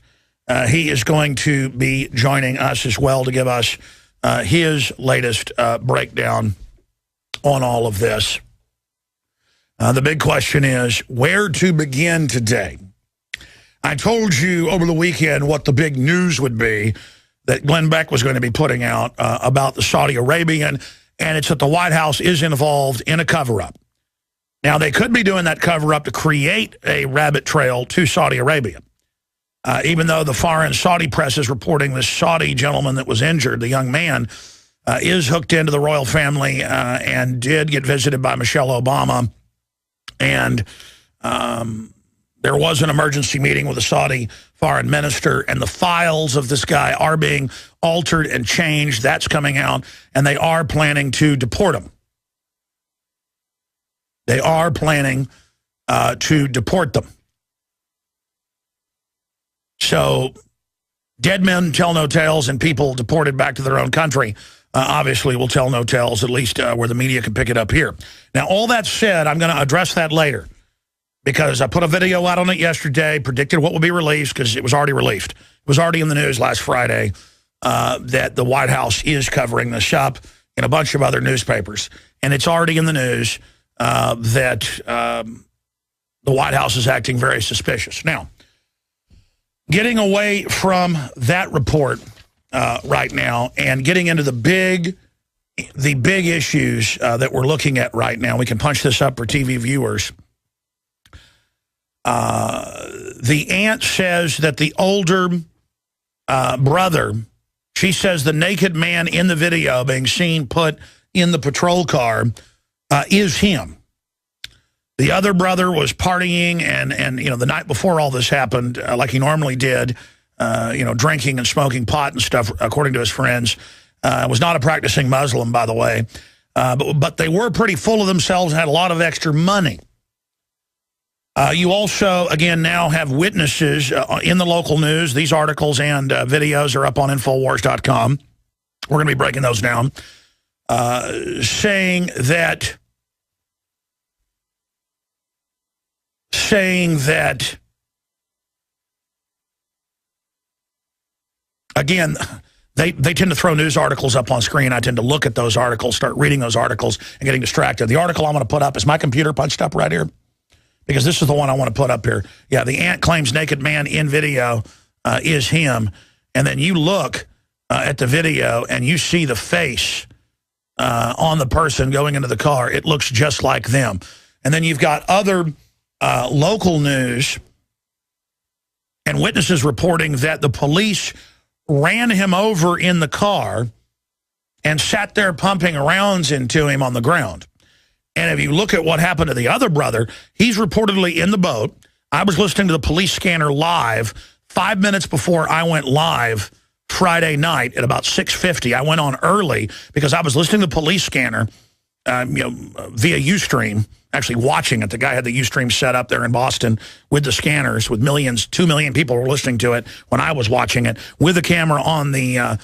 He is going to be joining us as well to give us his latest breakdown on all of this. The big question is where to begin today. I told you over the weekend what the big news would be that Glenn Beck was going to be putting out about the Saudi Arabian, and it's that the White House is involved in a cover-up. Now, they could be doing that cover-up to create a rabbit trail to Saudi Arabia, even though the foreign Saudi press is reporting this Saudi gentleman that was injured, the young man, is hooked into the royal family and did get visited by Michelle Obama. And there was an emergency meeting with the Saudi foreign minister, and the files of this guy are being altered and changed. That's coming out, and they are planning to deport him. They are planning to deport them. So dead men tell no tales, and people deported back to their own country obviously will tell no tales, at least where the media can pick it up here. Now, all that said, I'm going to address that later because I put a video out on it yesterday, predicted what will be released because it was already released. It was already in the news last Friday that the White House is covering this up in a bunch of other newspapers. And it's already in the news that the White House is acting very suspicious. Now, getting away from that report right now and getting into the big issues that we're looking at right now. We can punch this up for TV viewers. The aunt says that the older brother, she says the naked man in the video being seen put in the patrol car is him. The other brother was partying and you know, the night before all this happened, like he normally did, you know, drinking and smoking pot and stuff, according to his friends. Was not a practicing Muslim, by the way. But they were pretty full of themselves and had a lot of extra money. You also, again, now have witnesses in the local news. These articles and videos are up on Infowars.com. We're going to be breaking those down. Saying that again, they tend to throw news articles up on screen. I tend to look at those articles, start reading those articles, and getting distracted. The article I'm going to put up, is my computer punched up right here? Because this is the one I want to put up here. Yeah, the aunt claims naked man in video is him. And then you look at the video and you see the face on the person going into the car. It looks just like them. And then you've got other local news and witnesses reporting that the police ran him over in the car and sat there pumping rounds into him on the ground. And if you look at what happened to the other brother, he's reportedly in the boat. I was listening to the police scanner live 5 minutes before I went live Friday night at about 6:50. I went on early because I was listening to the police scanner you know, via Ustream, actually watching it. The guy had the Ustream set up there in Boston with the scanners, with millions, 2 million people were listening to it when I was watching it, with the camera on the